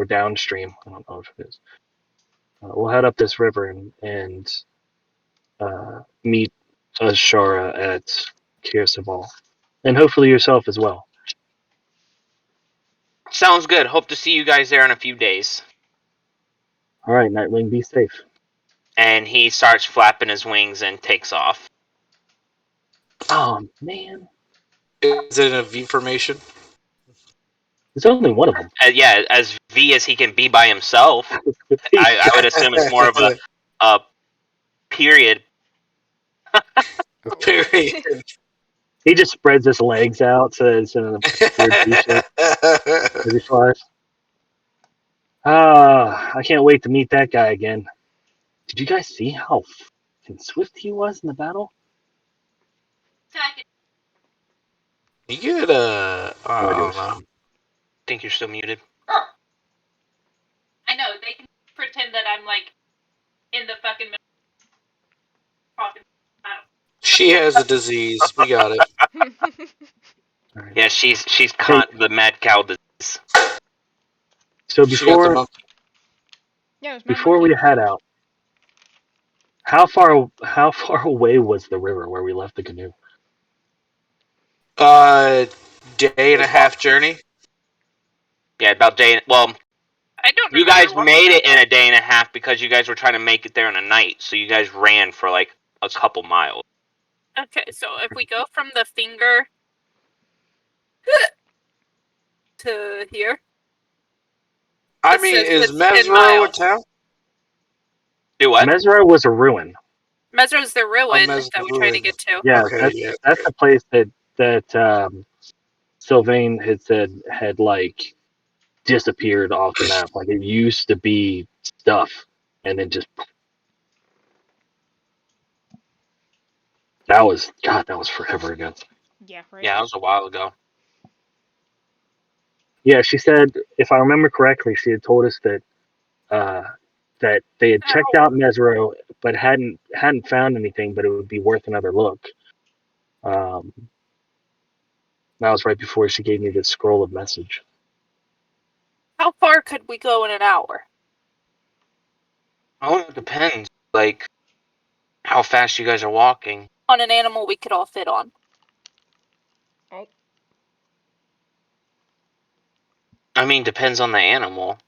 or downstream. I don't know if it is. We'll head up this river and meet Ashara at Kirsaval. And hopefully yourself as well. Sounds good. Hope to see you guys there in a few days. All right, Nightwing, be safe. And he starts flapping his wings and takes off. Oh, man. Is it a V formation? There's only one of them. Yeah, as V as he can be by himself. I would assume it's more of a period. Period. He just spreads his legs out so it's in a weird V-shape as he flies. I can't wait to meet that guy again. Did you guys see how fucking swift he was in the battle? You get I don't know. I think you're still muted. I know, they can pretend that I'm like in the fucking middle. She has a disease. We got it. Right. Yeah, she's the mad cow disease. So She got the before monkey. Yeah, it was my before monkey. we head out, how far away was the river where we left the canoe? Day and a half journey. Yeah, about day. Well, I don't you remember guys what made we it in a day and a half because you guys were trying to make it there in a night. So you guys ran for like a couple miles. Okay, so if we go from the finger to here, I It mean, says is it's 10 Mesro a miles. town? Do what? Mesra was a ruin. Mesro's the ruin Mesro's that the we're trying to ruin. get to. Yeah, Okay, that's the place that Sylvain had said had like disappeared off the map. Like it used to be stuff, and then just that was forever ago. Yeah, right. Yeah, that was a while ago. Yeah, she said, if I remember correctly, she had told us that that they had checked out Mesro, but hadn't found anything, but it would be worth another look. That was right before she gave me this scroll of message. How far could we go in an hour? Oh, it depends. Like how fast you guys are walking. On an animal we could all fit on. I mean, depends on the animal.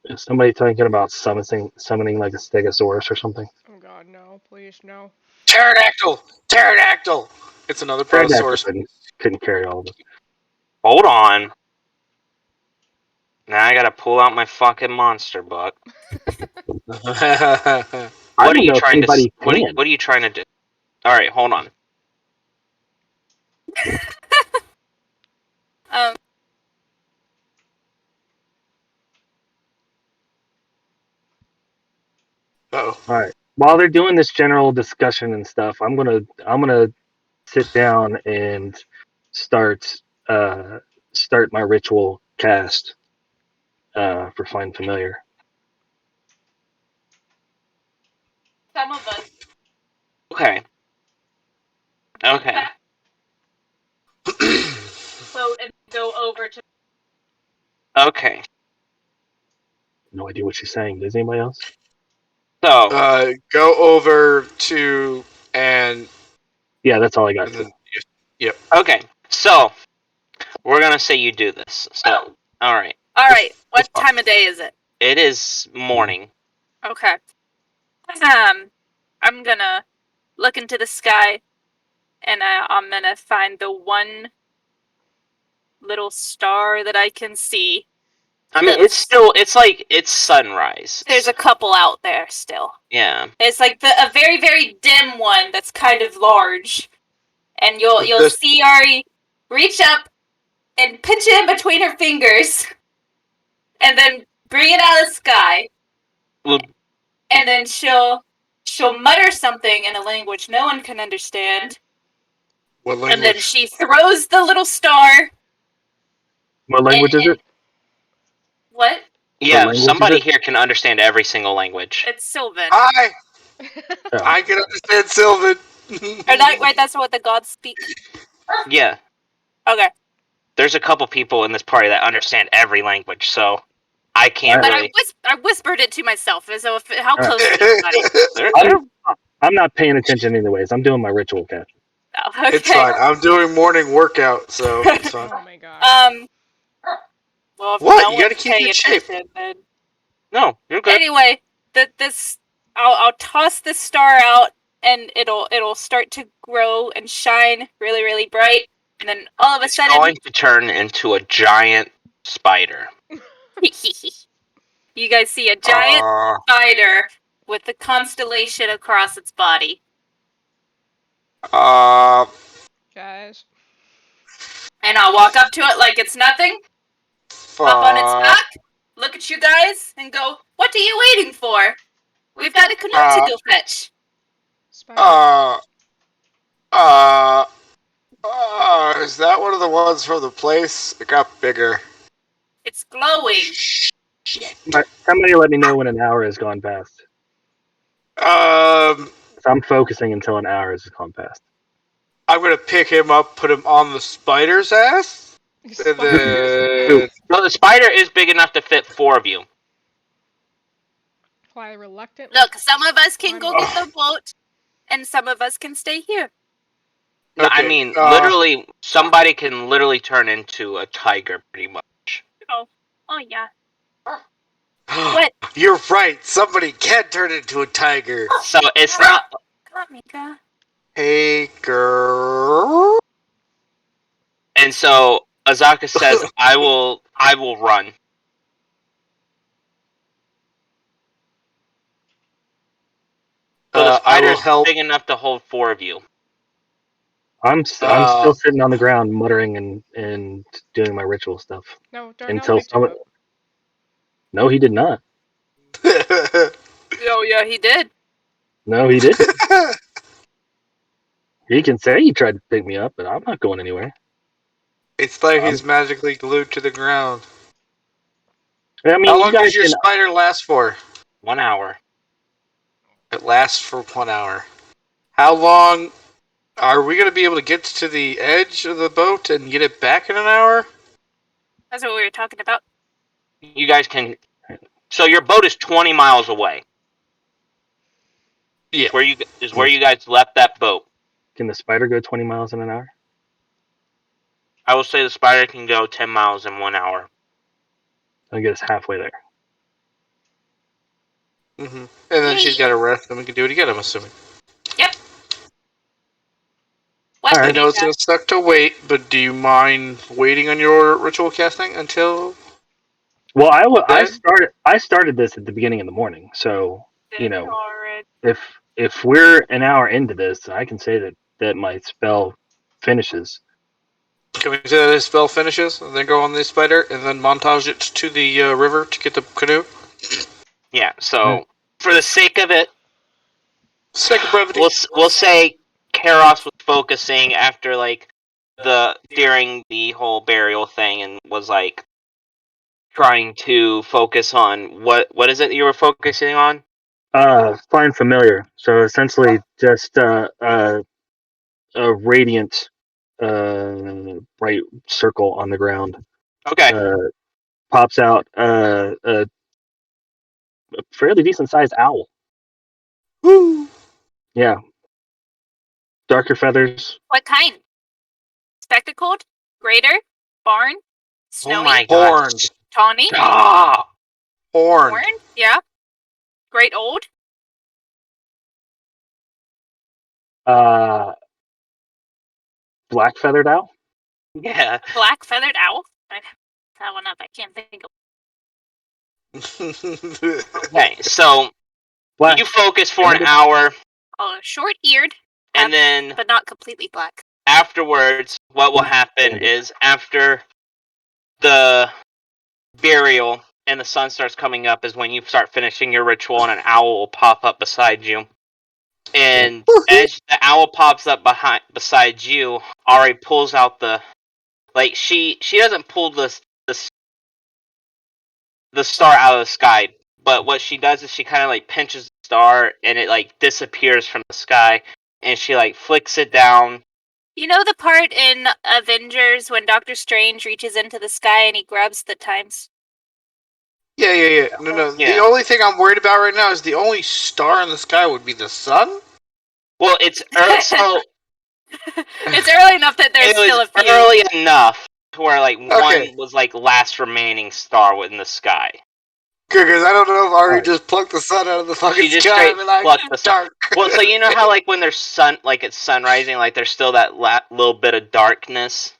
Is somebody talking about summoning like a stegosaurus or something? Oh god, no. Please, no. Pterodactyl! Pterodactyl! It's another brontosaurus. Couldn't carry all of it. Hold on. Now I gotta pull out my fucking monster book. What are you trying to? What are you trying to do? All right, hold on. Uh-oh. All right. While they're doing this general discussion and stuff, I'm gonna sit down and start my ritual cast for Find Familiar. Some of us. Okay. Okay. So and go over to. Okay. No idea what she's saying. Does anybody else? So go over to and yeah, that's all I got. then, yep. Okay. So we're gonna say you do this. So all right. All right. What time of day is it? It is morning. Okay. I'm gonna look into the sky, and I'm gonna find the one little star that I can see. I mean, it's sunrise. There's a couple out there still. Yeah. It's like a very, very dim one that's kind of large, and you'll see Ari reach up and pinch it in between her fingers, and then bring it out of the sky. Well, and then she'll mutter something in a language no one can understand. What language? And then she throws the little star. What language is it? What? Yeah, somebody here can understand every single language. It's Sylvan. I Oh. can understand Sylvan. Wait, that's what the gods speak? Yeah. Okay. there's a couple people in this party that understand every language, so I can't But really. I whispered it to myself. So how close is everybody? I'm not paying attention anyways. I'm doing my ritual cast. Oh, okay. It's fine. I'm doing morning workout, so it's fine. Oh my god. Well, if What? no You gotta one's keep paying in shape. attention, then... No, you're good. Anyway, I'll toss this star out, and it'll start to grow and shine really, really bright, and then all of a It's sudden, going to turn into a giant spider. you guys see a giant spider with the constellation across its body. Guys. And I'll walk up to it like it's nothing, hop on its back, look at you guys, and go, "What are you waiting for? We've got a canoe to go fetch." Spider. Is that one of the ones from the place? It got bigger. It's glowing. Somebody let me know when an hour has gone past. I'm focusing until an hour has gone past. I'm gonna pick him up, put him on the spider's ass, and then... Well, the spider is big enough to fit 4 of you. Fly reluctantly. Look, some of us can go get the boat, and some of us can stay here. No, Okay, I mean, literally, somebody can literally turn into a tiger, pretty much. Oh yeah. What? You're right. Somebody can turn into a tiger. So it's not. Come on, Mika. Hey, girl. And so Azaka says, "I will run." So the spider's big enough to hold 4 of you. I'm still sitting on the ground, muttering and doing my ritual stuff. No, Dar'Nell Until picked him someone. up. No, he did not. Oh yeah, he did. No, he didn't. He can say he tried to pick me up, but I'm not going anywhere. It's like he's magically glued to the ground. I mean, how long does your spider last for? 1 hour. It lasts for 1 hour. How long are we going to be able to get to the edge of the boat and get it back in an hour? That's what we were talking about. You guys can. So your boat is 20 miles away. Yeah. Where you guys left that boat. Can the spider go 20 miles in an hour? I will say the spider can go 10 miles in 1 hour. I'll get us halfway there. Mm-hmm. And then she's got to rest, and we can do it again, I'm assuming. Yep. What? I know it's going to suck to wait, but do you mind waiting on your ritual casting until... Well, I started this at the beginning of the morning, so if we're an hour into this, I can say that my spell finishes. Can we say that his spell finishes, and then go on the spider, and then montage it to the river to get the canoe? Yeah. So for the sake of it, sake of brevity, we'll say Karros was focusing after during the whole burial thing, and was trying to focus on what is it you were focusing on? Find familiar. So essentially, just a radiant, bright circle on the ground. Okay. Pops out a fairly decent sized owl. Woo! Yeah. Darker feathers. What kind? Spectacled? Greater? Barn? Snowy? Oh my god. Horned. Tawny? Ah! Horned. Yeah. Great old? Black feathered owl? Yeah. Black feathered owl? That one up. I can't think of. Okay, so you focus for an hour. Short-eared. And then... But not completely black. Afterwards, what will happen is after the burial and the sun starts coming up is when you start finishing your ritual and an owl will pop up beside you. And as the owl pops up beside you, Ari pulls out the... she doesn't pull the star out of the sky, but what she does is she kind of pinches the star and it disappears from the sky, and she flicks it down You know the part in Avengers when Doctor Strange reaches into the sky and he grabs the times? Yeah. No. Yeah. The only thing I'm worried about right now is the only star in the sky would be the sun? Well, it's so It's early enough that there's it was still a few. early enough to where like Okay. one was like last remaining star in the sky. Good, because I don't know if Ari Alright. just plucked the sun out of the fucking She just sky straight and be like, plucked the sun. dark. Well, so you know how like when there's sun, like it's sun rising, like there's still that little bit of darkness.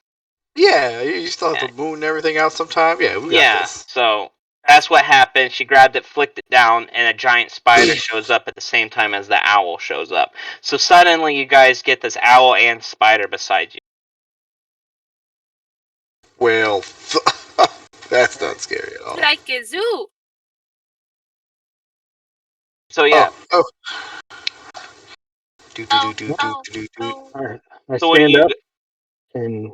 Yeah, you still have the moon and everything out sometime. Yeah, we got this. So that's what happened. She grabbed it, flicked it down, and a giant spider shows up at the same time as the owl shows up. So suddenly you guys get this owl and spider beside you. Well, that's not scary at all. Like a zoo. So yeah. Oh. Alright. I So what do stand you? up and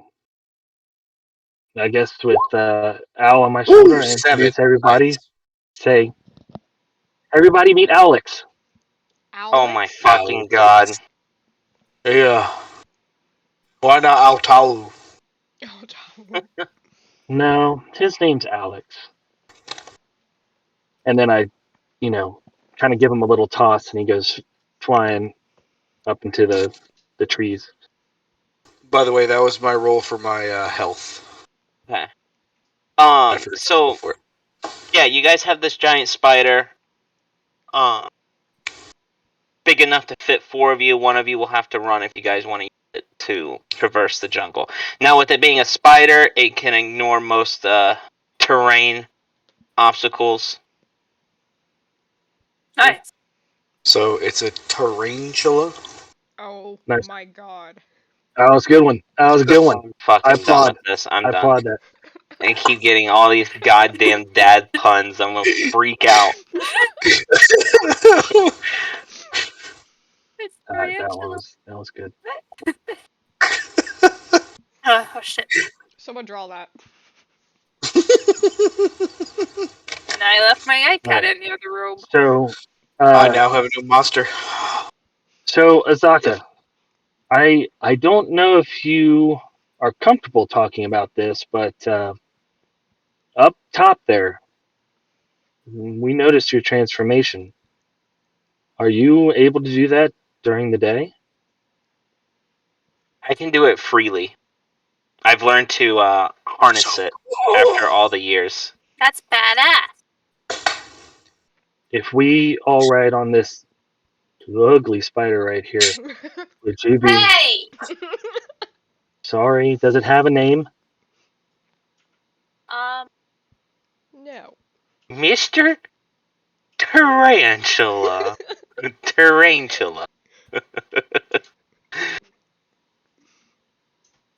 I guess with Owl on my shoulder and introduce everybody. Nice. Say, everybody meet Alex. Oh my fucking god! Yeah. Why not Altalu? No, his name's Alex. And then I, kind of give him a little toss and he goes flying up into the trees. By the way, that was my roll for my health. Okay. I forgot So before. yeah, you guys have this giant spider. Big enough to fit 4 of you. One of you will have to run if you guys want to use it to traverse the jungle. Now, with it being a spider, it can ignore most terrain obstacles. Nice. So it's a Tarantula? Oh Nice. my god. That was a good one. That was a good one. Fucking I done applaud. with this. I'm I done. applaud that. I keep getting all these goddamn dad puns. I'm gonna freak out. It's That was good. Oh shit. Someone draw that. And I left my iCat Right. in the other room. So, I now have a new monster. So Azaka, I don't know if you are comfortable talking about this, but up top there, we noticed your transformation. Are you able to do that during the day? I can do it freely. I've learned to harness it after all the years. That's badass. If we all ride on this ugly spider right here, would you be Hey! sorry? Does it have a name? No. Mr. Tarantula. Tarantula.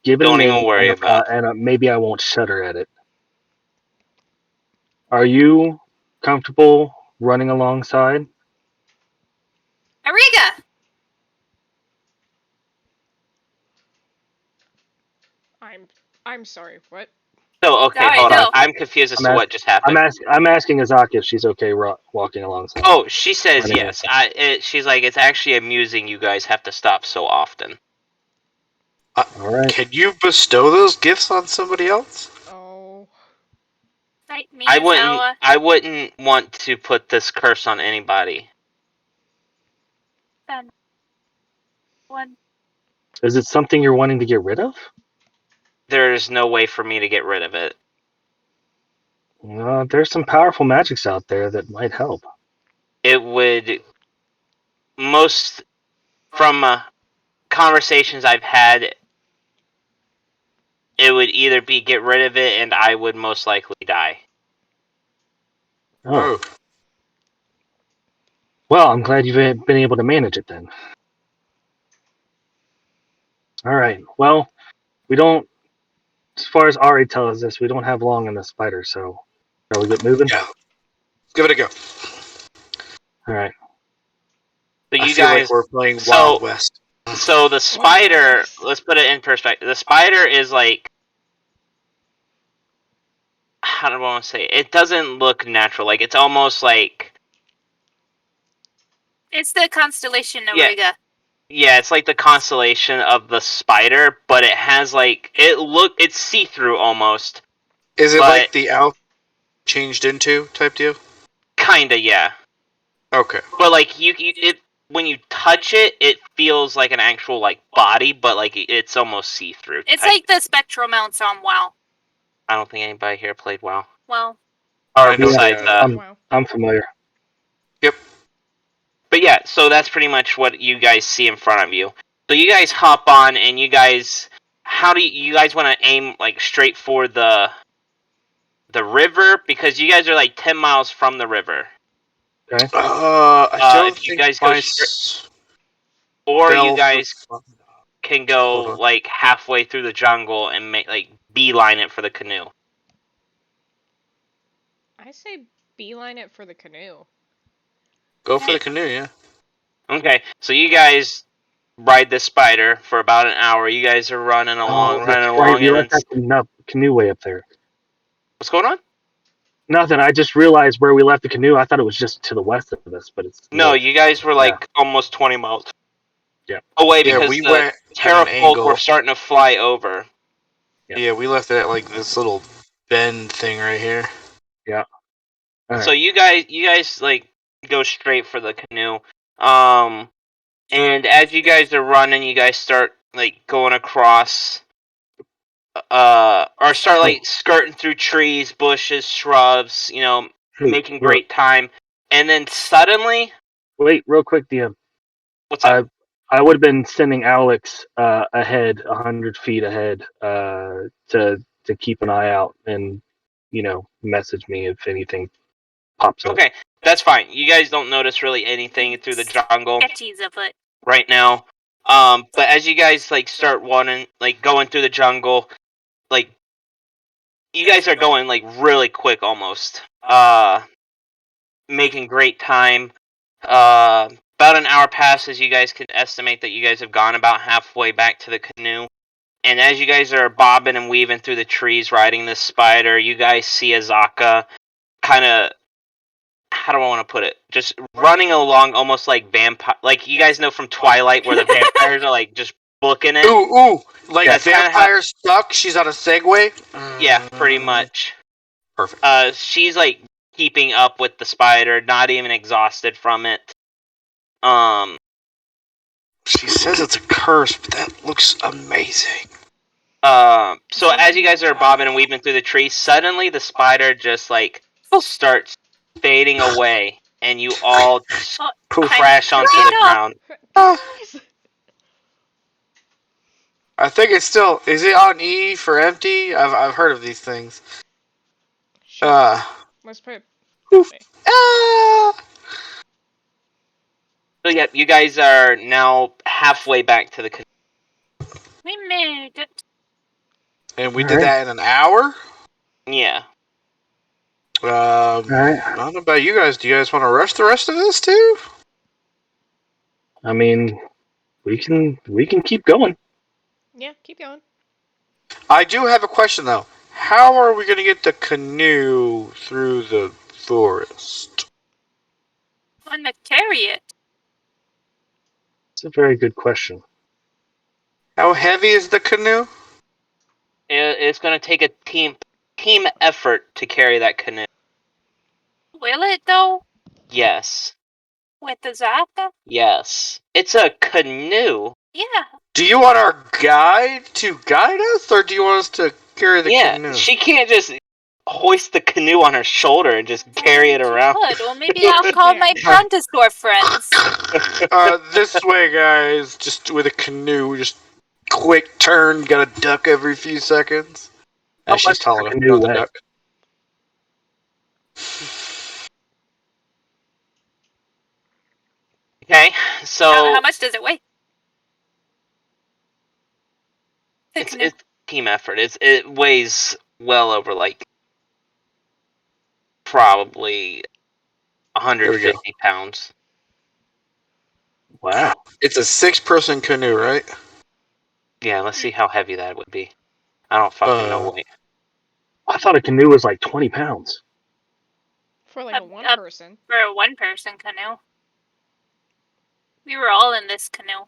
Give it Don't a name, even worry about it. and maybe I won't shudder at it. Are you comfortable running alongside? Ariga! I'm sorry, what? So, okay, Sorry, hold on. no. I'm confused as to what just happened. I'm asking Azaka if she's okay walking alongside. Oh, she says Running yes. She's like, it's actually amusing you guys have to stop so often. All right. Can you bestow those gifts on somebody else? Oh. Fight me, I wouldn't want to put this curse on anybody. One. Is it something you're wanting to get rid of? There's no way for me to get rid of it. There's some powerful magics out there that might help. It would from conversations I've had, it would either be get rid of it and I would most likely die. Oh. Well, I'm glad you've been able to manage it then. All right. Well, we don't, as far as Ari tells us, we don't have long in the spider, so shall we get moving? Yeah. Give it a go. All right. So I you feel guys, like we're playing Wild West. So the spider, let's put it in perspective. The spider is like, how do I want to say it? It doesn't look natural. Like, it's almost like... It's the constellation of Yeah. Ariga. Yeah, it's like the constellation of the spider, but it has like it's see-through almost. Is it But- like the owl changed into type deal? Kinda, yeah. Okay. But like it when you touch it, it feels like an actual like body, but like it's almost see-through. It's type. like the spectral mounts on WoW. I don't think anybody here played WoW. Well, Or I know besides, the, Wow. I'm familiar. but yeah, so that's pretty much what you guys see in front of you. So you guys hop on, and you guys, how do you guys want to aim like straight for the river? Because you guys are like 10 miles from the river. I don't if you think guys go my Or you spell guys for- can Hold go on. like halfway through the jungle and make like beeline it for the canoe. I say beeline it for the canoe. Go for the canoe, yeah. Okay, so you guys ride this spider for about an hour. You guys are running along, Oh, running that's right. along, We and left then that canoe way up there. what's going on? Nothing. I just realized where we left the canoe. I thought it was just to the west of us, but it's No, north. you guys were like almost 20 miles Yeah. away Yeah, because we the went at Terra an folk were angle. starting to fly over. Yeah, we left it at like this little bend thing right here. All So right. you guys like go straight for the canoe. And as you guys are running, you guys start like going across or start like skirting through trees, bushes, shrubs, Hey, making great time. And then suddenly, wait, real quick, DM. what's up? I would have been sending Alex ahead, 100 feet ahead, to keep an eye out and message me if anything pops up. Okay, that's fine. You guys don't notice really anything through the jungle sketchies afoot. right now. But as you guys like start running, like going through the jungle, like you guys are going like really quick almost. Making great time. About an hour passes. You guys can estimate that you guys have gone about halfway back to the canoe. And as you guys are bobbing and weaving through the trees, riding this spider, you guys see Azaka kind of, how do I want to put it? Just running along almost like vampire. Like you guys know from Twilight where the vampires are like just booking it. Ooh, like That's kinda vampire stuck. She's on a Segway. Yeah, pretty much. Perfect. She's like keeping up with the spider, not even exhausted from it. She says it's a curse, but that looks amazing. So as you guys are bobbing and weaving through the trees, suddenly the spider just like starts fading away, and you all Poof. crash onto the ground. Guys! I think it's still. Is it on E for empty? I've heard of these things. Sure. Let's put it Oof. that way. So yeah, you guys are now halfway back to the canoe. We made it. And we did that in an hour. Yeah. I don't know about you guys. Do you guys want to rush the rest of this too? I mean, we can keep going. Yeah, keep going. I do have a question though. How are we going to get the canoe through the forest? On the chariot. It's a very good question. How heavy is the canoe? It's going to take a team effort to carry that canoe. Will it though? Yes. With the Zaka? Yes. It's a canoe. Yeah. Do you want our guide to guide us, or do you want us to carry the canoe? She can't just hoist the canoe on her shoulder and just carry it around. Good. Well, maybe I'll call my Brontosaur friends. This way, guys. Just with a canoe, just quick turn. Got to duck every few seconds. How She's much tall does a enough canoe to weigh? duck. Okay, so How much does it weigh? it's team effort. It weighs well over like probably 150 pounds. Wow. It's a 6-person canoe, right? Yeah, let's see how heavy that would be. I don't fucking know weight. I thought a canoe was like 20 pounds. For like a one person. For a one-person canoe. We were all in this canoe.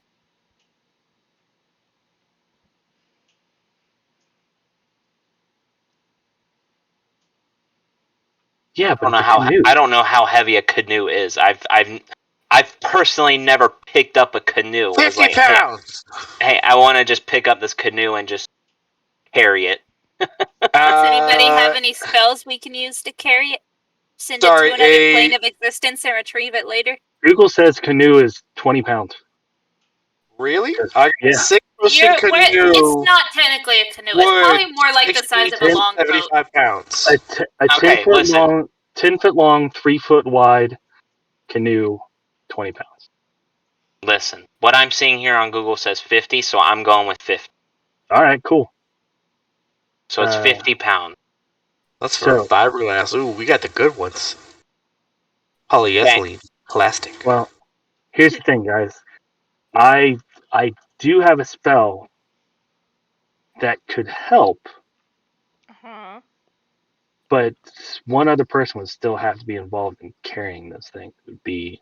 Yeah, but I don't know how heavy a canoe is. I've personally never picked up a canoe. 50 pounds! Hey, I want to just pick up this canoe and just carry it. Does anybody have any spells we can use to carry it? Send it to another plane of existence and retrieve it later? Google says canoe is 20 pounds. Really? Yeah. 6-person canoe. It's not technically a canoe. It's probably more like the size of a longboat. 75 pounds. A 10 foot long, 3 foot wide canoe, 20 pounds. Listen, what I'm seeing here on Google says 50, so I'm going with 50. All right, cool. So it's 50 pounds. That's for fiberglass. Ooh, we got the good ones. Polyethylene, plastic. Well, here's the thing, guys. I do have a spell that could help, but one other person would still have to be involved in carrying this thing. It would be.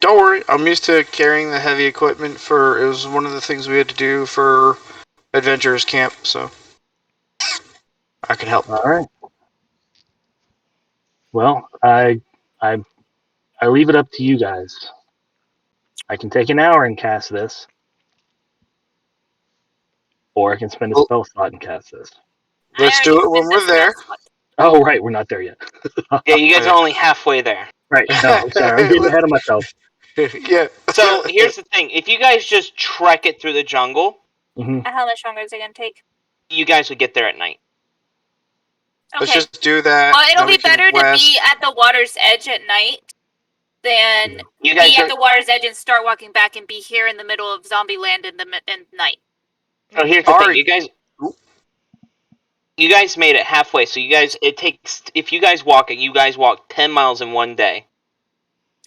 Don't worry, I'm used to carrying the heavy equipment. It was one of the things we had to do for Adventurers Camp, so I can help. All right. Well, I leave it up to you guys. I can take an hour and cast this, or I can spend a spell slot and cast this. Let's do it when we're there. Oh, right, we're not there yet. Yeah, you guys are only halfway there. Right. No, I'm sorry. I'm getting ahead of myself. Yeah. So here's the thing: if you guys just trek it through the jungle, how much longer is it gonna take? You guys would get there at night. Okay. Let's just do that. Well, it'll be better to be at the water's edge at night than be at the water's edge and start walking back and be here in the middle of zombie land in night. Oh, here's the thing: you guys made it halfway. So if you guys walk 10 miles in one day.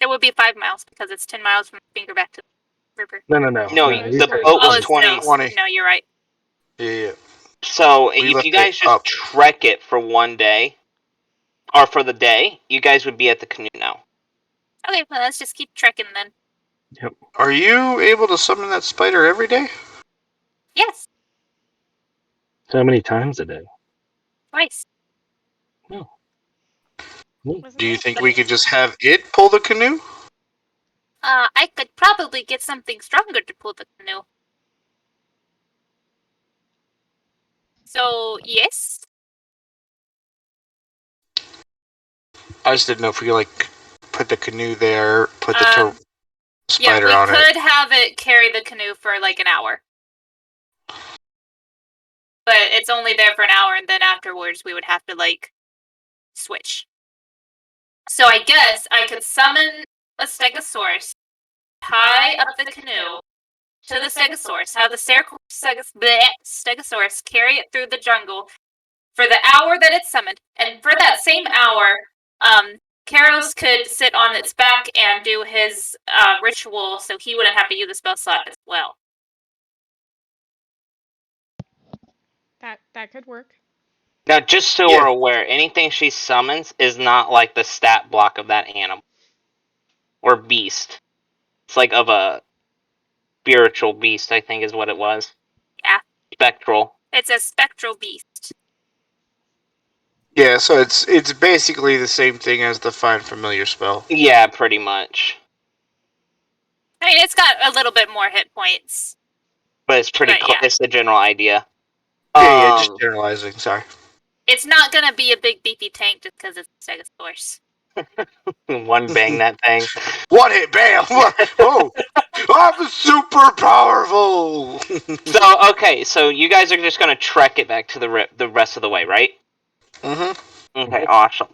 It would be 5 miles because it's 10 miles from the finger back to the river. No. No, the boat was 20. No, you're right. Yeah. So if you guys just trek it for one day, or for the day, you guys would be at the canoe now. Okay, well, let's just keep trekking then. Yep. Are you able to summon that spider every day? Yes. How many times a day? Twice. No. Do you think we could just have it pull the canoe? I could probably get something stronger to pull the canoe. So, yes. I just didn't know if we could, put the canoe there, put the spider on it. Yeah, we could have it carry the canoe for, an hour. But it's only there for an hour, and then afterwards we would have to, switch. So I guess I could summon a stegosaurus, tie up the canoe to the stegosaurus, have the stegosaurus carry it through the jungle for the hour that it's summoned, and for that same hour, Karros could sit on its back and do his ritual, so he wouldn't have to use the spell slot as well. That could work. Now, just so we're aware, anything she summons is not like the stat block of that animal. Or beast. It's of a spiritual beast, I think is what it was. Yeah. Spectral. It's a spectral beast. Yeah, so it's basically the same thing as the Find Familiar spell. Yeah, pretty much. I mean, it's got a little bit more hit points. But it's pretty close. Yeah. It's the general idea. Yeah, just generalizing, sorry. It's not gonna be a big beefy tank just because it's a Stegosaurus. One bang that thing. One hit, bam! Oh, I'm super powerful! So you guys are just gonna trek it back to the rest of the way, right? Mm-hmm. Okay, awesome.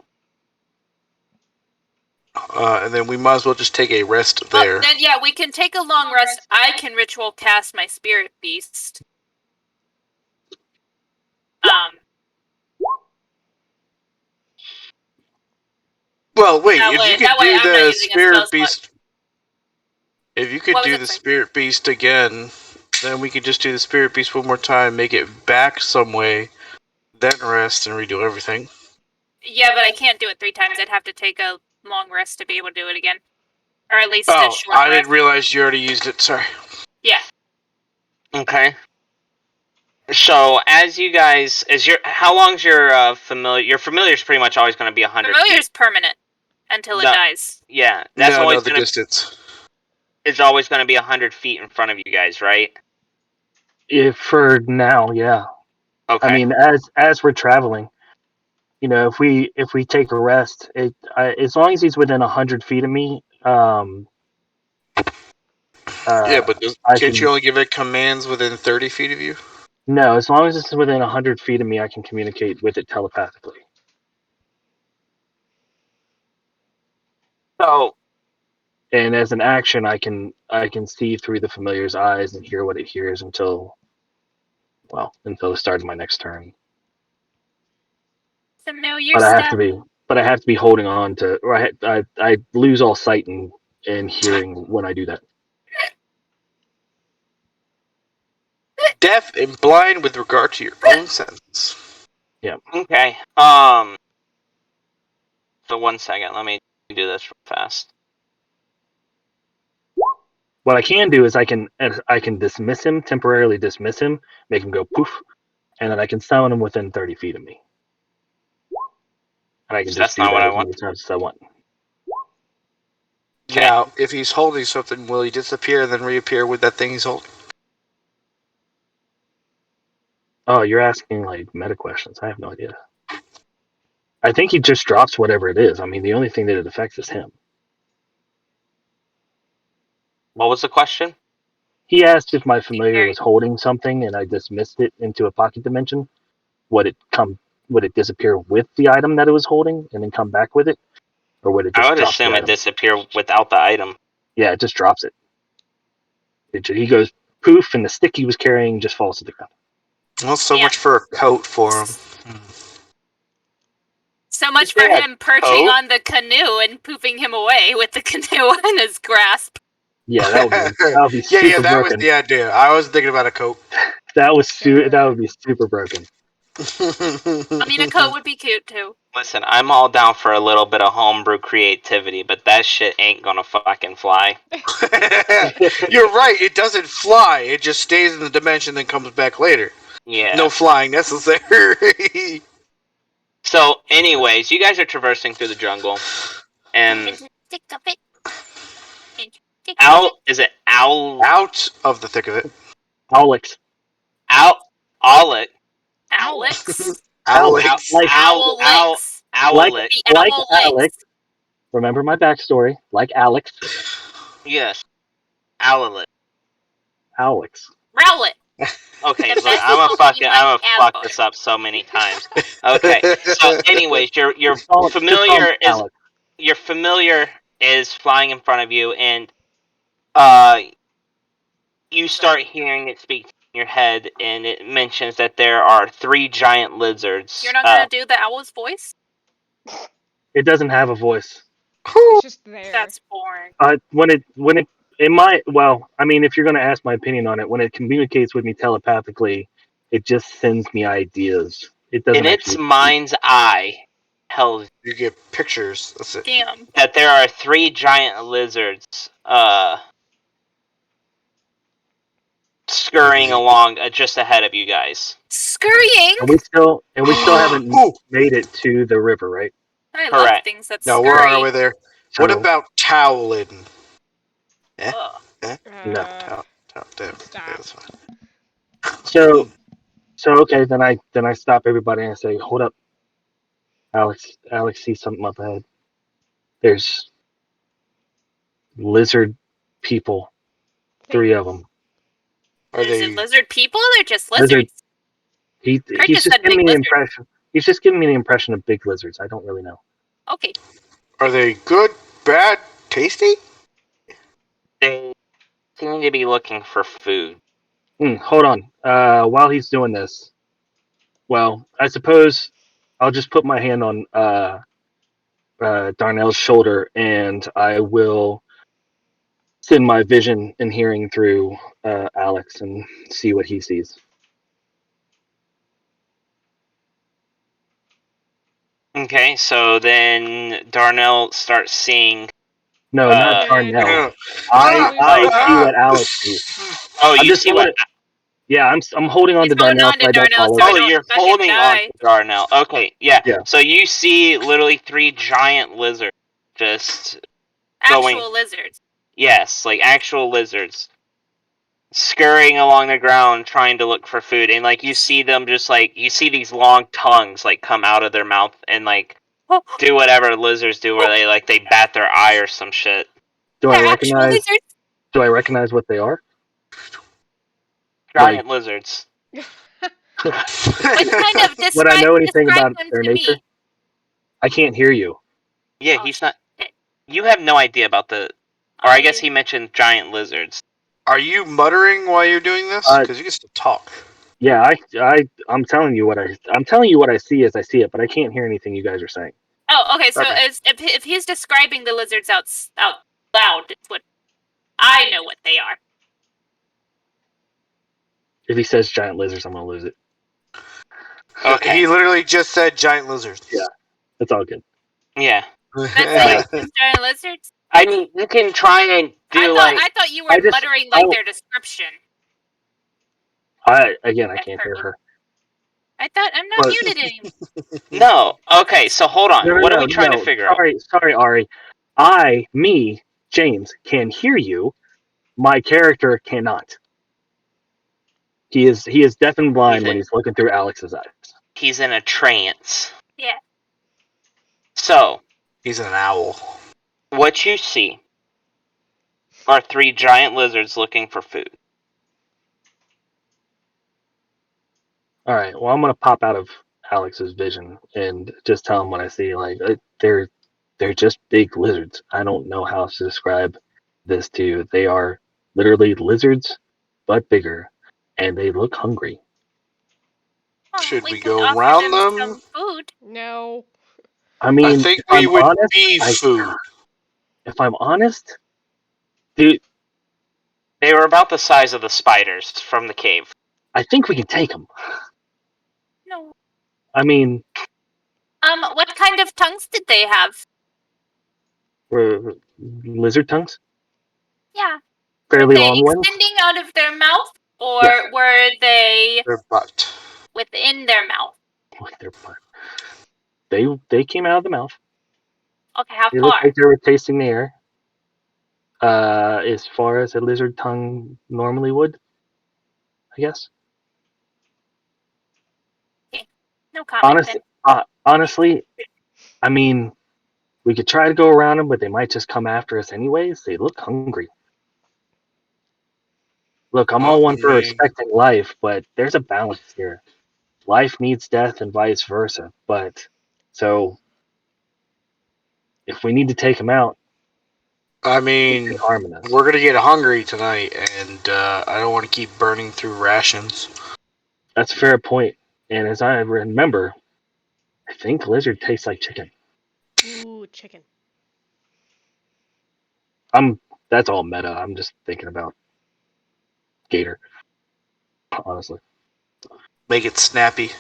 And then we might as well just take a rest there. Then, we can take a long rest. I can ritual cast my spirit beast. Well, wait, if you could do the spirit beast... If you could do the spirit beast again, then we could just do the spirit beast one more time, make it back some way, then rest and redo everything. Yeah, but I can't do it 3 times. I'd have to take a long rest to be able to do it again. Or at least a short rest. I didn't realize you already used it, sorry. Yeah. Okay. So, as you guys, how long's your familiar? Your familiar's pretty much always going to be 100 Familiar's feet. permanent until it dies. Yeah, that's always the distance. It's always going to be 100 feet in front of you guys, right? If for now, yeah. Okay. I mean, as we're traveling, if we take a rest, as long as he's within 100 feet of me, Yeah, but can't you can. only give it commands within 30 feet of you? No, as long as it's within 100 feet of me, I can communicate with it telepathically. So, And as an action, I can see through the familiar's eyes and hear what it hears until the start of my next turn. Familiar stuff. But I have to be holding on to, or I lose all sight and hearing when I do that. Deaf and blind with regard to your own sense. Yeah. Okay. So 1 second, let me do this real fast. What I can do is I can dismiss him, temporarily dismiss him, make him go poof, and then I can summon him within 30 feet of me. And I can just do that as many times as I want. Okay. Now, if he's holding something, will he disappear and then reappear with that thing he's holding? Oh, you're asking like meta questions. I have no idea. I think he just drops whatever it is. I mean, the only thing that it affects is him. What was the question? He asked if my familiar was holding something and I dismissed it into a pocket dimension. Would it disappear with the item that it was holding and then come back with it? Or would it just I would drop assume the it item? disappear without the item. Yeah, it just drops it. He goes poof, and the stick he was carrying just falls to the ground. Well, so much for a coat for him. So much for him perching on the canoe and poofing him away with the canoe in his grasp. Yeah, that would be super broken. That was the idea. I was thinking about a coat. That would be super broken. I mean, a coat would be cute too. Listen, I'm all down for a little bit of homebrew creativity, but that shit ain't gonna fucking fly. You're right, it doesn't fly. It just stays in the dimension and comes back later. Yeah. No flying necessary. So, anyways, you guys are traversing through the jungle, and is it Owl? Out of the thick of it. Alex. Alex. Alex. Like Alex. Remember my backstory. Like Alex. Yes. Alex. Rowlet. Okay, look, I'm gonna fuck this up so many times. Okay, so anyways, your familiar is flying in front of you, and you start hearing it speak in your head, and it mentions that there are 3 giant lizards. You're not gonna do the owl's voice? It doesn't have a voice. It's just there. That's boring. If you're gonna ask my opinion on it, when it communicates with me telepathically, it just sends me ideas. It doesn't. In its mind's eye, tells you get pictures. That's it. Damn. That there are 3 giant lizards, scurrying along just ahead of you guys. Scurrying? And we still haven't made it to the river, right? I love things that scurry. No, we're on our way there. What about toweling? No. That's fine. So okay, then I stop everybody and I say, hold up. Alex sees something up ahead. There's lizard people. 3 of them. Is it lizard people or just lizards? He's just giving me the impression. He's just giving me the impression of big lizards. I don't really know. Okay. Are they good, bad, tasty? They seem to be looking for food. Hold on. While he's doing this, I suppose I'll just put my hand on Dar'Nell's shoulder, and I will send my vision and hearing through Alex and see what he sees. Okay, so then Dar'Nell starts seeing. No, not Dar'Nell. I see what Alex sees. Oh, you see what? Yeah, I'm holding on to Dar'Nell so I don't fall over. Oh, you're holding on to Dar'Nell. Okay, yeah. So you see literally 3 giant lizards just actual lizards. Yes, like actual lizards scurrying along the ground trying to look for food, and like you see them just like you see these long tongues like come out of their mouth and like do whatever lizards do, where they bat their eye or some shit. Do I recognize what they are? Giant lizards. What kind of describe, would I know anything describe about them their to nature? me? I can't hear you. Yeah, he's not. You have no idea about the. Or I guess he mentioned giant lizards. Are you muttering while you're doing this? Because you can still talk. Yeah, I'm telling you what I see as I see it, but I can't hear anything you guys are saying. Oh, okay. So if he's describing the lizards out loud, it's what I know what they are. If he says giant lizards, I'm gonna lose it. Okay. He literally just said giant lizards. Yeah, it's all good. Yeah. That's like giant lizards. I mean, you can try and do I thought you were muttering like their description. I can't hear her. I thought I'm not muted anymore. No. Okay, so hold on. What are we trying to figure out? Sorry, Ari. James, can hear you. My character cannot. He is deaf and blind when he's looking through Alex's eyes. He's in a trance. Yeah. So. He's an owl. What you see are 3 giant lizards looking for food. All right. Well, I'm gonna pop out of Alex's vision and just tell him what I see. Like they're just big lizards. I don't know how to describe this to you. They are literally lizards, but bigger, and they look hungry. Should we go around them? Some food? No. I mean, I think we would be food. If I'm honest, dude, they were about the size of the spiders from the cave. I think we can take them. No. I mean, what kind of tongues did they have? Lizard tongues? Yeah. Fairly long ones. Extending out of their mouth, or were they their butt within their mouth? With their butt. They came out of the mouth. Okay, how they far? Looked like they were tasting the air. As far as a lizard tongue normally would, I guess. Okay. No comment. Honestly, I mean, we could try to go around them, but they might just come after us anyways. They look hungry. Look, I'm all one for respecting life, but there's a balance here. Life needs death and vice versa. But, so, if we need to take them out, I mean, we're going to get hungry tonight, and I don't want to keep burning through rations. That's a fair point. And as I remember, I think lizard tastes like chicken. Ooh, chicken. That's all meta. I'm just thinking about gator. Honestly. Make it snappy.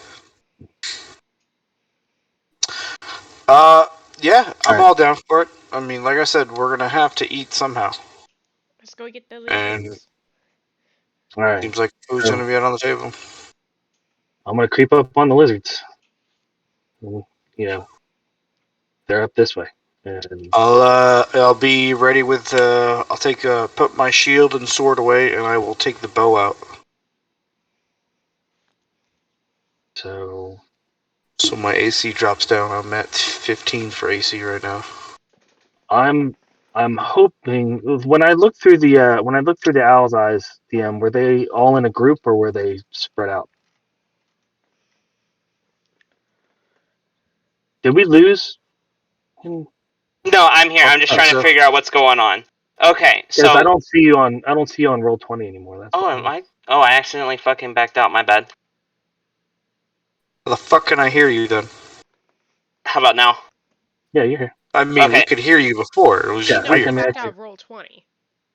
Yeah, I'm all down for it. I mean, like I said, we're gonna have to eat somehow. Let's go get the lizards. All right. Seems like food's gonna be out on the table. I'm gonna creep up on the lizards. You know, they're up this way. And I'll be ready with. I'll put my shield and sword away, and I will take the bow out. So my AC drops down. I'm at 15 for AC right now. I'm hoping when I look through the owl's eyes, DM, were they all in a group or were they spread out? Did we lose? No, I'm here. I'm just trying to figure out what's going on. Okay, so I don't see you on Roll20 anymore. That's am I? Oh, I accidentally fucking backed out. My bad. How the fuck can I hear you then? How about now? Yeah, you're here. I mean, we could hear you before. It was just weird. I backed out of Roll20.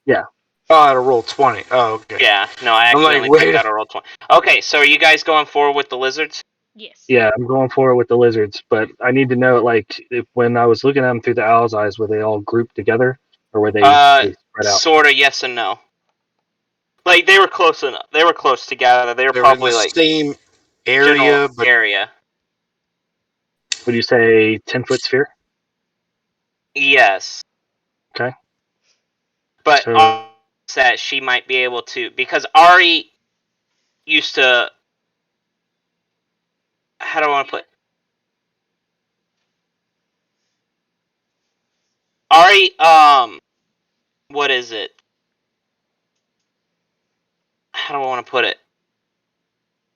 Yeah. Oh, out of Roll20. Oh, okay. Yeah, no, I accidentally backed out of Roll20. Okay, so are you guys going forward with the lizards? Yes. Yeah, I'm going forward with the lizards, but I need to know, like, when I was looking at them through the owl's eyes, were they all grouped together, or were they spread out? Sorta yes and no. Like they were close enough. They were close together. They were They're in probably the like same general area, but area. Would you say 10-foot sphere? Yes. Okay. But So that she might be able to, because Ari used to. How do I want to put? Ari, what is it? How do I want to put it?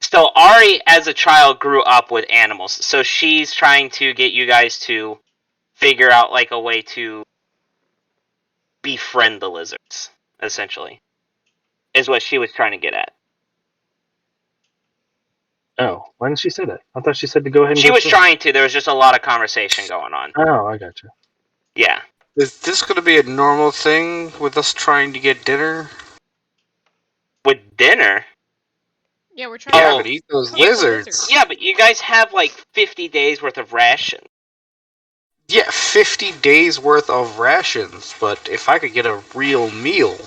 So Ari, as a child, grew up with animals. So she's trying to get you guys to figure out like a way to befriend the lizards, essentially, is what she was trying to get at. oh, why didn't she say that? I thought she said to go ahead and She go was swim. trying to. There was just a lot of conversation going on. Oh, I got you. Yeah. is this going to be a normal thing with us trying to get dinner? With dinner? Yeah, we're trying Yeah, Oh, but eat those cook the lizards. yeah, but you guys have like 50 days worth of ration. Yeah, 50 days worth of rations, but if I could get a real meal.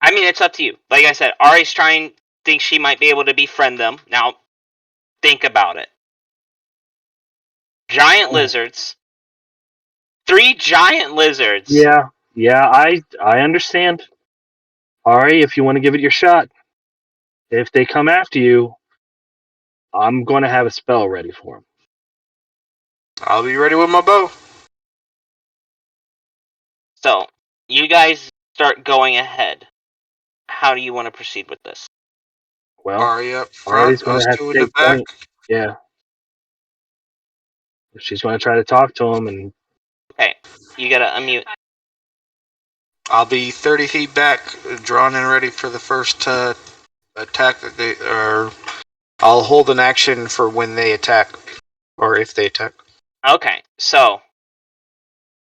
I mean, it's up to you. Like I said, Ari's thinks she might be able to befriend them. Now, think about it. Giant lizards. 3 giant lizards. Yeah, I understand. Ari, if you want to give it your shot, if they come after you, I'm going to have a spell ready for them. I'll be ready with my bow. So, you guys start going ahead. How do you want to proceed with this? Well, Ari up Ari's front, going us to have two to in the take back. point. Yeah. She's going to try to talk to him, and Okay, you gotta unmute. I'll be 30 feet back, drawn and ready for the first attack. Or I'll hold an action for when they attack, or if they attack. Okay, so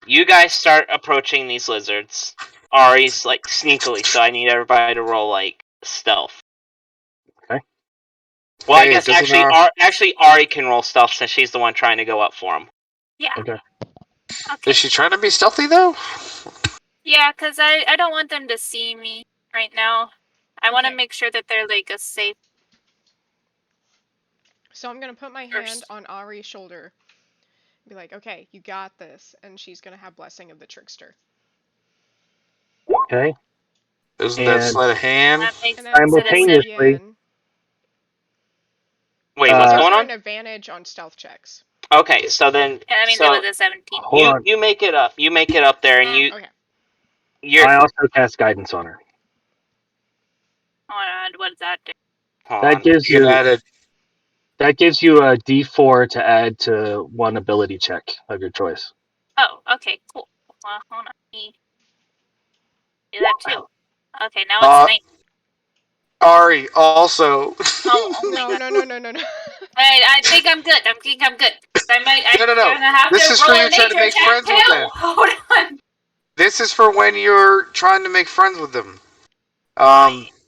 you guys start approaching these lizards. Ari's like sneakily, so I need everybody to roll like stealth. Okay. Well, I Hey, it guess doesn't actually Ari can roll stealth since she's the one trying to go up for him. Yeah. okay. Okay. Is she trying to be stealthy though? Yeah, because I don't want them to see me right now. I want to Okay. make sure that they're like a safe. So I'm gonna put my hand on Ari's shoulder. Be like, okay, you got this, and she's gonna have blessing of the trickster. Okay. Isn't that And sleight of hand? That makes And sense. then It is once simultaneously- again, Wait, Uh, what's look going for on? an advantage on stealth checks. Okay, so then Yeah, that means so it was a 17. hold on. you make it up. You make it up there, and Okay. you're. I also cast guidance on her. Hold on, what does that do? Hold That on. gives You you can add a a D4 to add to one ability check of your choice. Oh, okay, cool. Well, hold on. Let me do that too. Okay, now Uh, it's 9. Ari also. Oh my No, god. no. I think I'm good. I'm good. I'm No. gonna have This to is for roll you a trying to nature make check friends with too. them. Hold on. This is for when you're trying to make friends with them.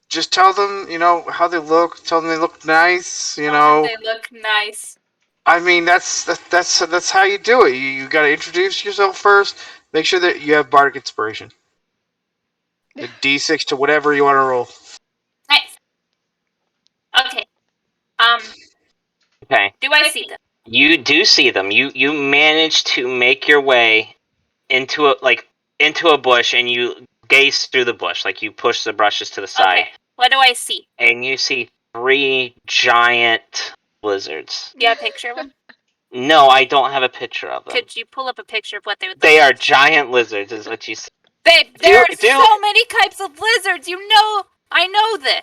Just tell them, how they look. Tell them they look nice. They look nice. I mean, that's how you do it. You got to introduce yourself first. Make sure that you have bardic inspiration. A D6 to whatever you want to roll. Nice. Okay. Okay. Do I see them? You do see them. You manage to make your way into a bush, and you gaze through the bush, like you push the brushes to the side, Okay. What do I see? and you see 3 giant lizards. Do you have a picture of them? No, I don't have a picture of them. Could you pull up a picture of what they would look They like? are giant lizards, is what you see. Babe, there are Do- so many types of lizards. You know, I know this.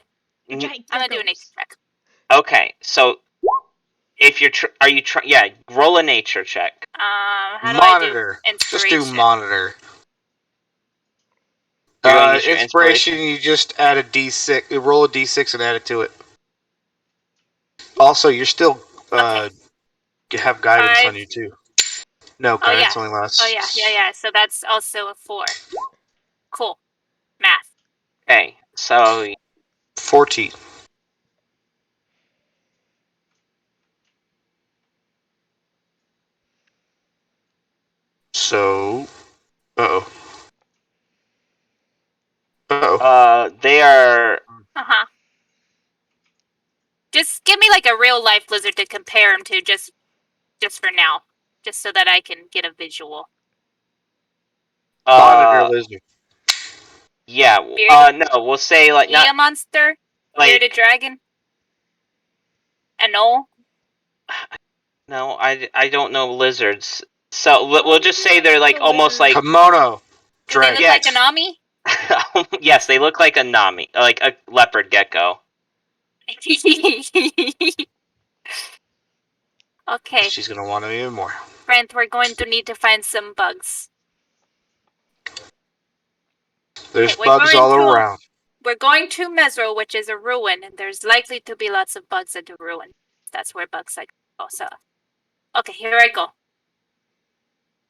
Giant I'm gonna do a geckos. nature check. Okay, so if you're yeah, roll a nature check. How do Monitor. I do Just inspiration? do monitor. You're gonna use your Inspiration, you just add a D6. You roll a D6 and add it to it. Also, you're still have guidance 5. on you too. No, Oh yeah. guidance only lasts. Oh yeah. So that's also a 4. Cool. Math. Okay, so 14. So, uh-oh. life lizard to compare him to, just for now, just so that I can get a visual. Monitor lizard. Yeah. No, we'll say like Gia monster, like bearded dragon, a gnoll. No, I don't know lizards. So we'll just say they're like almost like kimono. Do they look like a Nami? Yes, they look like a Nami, like a leopard gecko. Okay. She's gonna want to even more. Friend, we're going to need to find some bugs. There's bugs all around. We're going to Mesro, which is a ruin, and there's likely to be lots of bugs at the ruin. That's where bugs like go. So, okay, here I go.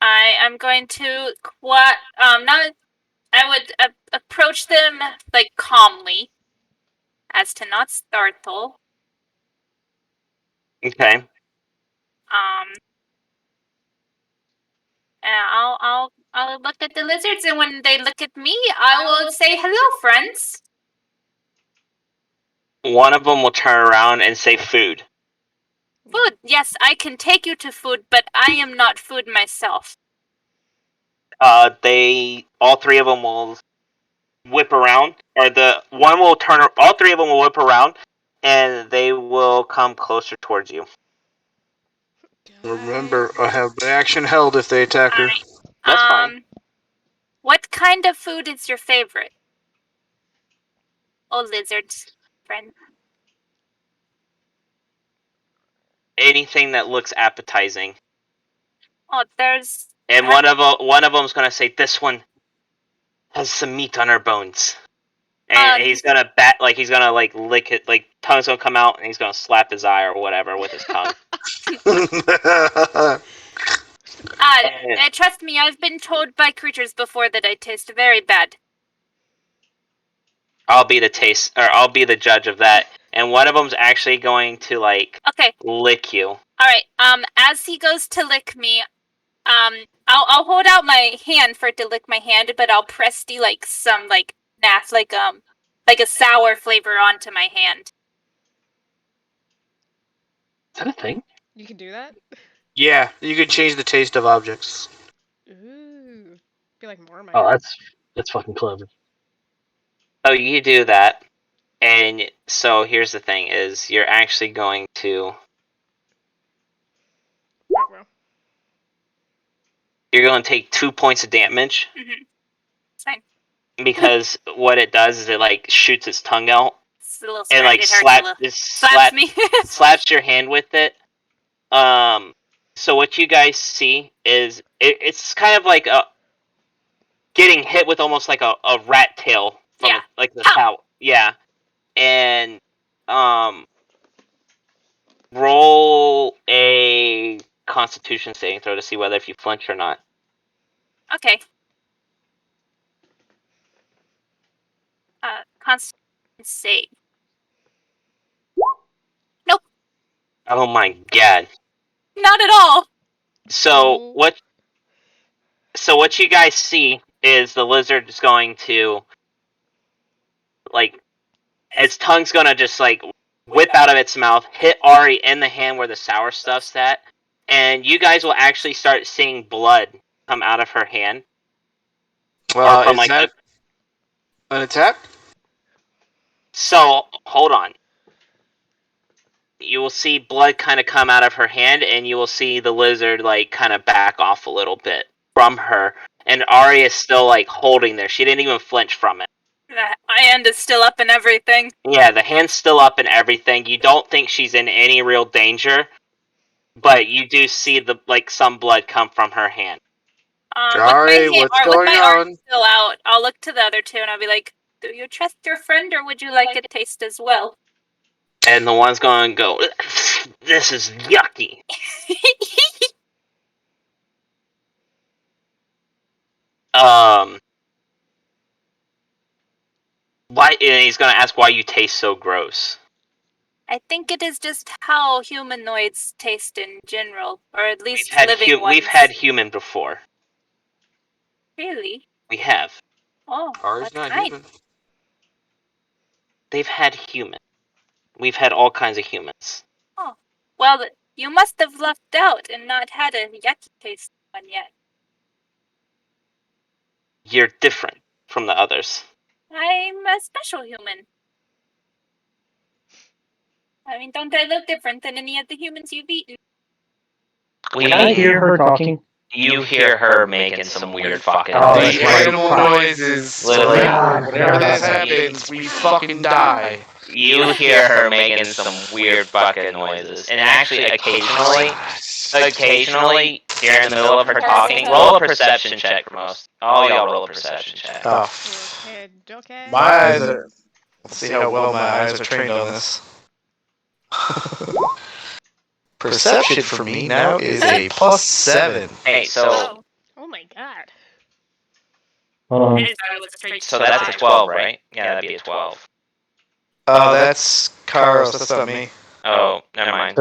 I am going to I would approach them like calmly, as to not startle. Okay. And I'll look at the lizards, and when they look at me, I will say, "Hello, friends." One of them will turn around and say, "Food." Food. Yes, I can take you to food, but I am not food myself. All three of them will whip around, or all three of them will whip around, and they will come closer towards you. Remember, I have action held if they attack her. Right. That's fine. What kind of food is your favorite? Oh, lizards, friend. Anything that looks appetizing. Oh, there's. And one of them's gonna say, "This one has some meat on her bones," and he's gonna lick it, like tongue's gonna come out, and he's gonna slap his eye or whatever with his tongue. Trust me, I've been told by creatures before that I taste very bad. I'll be the judge of that. And one of them's actually going to lick you. All right. As he goes to lick me, I'll hold out my hand for it to lick my hand, but I'll press some a sour flavor onto my hand. Is that a thing? You can do that? Yeah, you can change the taste of objects. Ooh. Be like more of my Oh, that's fucking clever. Oh, you do that. And so here's the thing is you're actually going to you're going to take 2 points of damage. Mm-hmm. It's fine. Because what it does is it shoots its tongue out. It's a little and slaps me. Slaps your hand with it. So what you guys see is it's kind of like getting hit with almost like a rat tail from the spout. Yeah. And roll a Constitution saving throw to see whether if you flinch or not. Okay. Constitution save. Nope. Oh my god. Not at all. So what you guys see is the lizard is going to its tongue's gonna just whip out of its mouth, hit Ari in the hand where the sour stuff's at, and you guys will actually start seeing blood come out of her hand. Is that an attack? So hold on. You will see blood kind of come out of her hand, and you will see the lizard kind of back off a little bit from her, and Ari is still holding there. She didn't even flinch from it. My hand is still up and everything. Yeah, the hand's still up and everything. You don't think she's in any real danger, but you do see some blood come from her hand. Ari, what's going on? Arm still out, I'll look to the other two and I'll be like, "Do you trust your friend, or would you like a taste as well?" And the one's going to go, "This is yucky." Why? And he's going to ask why you taste so gross. I think it is just how humanoids taste in general, or at least living ones. We've had human before. Really? We have. Oh, Ari's not human. They've had human. We've had all kinds of humans. Oh, Well, you must have left out and not had a yucky taste one yet. You're different from the others. I'm a special human. I mean, don't I look different than any of the humans you've eaten? We Can I hear her talking? You hear her making some weird fucking Oh, noises. The that's right. animal noises. Literally. Whenever this happens, we fucking die. You hear her making some weird fucking noises. And actually, occasionally, during the middle of her talking, roll a perception check for most. All y'all roll a perception check. Oh, Okay. my eyes are. Let's see how well my eyes are trained on this. Perception for me now is a +7. Hey, so Oh my god. so that's a 12, right? Yeah, that'd be a 12. Oh, that's Karros. That's not me. Oh, never mind.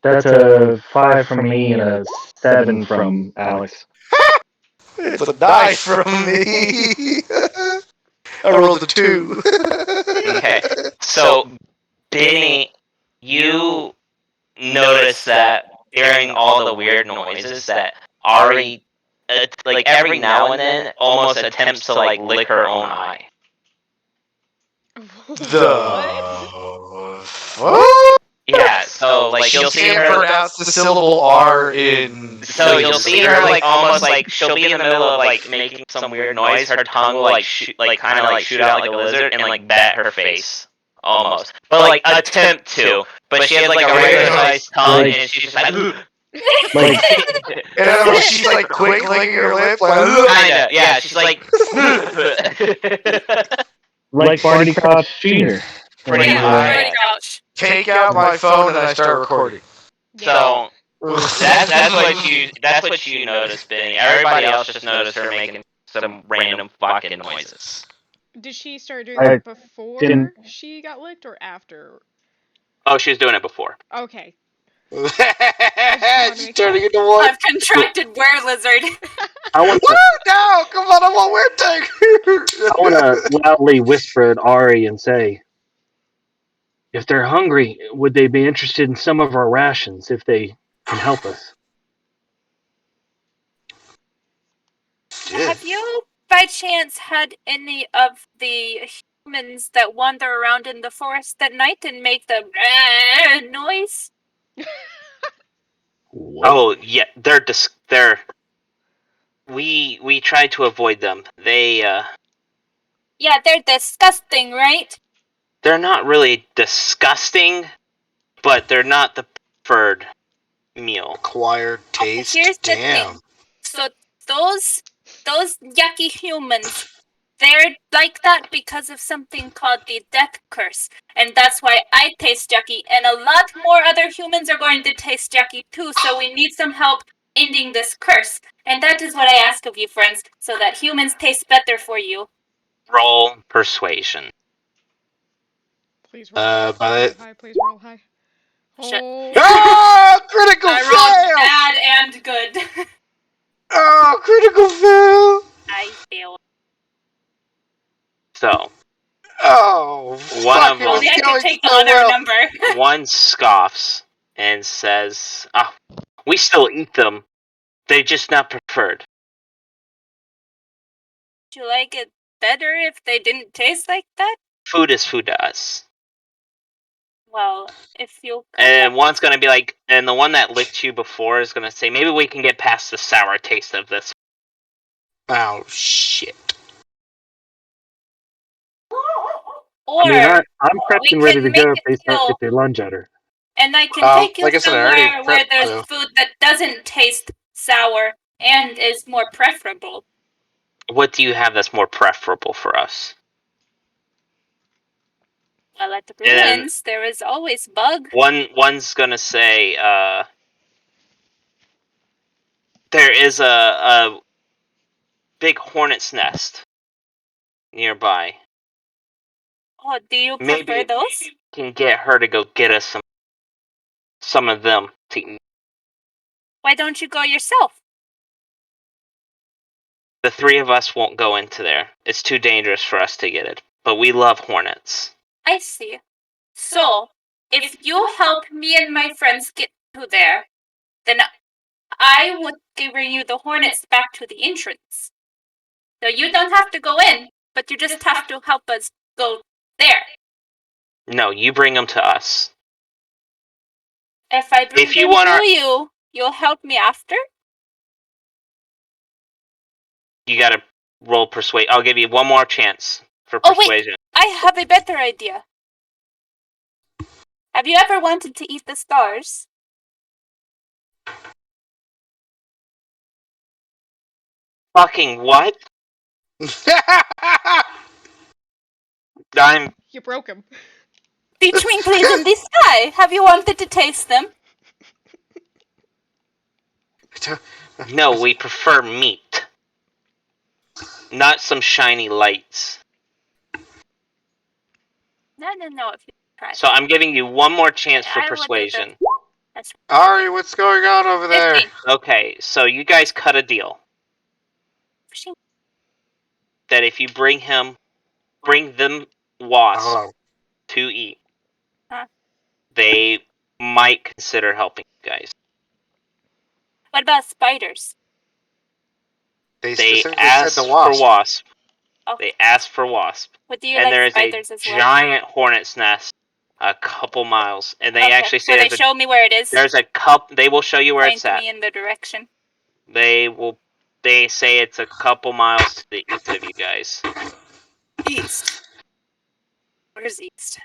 That's a 5 from me and a 7 from Alex. It's a die from me. I rolled a 2. Okay, so Benni, you notice that during all the weird noises that Ari, like every now and then, almost attempts to like lick her own eye. The what? Yeah, so like you'll see Can't her. pronounce the syllable R in. So you'll see her like almost like she'll be in the middle of like making some weird noise. Her tongue will like shoot, like kind of like shoot out like a lizard and like bat her face almost, but like attempt to. But she has like a regular sized tongue and she's just like. Like, And she's like quick licking her lip, like. Kinda, yeah. She's like. like Barty Crouch Jr. Pretty Yeah, much. Barty Crouch. Take out my phone and I start recording. So that's what you noticed, Benni. Everybody else just noticed her making some random fucking noises. Did she start doing I that before didn't- she got licked or after? Oh, she was doing it before. Okay. She's turning into one. I've contracted were-lizard. I want to No, come on, I want weird I want to loudly whisper at Ari and say, if they're hungry, would they be interested in some of our rations if they can help us? Have you, by chance, had any of the humans that wander around in the forest at night and make the noise? What? Oh yeah, they're. We tried to avoid them. Yeah, they're disgusting, right? They're not really disgusting, but they're not the preferred meal. Acquired taste. Here's the Damn. thing. So those yucky humans, they're like that because of something called the deathcurse. And that's why I taste yucky, and a lot more other humans are going to taste yucky too, so we need some help ending this curse. And that is what I ask of you, friends, so that humans taste better for you. Roll persuasion. Please roll but high. Please roll high. Shut- Oh. Ah, critical I rolled fail! bad and good. Oh, critical fail! I failed. So Oh, One fuck, of it was Only I going could take the so other well. number. one scoffs and says, "Ah, we still eat them. They're just not preferred." Would you like it better if they didn't taste like that? Food is food to us. Well, if you And one's gonna be like, and the one that licked you before is gonna say, maybe we can get past the sour taste of this. Oh, shit. or I mean, I'm prepped we and ready to can go make if it so- they lunge at her. and I can take you like I said, I already somewhere where prepped, there's so. food that doesn't taste sour and is more preferable. What do you have that's more preferable for us? Well, at the And- ruins, there is always bug. One's gonna say, there is a big hornet's nest nearby. Oh, do you prefer Maybe those? can get her to go get us some of them to eat. Why don't you go yourself? The three of us won't go into there. It's too dangerous for us to get it. But we love hornets. I see. So, if you help me and my friends get to there, then I would bring you the hornets back to the entrance. So you don't have to go in, but you just have to help us go there. No, you bring them to us. If I bring them to you, you'll help me after? You gotta roll persuade. I'll give you one more chance for persuasion. Oh, wait, I have a better idea. Have you ever wanted to eat the stars? Fucking what? You broke him. The twinklies in the sky. Have you wanted to taste them? No, we prefer meat. Not some shiny lights. No. If you try. So I'm giving you one more chance for persuasion. Ari, what's going on over there? 15. Okay, so you guys cut a deal. That if you bring them wasps to eat, they might consider helping you guys. What about spiders? They asked said the wasp. for wasp. Okay. They asked for wasp. What do you And like there is spiders a as well? giant hornet's nest a couple miles. And they actually say they show me where it is? There's a couple. They will show you where it's at. Me in the direction. They say it's a couple miles to the east of you guys. East. Where's east?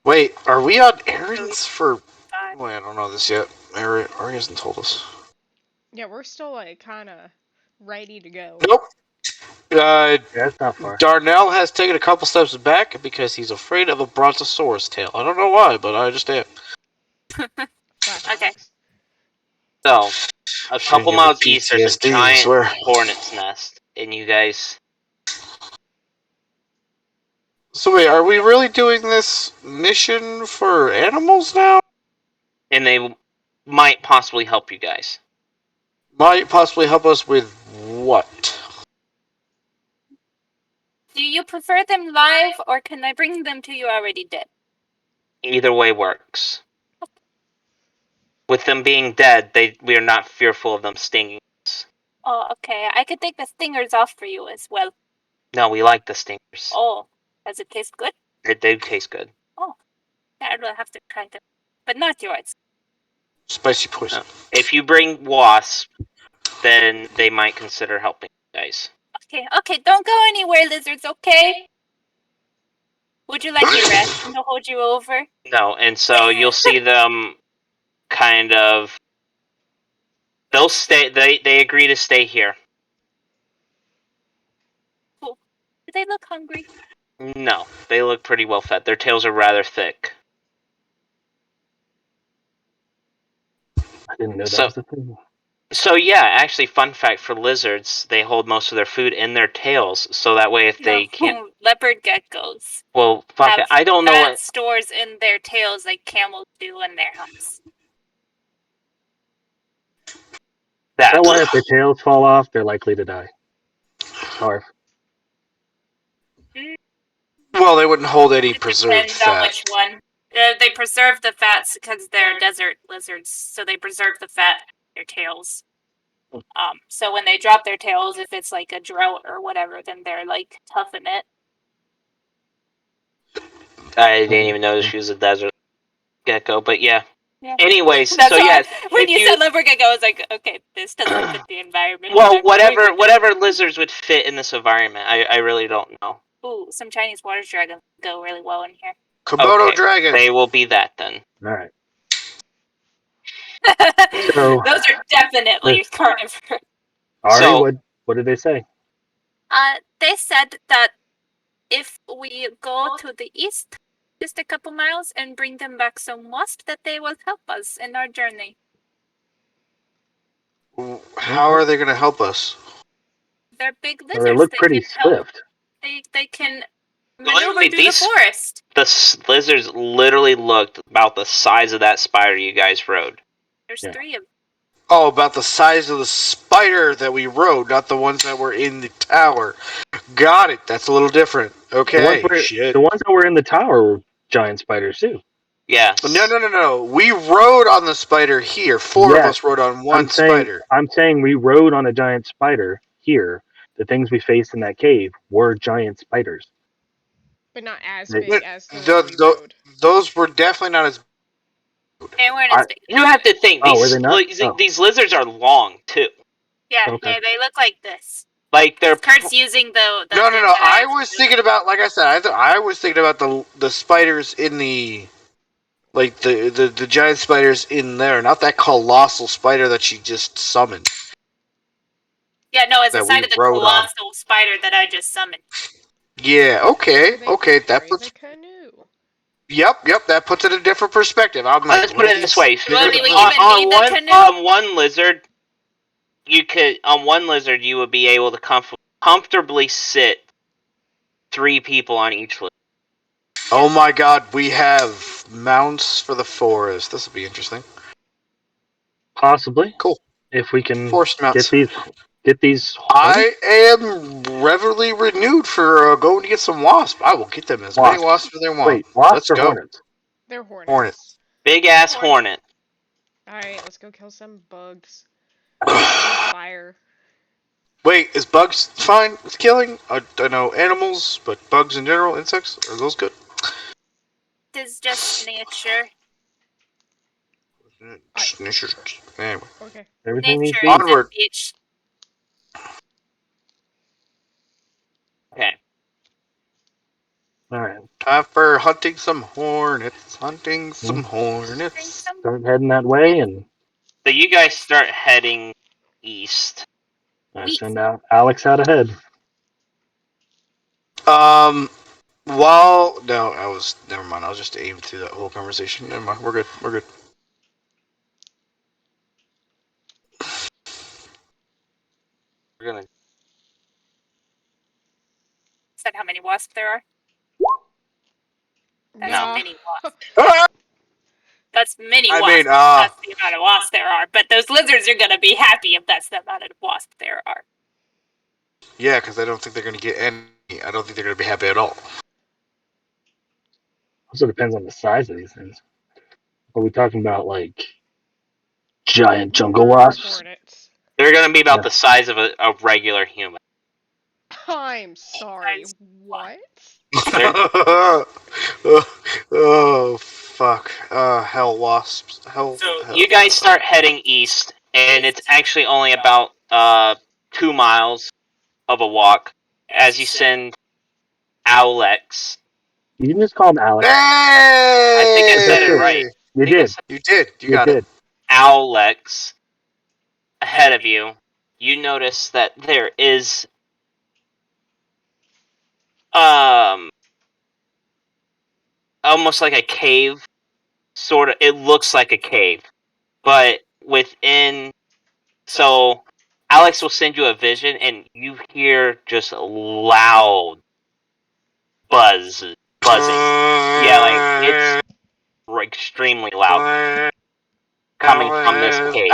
Wait, are we on errands for... Wait, I don't know this yet. Ari hasn't told us. Yeah, we're still, like, kind of ready to go. Nope. That's not far. Dar'Nell has taken a couple steps back because he's afraid of a brontosaurus tail. I don't know why, but I just am. Okay. So, a couple miles east, there's a giant hornet's nest, and you guys... So wait, are we really doing this mission for animals now? And they might possibly help you guys. Might possibly help us with what? Do you prefer them live, or can I bring them to you already dead? Either way works. With them being dead, we are not fearful of them stinging us. Oh, okay. I could take the stingers off for you as well. No, we like the stingers. Oh, does it taste good? It do taste good. Oh, I will have to try them, but not yours. Spicy poison. If you bring wasp, then they might consider helping you guys. Okay, don't go anywhere, lizards, okay? Would you like a ration to hold you over? No, and so you'll see them kind of... They'll stay, they agree to stay here. Cool. Do they look hungry? No, they look pretty well fed. Their tails are rather thick. I didn't know that was a thing. So yeah, actually, fun fact for lizards, they hold most of their food in their tails, so that way if they can't... Leopard geckos. Well, fuck it, I don't know what... stores in their tails like camels do in their humps. That's why if their tails fall off, they're likely to die. Starve. Well, they wouldn't hold any preserved fat. On which one. They preserve the fats because they're desert lizards, so they preserve the fat in their tails. So when they drop their tails, if it's like a drought or whatever, then they're like toughen it. I didn't even notice she was a desert gecko, but yeah. Yeah. Anyways, so yeah. When you said leopard gecko, I was like, okay, this doesn't fit the environment. Well, whatever lizards would fit in this environment, I really don't know. Ooh, some Chinese water dragons go really well in here. Komodo dragon. They will be that then. All right. So, those are definitely carnivore. Ari, what did they say? They said that if we go to the east, just a couple miles, and bring them back some wasp, that they will help us in our journey. How are they going to help us? They're big lizards. They look pretty swift. They can maneuver through the forest. The lizards literally looked about the size of that spider you guys rode. There's 3 of them. Oh, about the size of the spider that we rode, not the ones that were in the tower. Got it. That's a little different. Okay. The ones that were in the tower were giant spiders too. Yes. No. We rode on the spider here. Four of us rode on one spider. I'm saying we rode on a giant spider here. The things we faced in that cave were giant spiders. But not as big as the one we rode. Those were definitely not as. They weren't as big. You have to think were they not? these lizards are long too. Yeah, Okay. they look like this. Like they're Kurt's using the No. I was thinking about, like I said, I was thinking about the spiders in the, like the giant spiders in there, not that colossal spider that she just summoned. Yeah, no, it's the that side we of the rode on. colossal spider that I just summoned. Yeah. Okay. That puts. The canoe. Yep. That puts it in a different perspective. I'm like, let's put it this way. On one lizard, you would be able to comfortably sit 3 people on each lizard. Oh my God, we have mounts for the forest. This will be interesting. Possibly. Cool. If we can Forest mounts. get these. I am reverently renewed for going to get some wasp. I will get them as many wasps as they want. Wait, wasps let's or go. hornets? They're hornets. Hornets. Big ass hornet. Alright, let's go kill some bugs. Fire. Wait, is bugs fine with killing? I know animals, but bugs in general, insects, are those good? It's just nature. Anyway. Okay. Everything needs Nature to is Onward. beach. Okay. Alright. Time for hunting some hornets. Start heading that way, and So you guys start heading east. I send out Alex out ahead. Well, no, never mind. I was just aiming through that whole conversation. Never mind. We're good. We're gonna. Said how many wasps there are? That's No. many wasps. That's many I wasps. mean, That's the amount of wasps there are. But those lizards are gonna be happy if that's the amount of wasps there are. Yeah, because I don't think they're going to get any. I don't think they're going to be happy at all. Also depends on the size of these things. Are we talking about like giant jungle wasps? Hornets. They're gonna be about the size of a regular human. I'm sorry. What? Oh, fuck. Hell wasps. Hell. You guys start heading east, and it's actually only about 2 miles of a walk as you send Alex. You can just call him Alex. Hey! I think I said it right. You did. You did. You got it. Alex ahead of you. You notice that there is almost like a cave, sort of. It looks like a cave, but within. So Alex will send you a vision, and you hear just loud buzzing. Yeah, like it's extremely loud coming from this cave.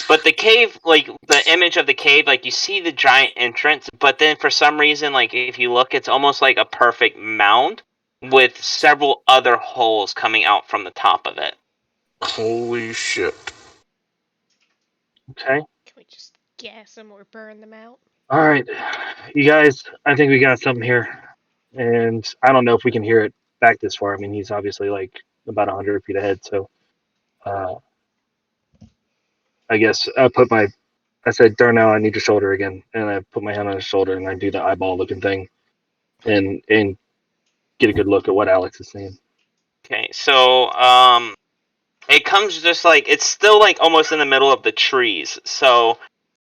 But the cave, like the image of the cave, like you see the giant entrance, but then for some reason, like if you look, it's almost like a perfect mound with several other holes coming out from the top of it. Holy shit. Okay. Can we just gas them or burn them out? Alright. You guys, I think we got something here. And I don't know if we can hear it back this far. I mean, he's obviously like about 100 feet ahead, so I guess I said, Dar'Nell, I need your shoulder again. And I put my hand on his shoulder and I do the eyeball looking thing and get a good look at what Alex is saying. Okay, so it comes just like it's still like almost in the middle of the trees. So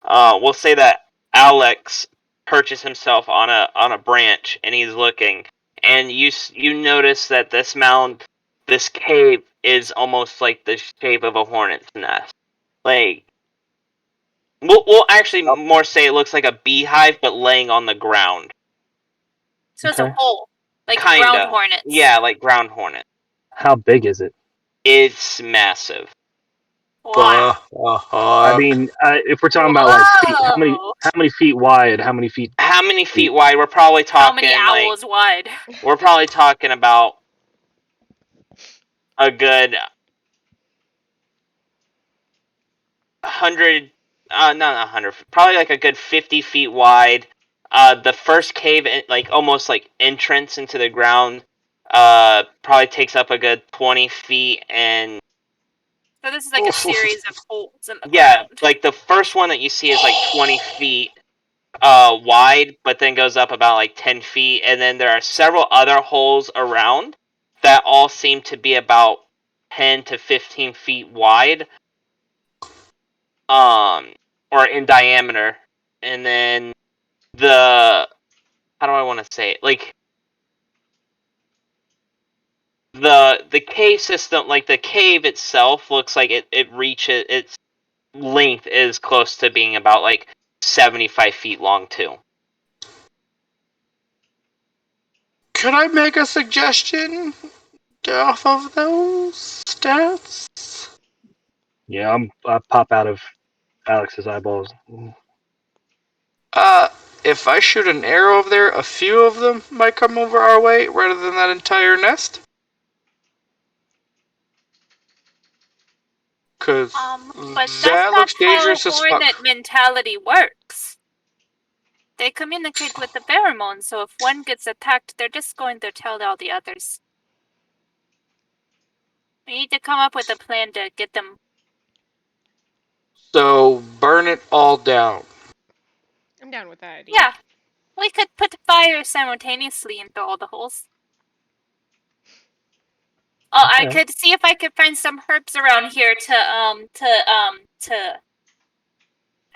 we'll say that Alex perches himself on a branch and he's looking, and you notice that this mound, this cave, is almost like the shape of a hornet's nest. Like we'll actually more say it looks like a beehive, but laying on the ground. So it's a hole, like Kinda. ground hornets. Yeah, like ground hornet. How big is it? It's massive. Wow. I mean, if we're talking about like feet, how many feet wide? How many feet? How many feet wide? We're probably talking. How many owls wide? We're probably talking about a good 100, not 100, probably like a good 50 feet wide. The first cave, like almost like entrance into the ground, probably takes up a good 20 feet, and So this is like a series of holes in the ground. yeah, like the first one that you see is like 20 feet wide, but then goes up about like 10 feet, and then there are several other holes around that all seem to be about 10 to 15 feet wide, or in diameter. And then how do I want to say it? Like the cave system, like the cave itself looks like it reaches, its length is close to being about like 75 feet long too. Could I make a suggestion off of those stats? Yeah, I pop out of Alex's eyeballs. If I shoot an arrow over there, a few of them might come over our way rather than that entire nest. Cause but that that's looks not dangerous how as fuck. hornet mentality works. They communicate with the pheromones, so if one gets attacked, they're just going to tell all the others. We need to come up with a plan to get them. So burn it all down. I'm down with that idea. Yeah, we could put fire simultaneously into all the holes. Oh, I could see if I could find some herbs around here to I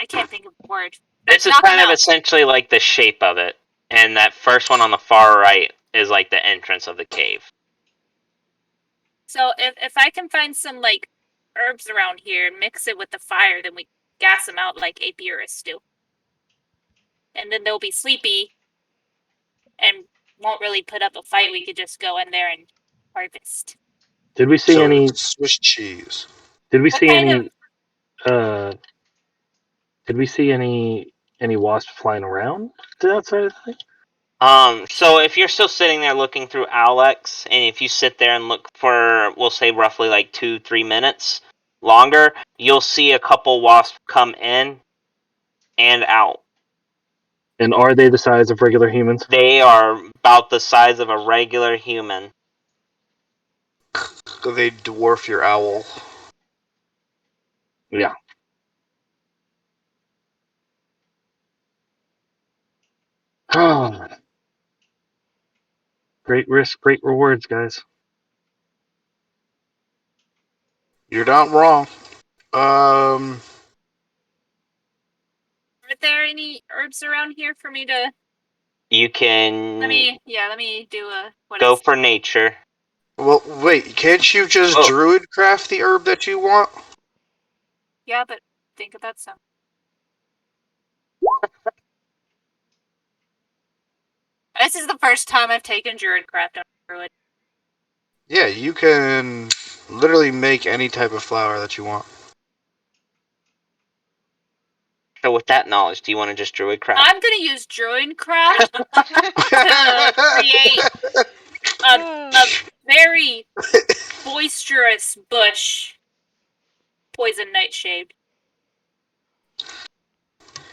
can't think of the word. This is kind of essentially like the shape of it, and that first one on the far right is like the entrance of the cave. So if I can find some like herbs around here, mix it with the fire, then we gas them out like apiarists do. And then they'll be sleepy and won't really put up a fight. We could just go in there and harvest. Did we see any Swiss cheese? Did we see any? Did we see any wasps flying around to the outside of the thing? So if you're still sitting there looking through Alex, and if you sit there and look for, we'll say roughly like 2-3 minutes longer, you'll see a couple wasps come in and out. And are they the size of regular humans? They are about the size of a regular human. They dwarf your owl. Yeah. Great risk, great rewards, guys. You're not wrong. Are there any herbs around here for me to? You can. Let me do a. Go for nature. Well, wait. Can't you just druid craft the herb that you want? Yeah, but think about some. This is the first time I've taken Druidcraft on Druid. Yeah, you can literally make any type of flower that you want. So with that knowledge, do you want to just Druidcraft? I'm going to use Druidcraft to create a very boisterous bush poison nightshade.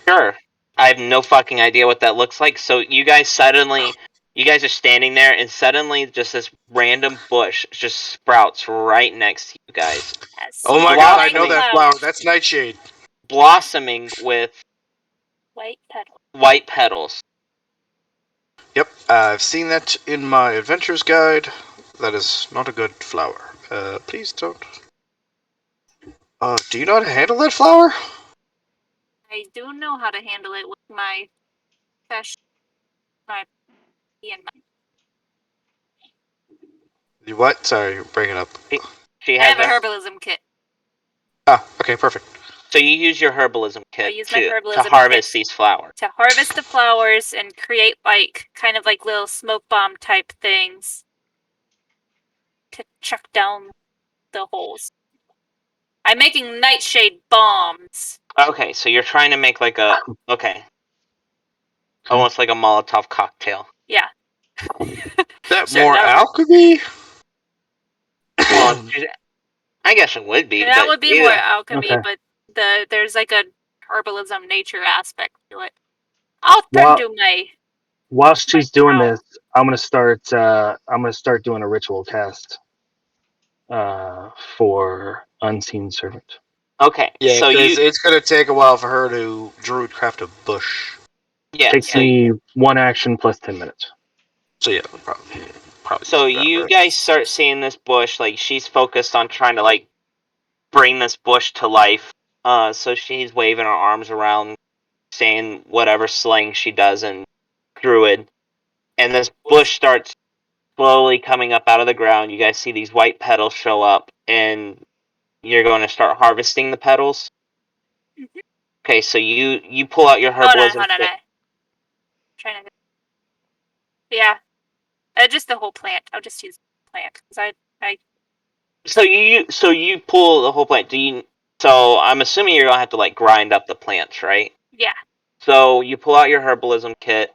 Sure. I have no fucking idea what that looks like. So you guys are standing there, and suddenly just this random bush just sprouts right next to you guys. Yes. Oh my god, I know that flower. That's nightshade. Blossoming with white petals. Yep, I've seen that in my adventures guide. That is not a good flower. Please don't. Do you know how to handle that flower? I do know how to handle it with my What? Sorry, bring it up. I have a Herbalism Kit. Ah, okay, perfect. So you use your Herbalism Kit to harvest these flowers. To harvest the flowers and create kind of like little smoke bomb type things to chuck down the holes. I'm making nightshade bombs. Okay, so you're trying to make like a almost like a Molotov cocktail. Yeah. That more alchemy? Well, I guess it would be. That but would be more alchemy, Okay. but there's like a herbalism nature aspect to it. I'll While do my. while she's doing cow. this, I'm gonna start. I'm gonna start doing a ritual cast for Unseen Servant. Okay. Yeah, So because you. it's going to take a while for her to druid craft a bush. Yeah. Takes So me 1 action plus 10 minutes. So yeah, probably. So you guys start seeing this bush, like she's focused on trying to like bring this bush to life. So she's waving her arms around, saying whatever slang she does in Druid, and this bush starts slowly coming up out of the ground. You guys see these white petals show up, and you're going to start harvesting the petals. Mhm. Okay, so you pull out your herbalism kit. Trying to. Yeah, just the whole plant. I'll just use the plant because I. So you pull the whole plant. So I'm assuming you're gonna have to like grind up the plants, right? Yeah. So you pull out your herbalism kit.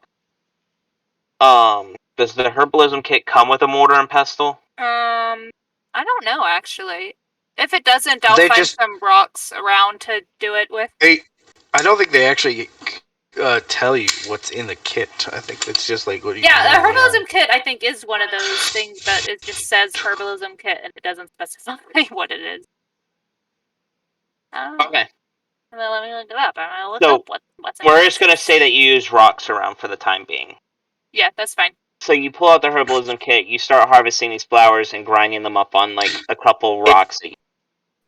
Does the herbalism kit come with a mortar and pestle? I don't know actually. If it doesn't, I'll find some rocks around to do it with. I don't think they actually tell you what's in the kit. I think it's just like what you. Yeah, a herbalism kit I think is one of those things that it just says herbalism kit and it doesn't specify what it is. Okay. Well, let me look it up. I'm gonna look up what's in We're just gonna say that you use rocks around for the time being. Yeah, that's fine. So you pull out the herbalism kit, you start harvesting these flowers and grinding them up on like a couple rocks.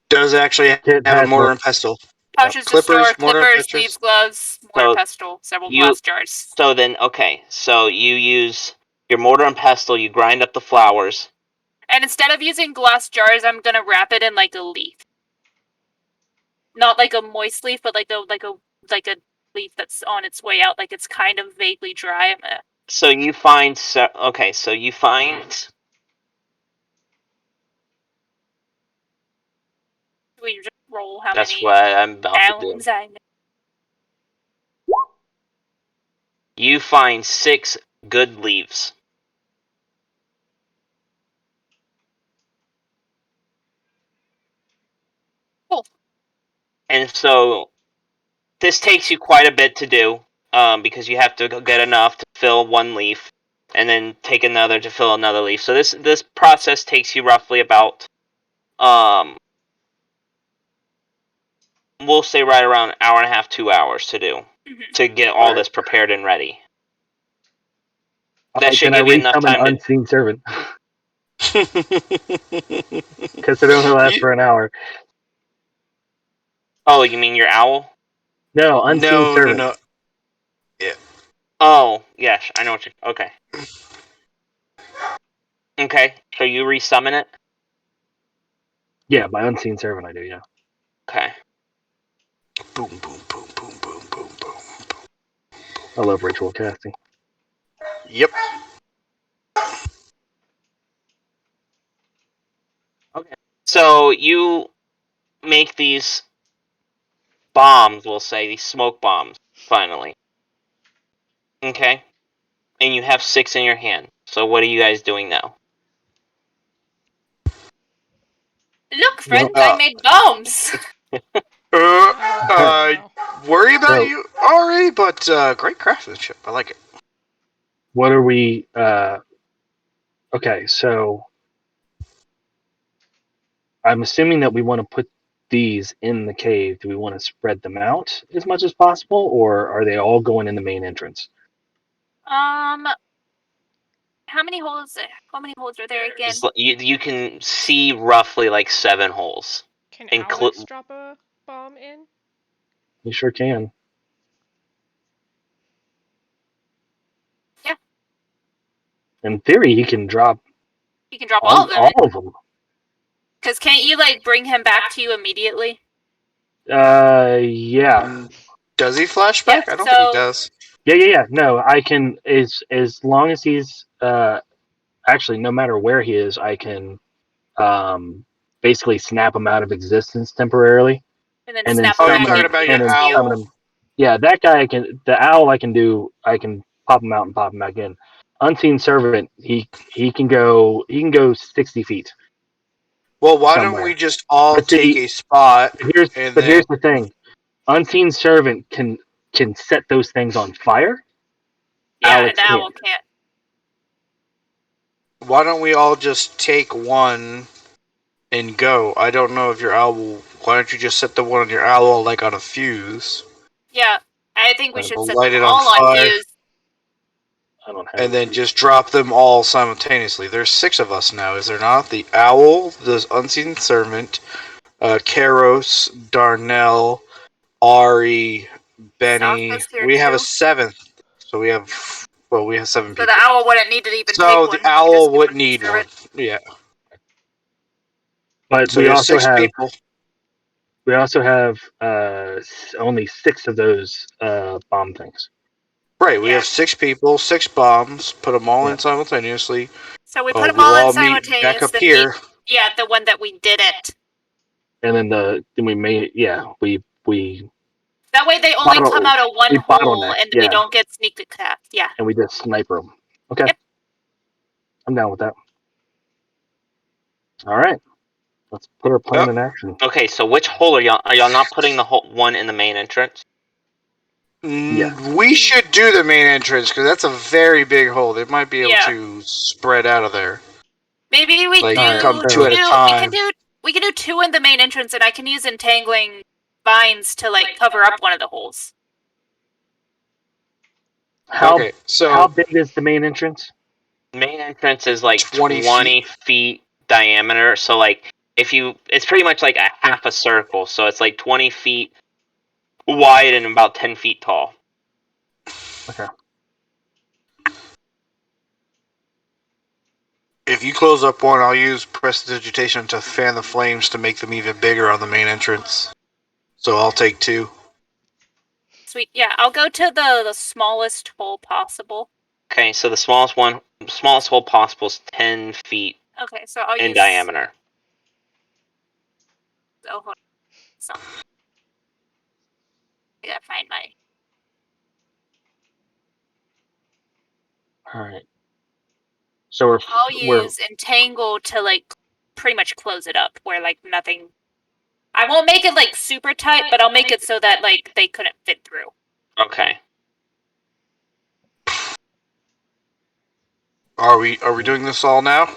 Does actually have a mortar and pestle. Pouches to store clippers, leaves, gloves, mortar and pestle, several glass jars. So then, okay, so you use your mortar and pestle, you grind up the flowers. And instead of using glass jars, I'm gonna wrap it in like a leaf. Not like a moist leaf, but like a leaf that's on its way out, like it's kind of vaguely dry. So you find so you find. We just roll how That's many. what I'm about to do. You find 6 good leaves. Cool. And so this takes you quite a bit to do, because you have to get enough to fill 1 leaf, and then take another to fill another leaf. So this process takes you roughly about, we'll say right around an hour and a half, 2 hours to do, to get all this prepared and ready. That should give you enough time to. Unseen Servant. Because it only lasts for an hour. Oh, you mean your owl? No, Unseen Servant. No. Yeah. Oh, yes, I know what you. Okay. Okay, so you resummon it? Yeah, by Unseen Servant I do, yeah. Okay. Boom, boom, boom, boom, boom, boom, boom. I love ritual casting. Yep. Okay. So you make these bombs, we'll say, these smoke bombs, finally. Okay? And you have 6 in your hand. So what are you guys doing now? Look, friends, I made bombs! Worry about you, Ari, but great craftsmanship. I like it. What are we... okay, so... I'm assuming that we want to put these in the cave. Do we want to spread them out as much as possible, or are they all going in the main entrance? How many holes? How many holes are there again? You can see roughly like 7 holes. Can Alex drop a bomb in? You sure can. Yeah. In theory, he can drop. He can drop all of them. All of them. Because can't you like bring him back to you immediately? Yeah. Does he flashback? Yeah, I don't think he does. Yeah. No, I can. As long as he's actually, no matter where he is, I can basically snap him out of existence temporarily, and then summon talking about your owl. Yeah, that guy I can. The owl I can do. I can pop him out and pop him back in. Unseen Servant, he can go 60 feet. Well, why somewhere. don't we just all But take a spot? Here's the thing: Unseen Servant can set those things on fire. Yeah, Alex an owl can't. Why don't we all just take one and go? I don't know if your owl. Why don't you just set the one on your owl like on a fuse? Yeah, I think we should We'll set light them it on all on fire. fuse. I don't have. And then just drop them all simultaneously. There's 6 of us now, is there not? The owl, the unseen servant, Karros, Dar'Nell, Ari, Benni. Sasha's here We have a too. 7th. So we have 7 people. So the owl wouldn't need to even So take one. the owl Just would need one. servant. Yeah. But So we there's also 6 have people. we also have only 6 of those bomb things. Right, we Yeah. have 6 people, 6 bombs, put them all Yeah. in simultaneously. So we put them we'll all in all meet simultaneous. back up then here. Yeah, the one that we didn't. And then we made we That way they only come out of one we hole bottleneck, and yeah. we don't get sneak attack. Yeah. and we just sniper them. Okay. Yep. I'm down with that. All right. Let's put our plan in action. Okay, so which hole are y'all? Are y'all not putting the one in the main entrance? Yeah. We should do the main entrance because that's a very big hole. They might be able Yeah. to spread out of there. Maybe we Like, do come 2 two. at a time. We can do 2 in the main entrance, and I can use entangling vines to like cover up one of the holes. How so big is the main entrance? Main entrance is like 20 20 feet diameter. So like it's pretty much like a half a circle. So it's like 20 feet wide and about 10 feet tall. Okay. if you close up one, I'll use prestidigitation to fan the flames to make them even bigger on the main entrance. So I'll take 2. Sweet. Yeah, I'll go to the smallest hole possible. Okay, so the smallest hole possible is 10 feet Okay, so I'll in use diameter. Oh, hold on. So I gotta find my. All right. So I'll use entangle to like pretty much close it up where like nothing. I won't make it like super tight, but I'll make it so that like they couldn't fit through. Okay. Are we doing this all now?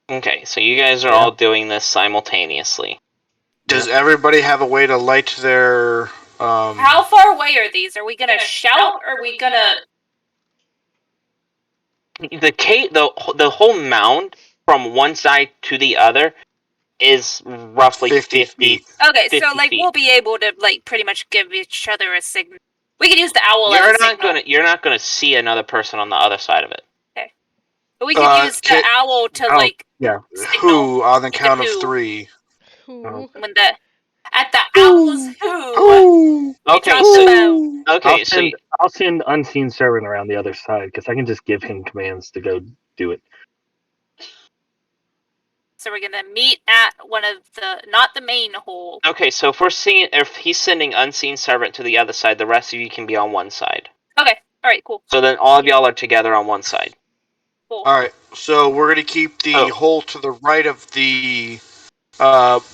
Okay, so you guys are all doing this simultaneously. Does everybody have a way to light their How far away are these? Are we gonna shout or are we gonna The whole mound from one side to the other is roughly 50 feet. Okay, 50 so like feet. we'll be able to like pretty much give each other a signal. We can use the owl as a signal. You're not gonna see another person on the other side of it. Okay. But we can use the owl to like yeah. signal. Who on the count of 3? Who? When at the owl's who. Okay, I'll send Unseen Servant around the other side because I can just give him commands to go do it. So we're gonna meet at one of not the main hole. Okay, so if he's sending Unseen Servant to the other side, the rest of you can be on one side. Okay, all right, cool. So then all of y'all are together on one side. Cool. All right, so we're gonna keep the hole to the right of the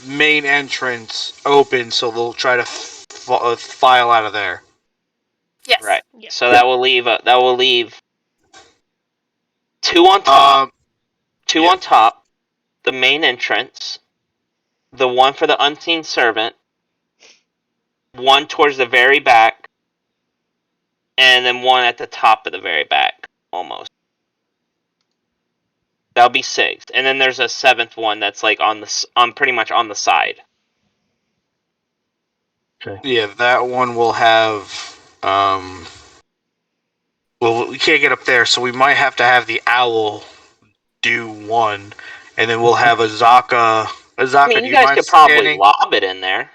main entrance open, so they'll try to file out of there. Yes. Right. Yeah. So that will leave 2 on top. 2 on top. The main entrance. The one for the Unseen Servant. 1 towards the very back. And then 1 at the top of the very back, almost. That'll be 6. And then there's a 7th one that's like on pretty much on the side. Okay. Yeah, that one will have well, we can't get up there, so we might have to have the owl do 1, and then we'll have Azaka. I mean, you guys could probably lob it in there.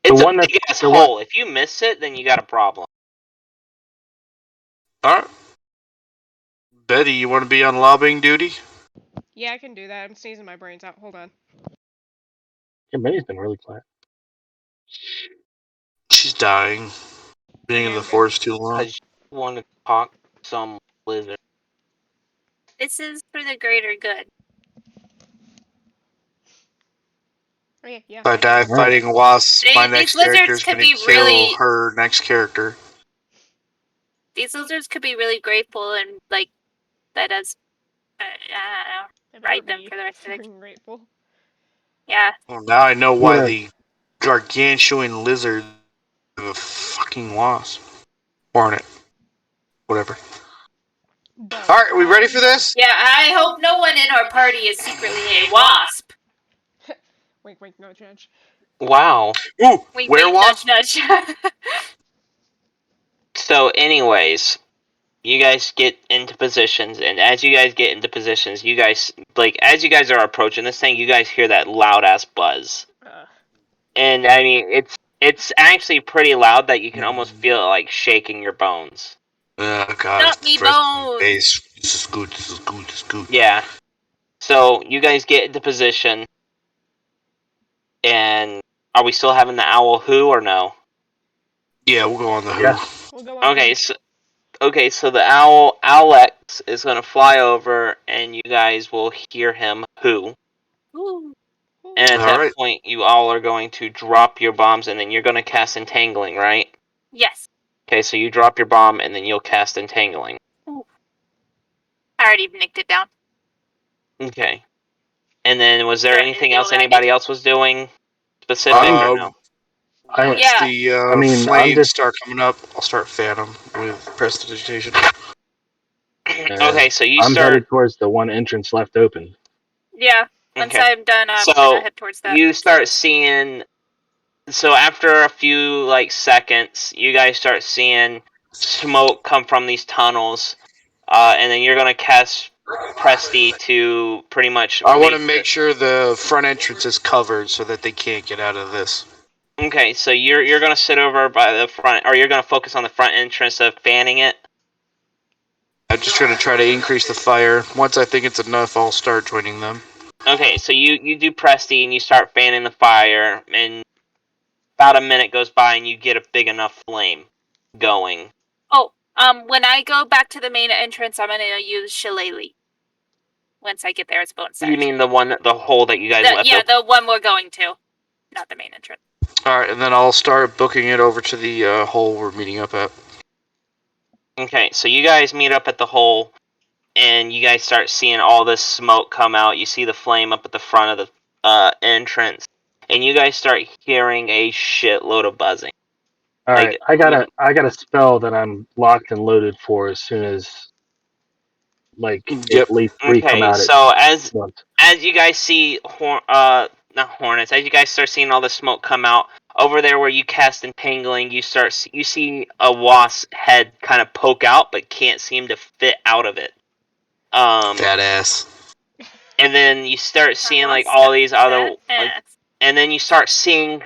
It's a big ass hole. If you miss it, then you got a problem. Alright. Betty, you want to be on lobbing duty? Yeah, I can do that. I'm sneezing my brains out. Hold on. Yeah, Benny's been really quiet. She's dying. Being in the forest too long. Because you want to talk some lizard. This is for the greater good. Oh yeah. If I die fighting wasps, my next character is going to kill her next character. These lizards could be really grateful and like let us ride them for the rest of the grateful. Yeah. Well, now I know why the gargantuan lizard is a fucking wasp. Hornet. Whatever. Alright, we ready for this? Yeah, I hope no one in our party is secretly a wasp. Wink, wink, nudge, nudge. Wow. Ooh, wink, werewolf? Wink, nudge, nudge. So, anyways, you guys get into positions, and as you guys get into positions, you guys, like, as you guys are approaching this thing, you guys hear that loud-ass buzz. And, I mean, it's actually pretty loud that you can almost feel it, like, shaking your bones. Oh, God. Stop me bones! This is good, this is good, this is good. Yeah. So, you guys get into position, and are we still having the owl who or no? Yeah, we'll go on the who. Yeah. We'll go on Okay, so the owl, Alex, is going to fly over, and you guys will hear him who. Ooh. And at that point, you all are going to drop your bombs, and then you're going to cast Entangling, right? Yes. Okay, so you drop your bomb, and then you'll cast Entangling. Ooh. I already nicked it down. Okay. And then, was there anything else anybody else was doing specific, or no? Once the flames start coming up, I'll start Phantom with Prestidigitation. Okay, so I'm headed towards the one entrance left open. Yeah. Once I'm done, I'm gonna head towards that. You start seeing. So after a few seconds, you guys start seeing smoke come from these tunnels, and then you're gonna cast Presti to pretty much. I want to make sure the front entrance is covered so that they can't get out of this. Okay, so you're gonna sit over by the front, or you're gonna focus on the front entrance of fanning it. I'm just gonna try to increase the fire. Once I think it's enough, I'll start joining them. Okay, so you do Presti and you start fanning the fire, and about a minute goes by and you get a big enough flame going. Oh, when I go back to the main entrance, I'm gonna use Shillelagh. Once I get there, it's bonus action. You mean the hole that you guys left? Yeah, the one we're going to, not the main entrance. All right, and then I'll start booking it over to the hole we're meeting up at. Okay, so you guys meet up at the hole, and you guys start seeing all this smoke come out. You see the flame up at the front of the entrance, and you guys start hearing a shitload of buzzing. All right, I got a spell that I'm locked and loaded for as soon as at least 3 come out. So as you guys see not hornets, as you guys start seeing all the smoke come out over there where you cast Entangling, you see a wasp's head kind of poke out, but can't seem to fit out of it. Fat ass. And then you start seeing all these other and then you start seeing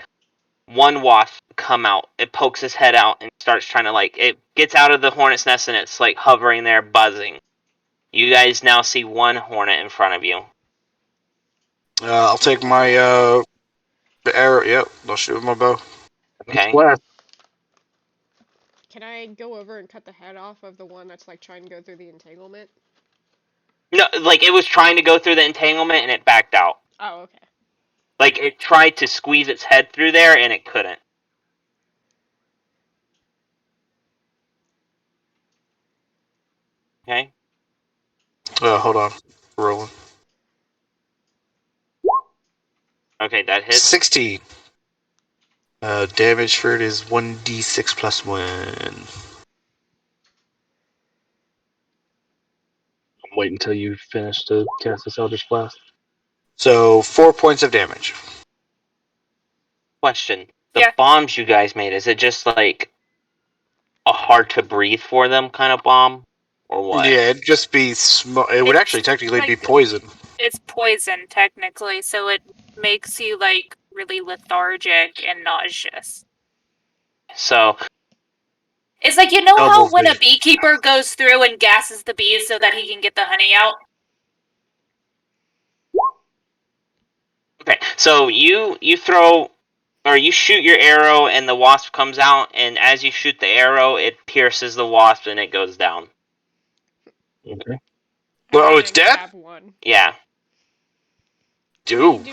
one wasp come out. It pokes his head out and starts trying to it gets out of the hornet's nest and it's hovering there buzzing. You guys now see one hornet in front of you. I'll take my arrow. Yep, I'll shoot with my bow. Okay. Can I go over and cut the head off of the one that's trying to go through the entanglement? No, it was trying to go through the entanglement and it backed out. Oh, okay. It tried to squeeze its head through there and it couldn't. Okay. Hold on. Rolling. Okay, that hits. 16. Damage for it is 1d6 plus 1. I'm waiting until you finish to cast this Eldritch Blast. So 4 points of damage. Question. The bombs you guys made, is it just a hard to breathe for them kind of bomb? Or what? Yeah, it'd just be it would actually technically be poison. It's poison, technically, so it makes you, really lethargic and nauseous. So... It's how when a beekeeper goes through and gasses the bees so that he can get the honey out? Okay, so you throw... Or you shoot your arrow and the wasp comes out, and as you shoot the arrow, it pierces the wasp and it goes down. Okay. Well, it's dead? One. Yeah. Dude.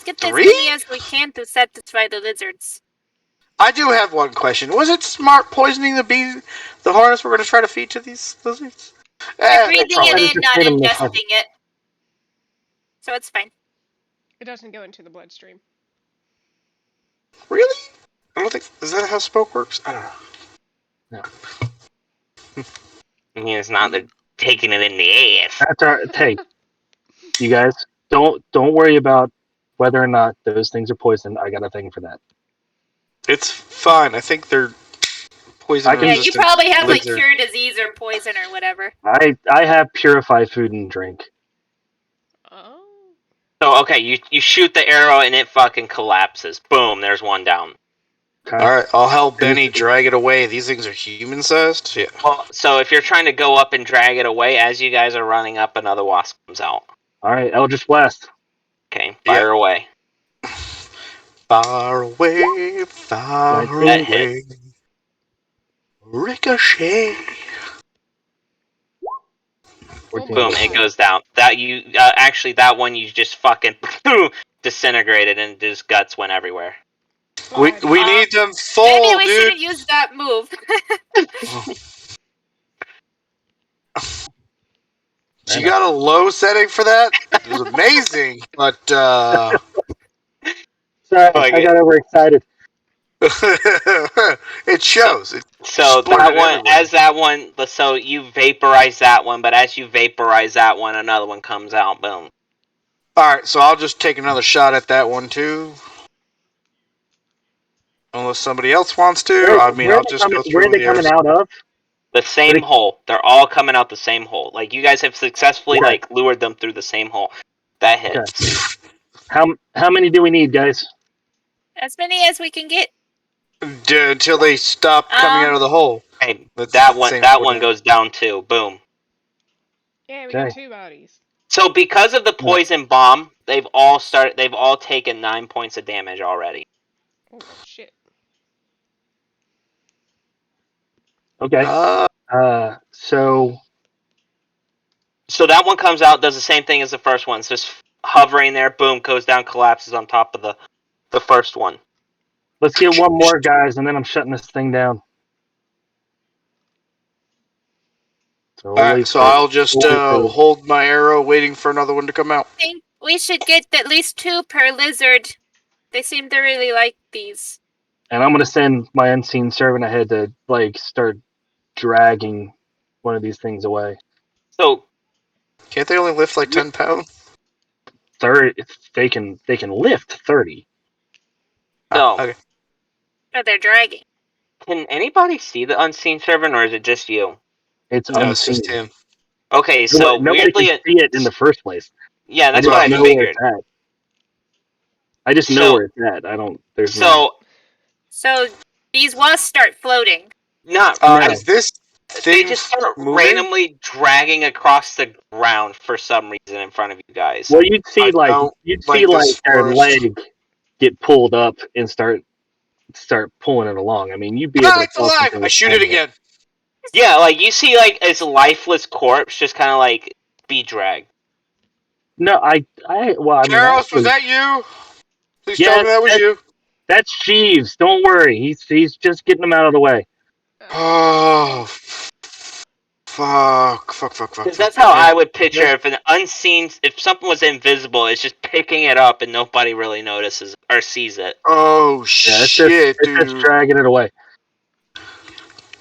Get as 3? many as we can to satisfy the lizards. I do have one question. Was it smart poisoning the harness we're going to try to feed to these lizards? You're breathing probably. it in, not ingesting it. So it's fine. It doesn't go into the bloodstream. Really? I don't think... Is that how smoke works? I don't know. No. I mean, it's not taking it in the ass. That's our hey. You guys, don't worry about whether or not those things are poisoned. I got a thing for that. It's fine. I think they're poison Yeah, you probably have like lizard. cure disease or poison or whatever. I have purified food and drink. Oh. So, okay, you shoot the arrow and it fucking collapses. Boom, there's one down. Okay. Alright, I'll help Benny drag it away. These things are human-sized? Yeah. Well, so if you're trying to go up and drag it away, as you guys are running up, another wasp comes out. Alright, Eldritch Blast. Okay, fire away. Far away, far That away. Ricochet. 14. Boom, it goes down. That you actually that one you just fucking disintegrated and his guts went everywhere. We need them full, Maybe we dude. shouldn't use that move. You got a low setting for that? It was amazing, but Sorry, Like I got overexcited. it shows. So that one, so you vaporize that one, but as you vaporize that one, another one comes out. Boom. Alright, so I'll just take another shot at that one too. Unless somebody else wants to. I'll just go through where are they coming out of? The same hole. They're all coming out the same hole. Like, you guys have successfully, lured them through the same hole. That hits. Okay. How many do we need, guys? As many as we can get. Until they stop coming out of the hole. Okay, that one goes down too. Boom. Yeah, we got 2 bodies. So because of the poison bomb, they've all taken 9 points of damage already. Oh shit. Okay. So that one comes out, does the same thing as the first one. It's just hovering there, boom, goes down, collapses on top of the first one. let's get one more, guys, and then I'm shutting this thing down. So, Alright, so I'll just hold my arrow waiting for another one to come out. I think we should get at least 2 per lizard. They seem to really like these. And I'm going to send my unseen servant ahead to, start dragging one of these things away. So, can't they only lift 10 pounds? 30. They can lift 30. No. Okay. Oh, they're dragging. Can anybody see the unseen servant, or is it just you? It's no, unseen. it's just him. Okay, so nobody weirdly, can see it in the first place. Yeah, that's what I figured. I just know where it's at. I don't. There's no. So these wasps start floating. Not is this thing they just start moving? randomly dragging across the ground for some reason in front of you guys. Well, you'd see their leg get pulled up and start pulling it along. I mean, you'd be able to. It's alive! I shoot it again. Yeah, you see its lifeless corpse just kind of be dragged. No, Karros, was that you? Please tell me that was you. That's Jeeves. Don't worry. He's just getting them out of the way. Oh, fuck. Because that's how I would picture if something was invisible, it's just picking it up and nobody really notices or sees it. Oh, shit, dude. It's just dragging it away.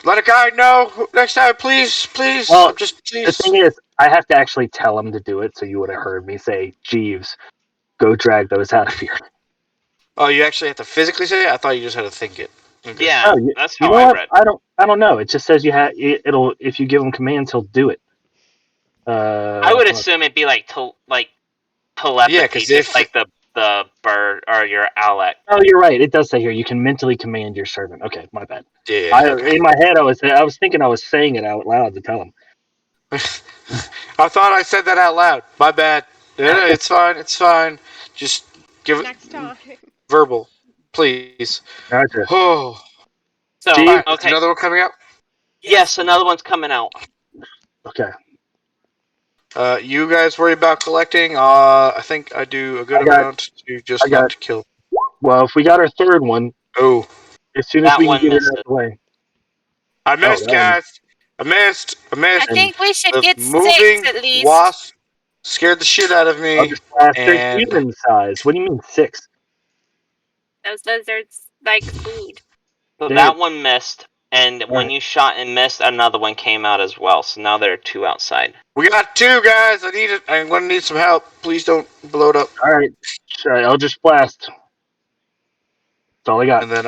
Let a guy know next time, please. Well, please. The thing is, I have to actually tell him to do it, so you would have heard me say, Jeeves, go drag those out of here. Oh, you actually have to physically say it? I thought you just had to think it. Okay. Yeah, that's how I read. I don't know. It just says it'll if you give him commands, he'll do it. I would assume it'd be telepathy, yeah, just like the bird or your Alec. Oh, you're right. It does say here you can mentally command your servant. Okay, my bad. Yeah. In my head, I was thinking I was saying it out loud to tell him. I thought I said that out loud. My bad. Yeah, it's fine. Just give it next time. Verbal, please. Gotcha. Oh. So, okay. Another one coming out? Yes, another one's coming out. Okay. You guys worry about collecting. I think I do a good amount to just not to kill. Well, if we got our third one, Oh, as soon as That we can one get it missed out of it. the way. I missed, that one. guys. I missed. I think we should The get moving 6 at least. wasp scared the shit out of I'll me. just blast. They're And human size. What do you mean 6? Those lizards like food. So Dude. that one missed, and when Alright. you shot and missed, another one came out as well. So now there are 2 outside. we got 2 guys. I need it. I'm gonna need some help. Please don't blow it up. All right, I'll just blast. That's all I got. And then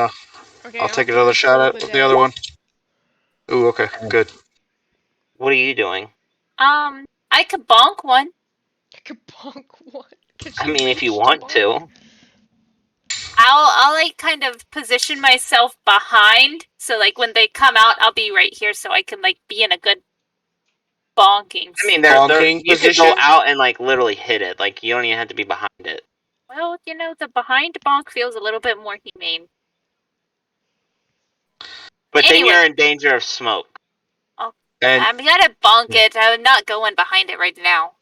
Okay, I'll take another shot at the other one. Ooh, okay, good. What are you doing? I could bonk one. I could bonk one. I mean, if you want to. I'll like kind of position myself behind, so like when they come out, I'll be right here, so I can like be in a good bonking. I mean, Bonking you could position? go out and like literally hit it. Like you don't even have to be behind it. Well, the behind bonk feels a little bit more humane. But Anyway. then you're in danger of smoke. And I'm gonna bonk it. I'm not going behind it right now,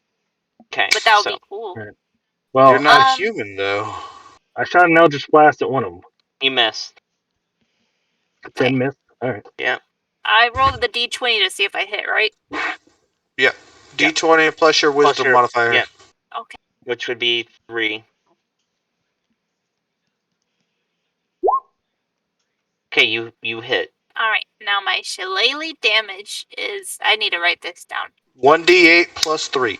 Okay. but that would be cool. Right. Well, you're not human though. I shot an Eldritch Blast at one of them. You missed. 10 missed. All right. Yeah. I rolled the d20 to see if I hit, right? Yeah. D20 plus your wisdom modifier. Yeah. Okay. Which would be 3. Okay, you hit. Alright, now my shillelagh damage is... I need to write this down. 1d8 plus 3.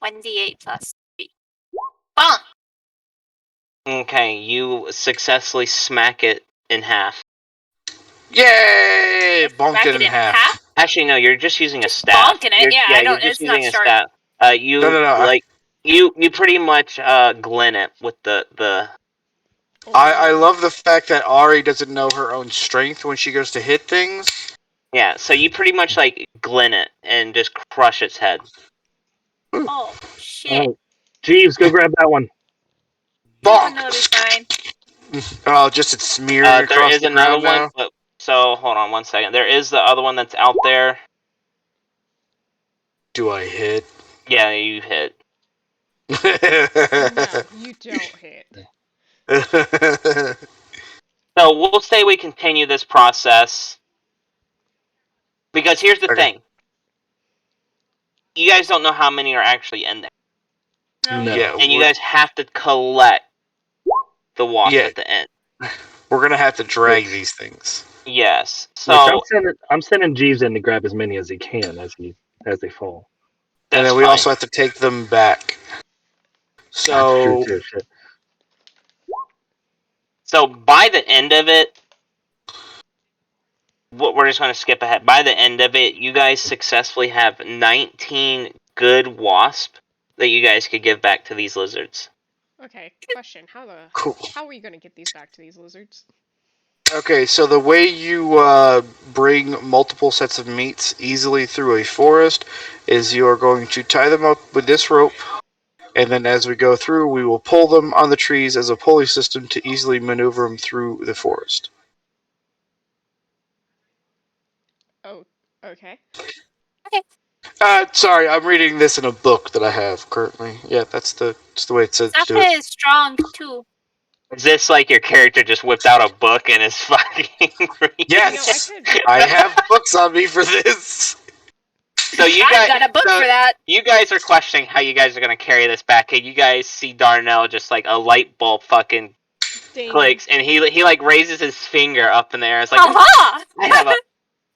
1d8 plus 3. Bonk! Okay, you successfully smack it in half. Yay! Bonked it in half. Actually, no, you're just using a staff. Bonking it, yeah, I don't... You're just it's not using a sharp. staff. You No, like you pretty much glen it with the. I love the fact that Ari doesn't know her own strength when she goes to hit things. Yeah, so you pretty much like glen it and just crush its head. Oh, shit. Oh, Jeeves, go grab that one. Bonk! No, it'll be fine. Oh, just it's smearing There across is the another ground one. now. But, so hold on one second. There is the other one that's out there. Do I hit? Yeah, you hit. No, you don't hit. So we'll say we continue this process. Because here's the thing. You guys don't know how many are actually in there. No. Yeah, And you guys have to collect the wasp Yeah. at the end. we're gonna have to drag these things. Yes. Look, So I'm sending Jeeves in to grab as many as he can as they fall. And then we also have to take them back. So That's true too. Shit. So by the end of it, we're just going to skip ahead. By the end of it, you guys successfully have 19 good wasp that you guys could give back to these lizards. Okay, question. How are you gonna get these back to these lizards? Okay, so the way you bring multiple sets of meats easily through a forest is you are going to tie them up with this rope, and then as we go through, we will pull them on the trees as a pulley system to easily maneuver them through the forest. Oh, okay. Sorry, I'm reading this in a book that I have currently. Yeah, that's the way it says to do Sasha it. is strong, too. Is this like your character just whipped out a book and is fucking reading? Yes! I have books on me for this! So you I guys got a book for that. You guys are questioning how you guys are going to carry this back. And you guys see Dar'Nell just like a light bulb fucking Ding. clicks, and he like raises his finger up in the air. It's like, Aha!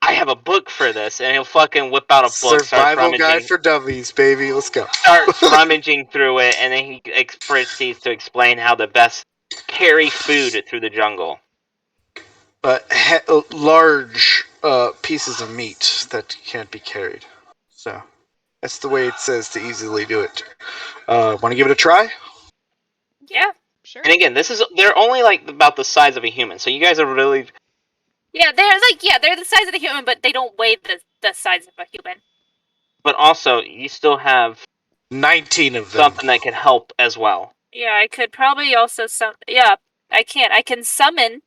I have a book for this, and he'll fucking whip out a book, Survival guide for dummies, baby. Let's go. starts rummaging through it, and then he proceeds to explain how to best carry food through the jungle. Large pieces of meat that can't be carried. So that's the way it says to easily do it. Want to give it a try? Yeah. Sure. And again, they're only like about the size of a human, so you guys are really. Yeah, they're the size of the human, but they don't weigh the size of a human. But also, you still have 19 of them. something that can help as well. Yeah, I could probably also I can summon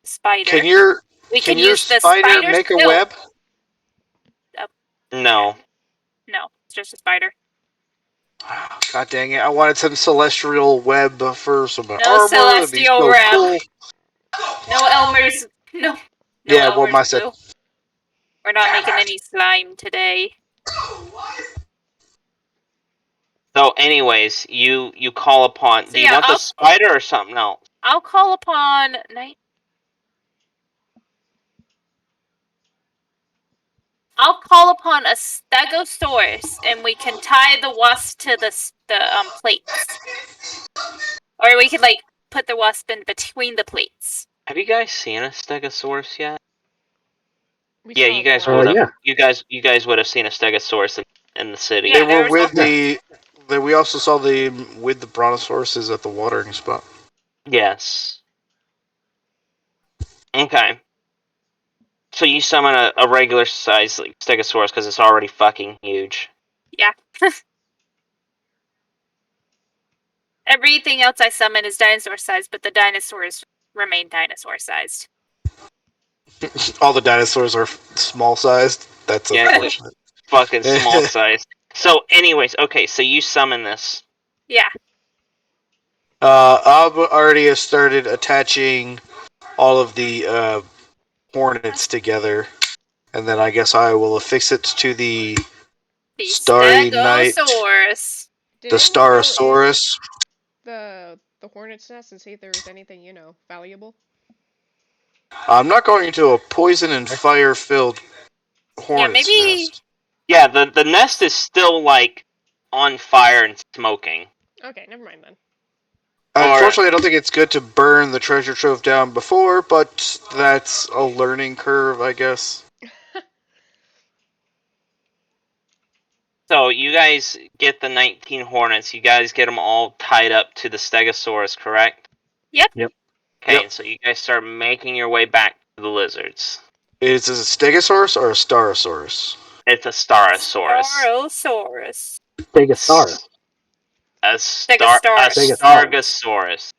spider. Can your use the spider spider's make a silk. web? No. No. just a spider. God dang it! I wanted some celestial web for some No armor. celestial so web. cool. No Elmer's. No Yeah, Elmer's what I said. glue. We're not making any slime today. So, anyways, you call upon. So do you want the spider or something else? I'll call upon I'll call upon a stegosaurus, and we can tie the wasp to the plates, or we could like put the wasp in between the plates. Have you guys seen a stegosaurus yet? Yeah, you guys would have. yeah. You guys would have seen a stegosaurus in the city. They Yeah, were with the. We also saw with the brontosauruses at the watering spot. Yes. Okay. So you summon a regular size like stegosaurus because it's already fucking huge. Yeah. Everything else I summon is dinosaur sized, but the dinosaurs remain dinosaur sized. All the dinosaurs are small sized. That's unfortunate. Fucking small size. So, anyways, okay, so you summon this. Yeah. Ab already has started attaching all of the hornets together, and then I guess I will affix it to the Starry Night. Did The Starosaurus. The hornet's nest and see if there was anything, valuable. I'm not going into a poison and fire filled hornet's nest. Yeah, the nest is still like on fire and smoking. Okay, never mind then. Unfortunately, I don't think it's good to burn the treasure trove down before, but that's a learning curve, I guess. So you guys get the 19 hornets. You guys get them all tied up to the stegosaurus, correct? Yep. Okay, Yep. so you guys start making your way back to the lizards. Is it a stegosaurus or a starosaurus? It's a starosaurus. Starosaurus. Stegosaurus. A Stegosaurus. Stargasaurus.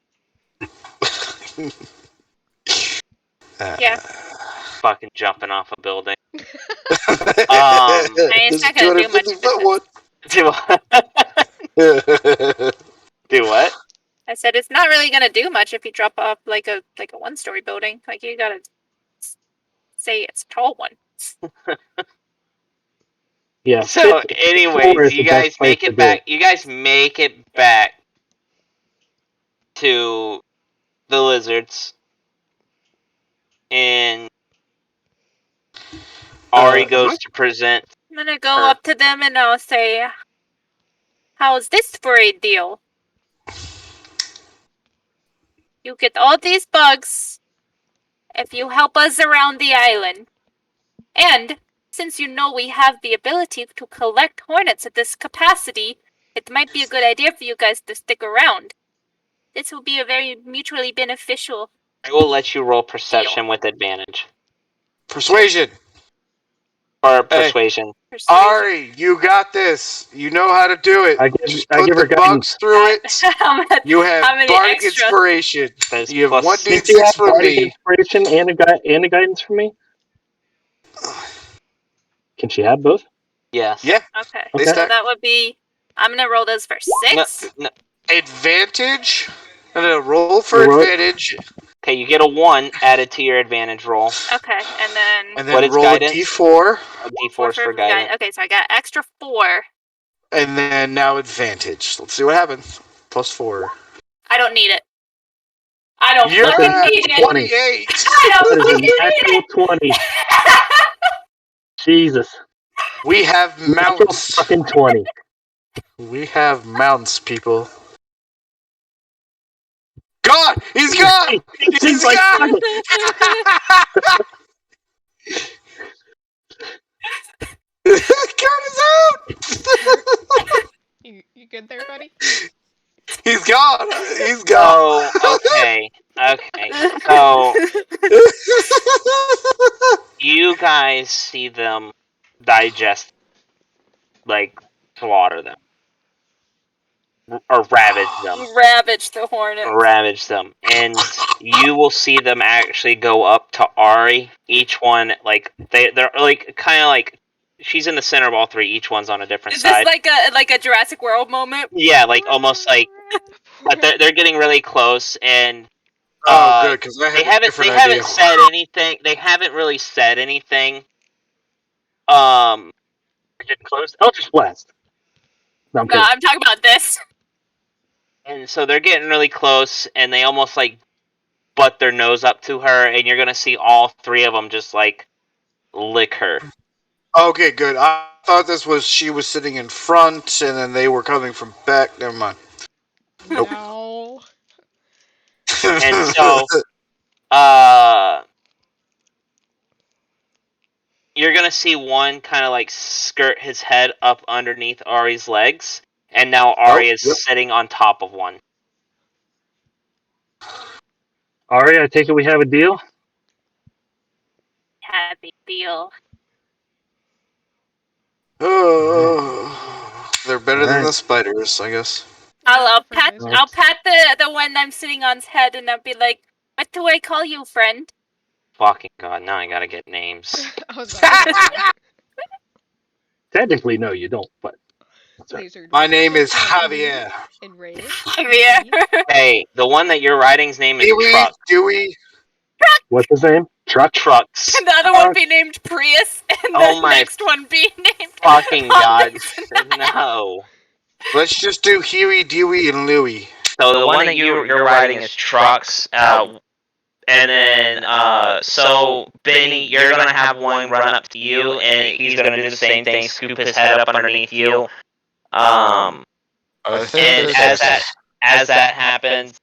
Yeah. Fucking jumping off a building. It's not gonna do much. Do what? I said it's not really gonna do much if you drop off like a 1-story building. Like you gotta say it's a tall one. Yeah. So, anyways, you guys make it back. You guys make it back to the lizards, and Ari goes to present. I'm gonna go up to them and I'll say, "How's this for a deal? You get all these bugs if you help us around the island. And since you know we have the ability to collect hornets at this capacity, it might be a good idea for you guys to stick around. This will be a very mutually beneficial." I will let you roll perception with advantage. Persuasion. Or persuasion. Ari, you got this. You know how to do it. Just put the bugs through it. You have bardic inspiration. You have 1d6 for me. Inspiration and a guidance for me. Can she have both? Yes. Yeah. Okay. So that would be. I'm gonna roll those for 6. No. Advantage. No, roll for advantage. Okay, you get a 1 added to your advantage roll. Okay, and then what is roll guidance? a d4. A d4 for guidance. Okay, so I got extra 4. And then now advantage. Let's see what happens. +4. I don't need it. I don't fucking need it. 28. I don't fucking need it. 20. Jesus. We have mounts. Fucking 20. We have mounts, people. God! He's gone! He's gone! Kurt is out! You good there, buddy? He's gone! He's gone! Oh, okay. So, you guys see them digest, like, slaughter them. Or ravage them. Ravage the hornets. Ravage them. And you will see them actually go up to Ari. Each one, like, they're like, kind of like she's in the center of all three. Each one's on a different Is side. this like a Jurassic World moment? Yeah, like almost like. But they're getting really close, and good, because I had a different idea. haven't said anything. They haven't really said anything. We're getting close. Eldritch Blast. No, I'm No, kidding. I'm talking about this. And so they're getting really close, and they almost like butt their nose up to her, and you're gonna see all three of them just like lick her. Okay, good. I thought she was sitting in front, and then they were coming from back. Never mind. Nope. No. And so, you're gonna see one kind of like skirt his head up underneath Ari's legs, and now Ari is sitting on top of one. Ari, I take it we have a deal? Happy deal. They're better than the spiders, I guess. I'll pat the one I'm sitting on's head, and I'll be like, "What do I call you, friend?" Fucking god! Now I gotta get names. I was about to say. Technically, no, you don't, but... Lizard. My name is Javier. Enraged. Javier. Hey, the one that you're writing's name is Truck. Dewey. What's his name? Trucks. And the other one be named Prius, and the next one be named... Fucking god. No. Let's just do Huey, Dewey, and Louie. So the one that you're writing is Trucks. And then, so, Benni, you're gonna have one run up to you, and he's gonna do the same thing, scoop his head up underneath you. And as that happens,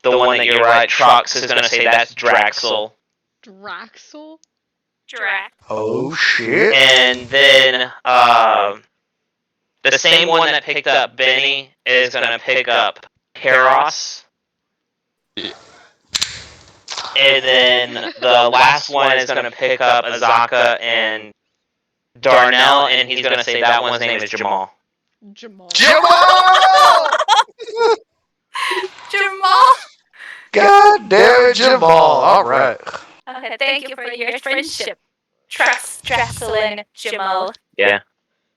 the one that you're right, Trucks, is gonna say that's Draxel. Draxel? Drax. Oh, shit. And then, the same one that picked up Benni is gonna pick up Karros. Yeah. And then the last one is going to pick up Azaka and Dar'Nell, and he's going to say that one's name is Jamal. Jamal. Jamal! Jamal! God damn it, Jamal. Alright. Okay, thank you for your friendship. Trust Draxel and Jamal. Yeah.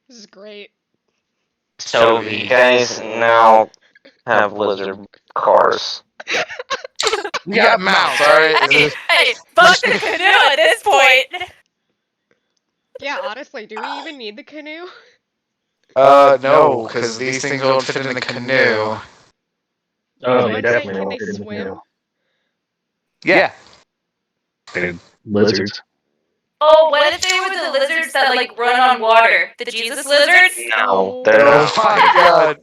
This is great. So you guys now have lizard cars. We got mounts, alright? Hey, fuck the canoe at this point! Yeah, honestly, do we even need the canoe? No, because these things don't fit in the canoe. Oh, they they definitely definitely can won't they fit in the swim? canoe. Yeah. They're lizards. Oh, what if they were the lizards that, like, run on water? The Jesus lizards? No, they're not. Oh my god.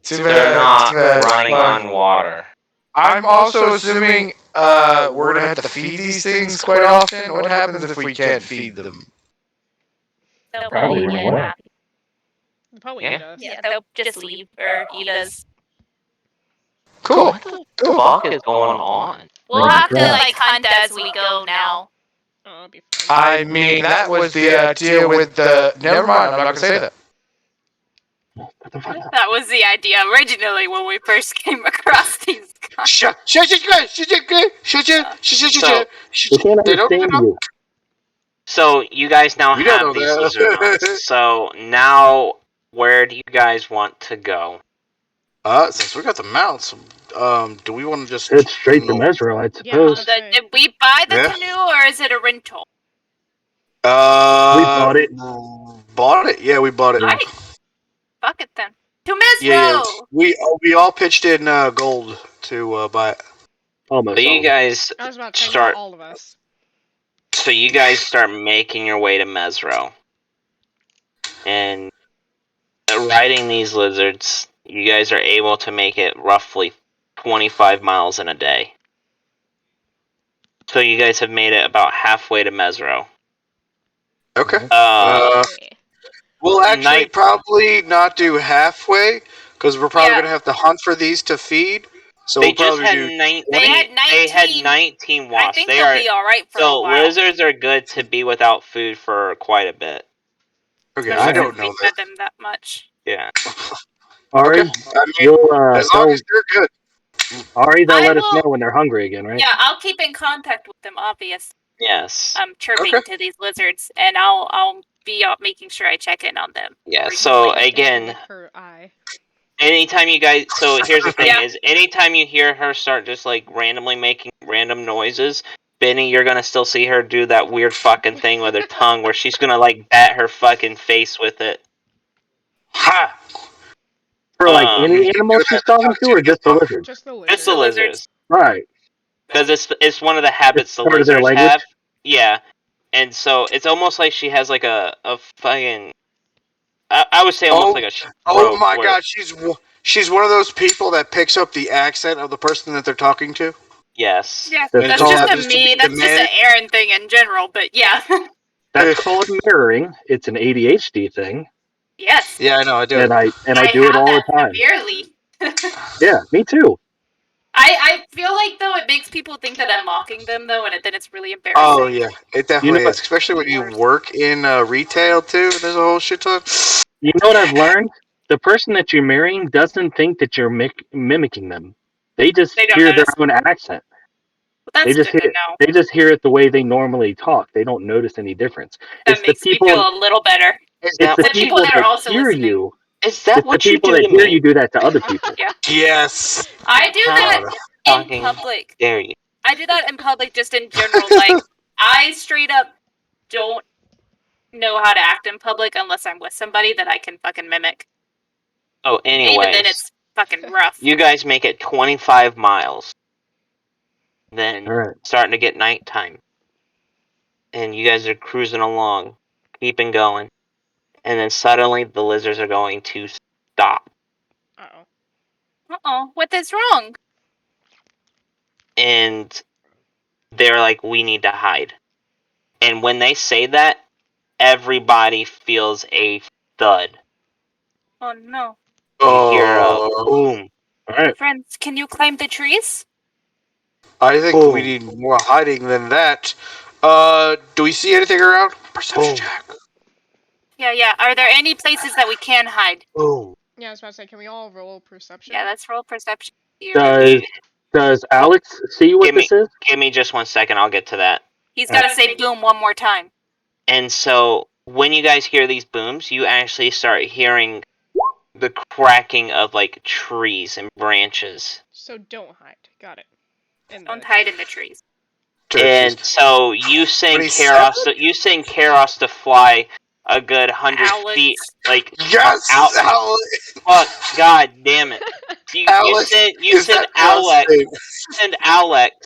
They're not running on water. I'm also assuming we're gonna have to feed these things quite often. What happens if we can't feed them? They'll Probably get won't. happy. They'll probably Yeah. eat us. Yeah, they'll just leave or eat us. Cool. What the fuck is going on? We'll have to, like, hunt as we go now. Oh, that'd be fun. I mean, that was the idea with the... Never mind, I'm not gonna say that. That was the idea originally when we first came across these guys. They can't understand you. So you guys now We don't have know these that. lizard mounts. So now, where do you guys want to go? Since we got the mounts, do we want to just... It's straight to Mesro, I suppose. Yeah. Did we buy the Yeah. canoe, or is it a rental? We bought it. Bought it? Yeah, we bought it. Alright. Fuck it then. To Mesro! Yeah. We all pitched in gold to buy it. Almost. So you all. guys I was about to say start. not all of us. So you guys start making your way to Mesro, and riding these lizards, you guys are able to make it roughly 25 miles in a day. So you guys have made it about halfway to Mesro. Okay. Uh, We'll actually night- probably not do halfway, because we're probably Yeah. going to have to hunt for these to feed. So they we'll just probably had do... 19. They had They had 19. 19 I wasps. think They they'll are be alright for a so while. lizards are good to be without food for quite a bit. Okay, Especially I don't since we know fed that. them that much. Yeah. Ari, Okay. I mean, you'll as long as you're good. Ari, they'll I let us will- know when they're hungry again, right? Yeah, I'll keep in contact with them, obvious. Yes. Chirping to these lizards, and I'll be making sure I check in on them. Yeah. So Lick again, her eye. anytime you guys, so here's the thing: is anytime you hear her start just like randomly making random noises, Benni, you're gonna still see her do that weird fucking thing with her tongue, where she's gonna like bat her fucking face with it. Ha! For like any animal she's talking to, or just the lizards? Just the Just the lizards. Right. Because it's one of the habits the part of their lizards language? have. Yeah. And so it's almost like she has like a fucking. I would say almost like a stroke. Oh my god, she's one of those people that picks up the accent of the person that they're talking to. Yes. Yeah, That's that's called- just a me. That's just an Aaron thing in general. But yeah. That's called mirroring. It's an ADHD thing. Yes. Yeah, I know, I do And it. I do it have all the that time. severely. Yeah, me too. I feel like though it makes people think that I'm mocking them though, and then it's really embarrassing. Oh yeah, it definitely You know is, especially when you work in retail too. There's a whole shit ton. You know what I've learned? The person that you're marrying doesn't think that you're mimicking them. They just They don't hear notice. their own accent. Well, They that's just good hear to know. they just hear it the way they normally talk. They don't notice any difference. That It's the makes people. me feel a little better. Is It's that the what you people that are also hear listening. you. Is that It's the what you people do that to hear me? you do that to other people. Yeah. Yes. I do How that in fucking public. dare you? I do that in public just in general. Like, I straight up don't know how to act in public unless I'm with somebody that I can fucking mimic. Oh, anyways. Even then, it's fucking rough. You guys make it 25 miles. Then All right. starting to get nighttime. And you guys are cruising along, keeping going. And then suddenly the lizards are going to stop. Uh-oh. Uh-oh, what is wrong? And they're like, we need to hide. And when they say that, everybody feels a thud. Oh no. You hear a Oh, boom. All right. Friends, can you climb the trees? I think Boom. we need more hiding than that. Do we see anything around? Perception check. Yeah. Are there any places that we can hide? Boom. Yeah, I was about to say, can we all roll perception? Yeah, let's roll perception. Does Alex see what this is? Give me just 1 second, I'll get to that. He's got to say boom one more time. And so when you guys hear these booms, you actually start hearing the cracking of like trees and branches. So don't hide. Got it. Don't hide in the trees. And so you send Karros to fly a good 100 feet, like out. Fuck, god damn it! You send Alex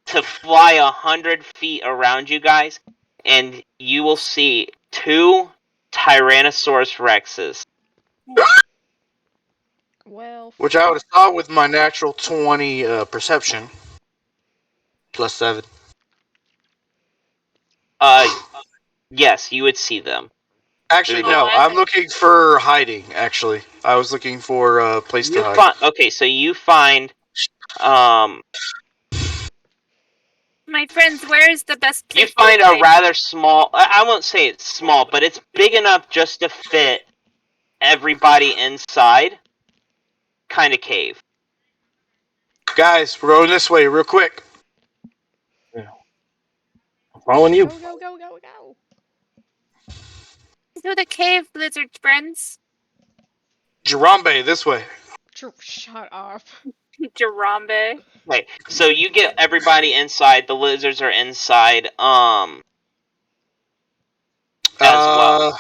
to fly 100 feet around you guys, and you will see 2 Tyrannosaurus Rexes. Well, Which I would have saw with my natural 20 perception. Plus 7. Yes, you would see them. Actually, no. I'm looking for hiding, actually. I was looking for a place to hide. Okay, so you find... My friends, where is the best place? You find a rather small... I won't say it's small, but it's big enough just to fit everybody inside. Kind of cave. Guys, we're going this way real quick. Yeah. I'm following you. Go. To the cave, lizard friends. Jarambe, this way. Shut up. Jarambe. Okay, so you get everybody inside. The lizards are inside. As well.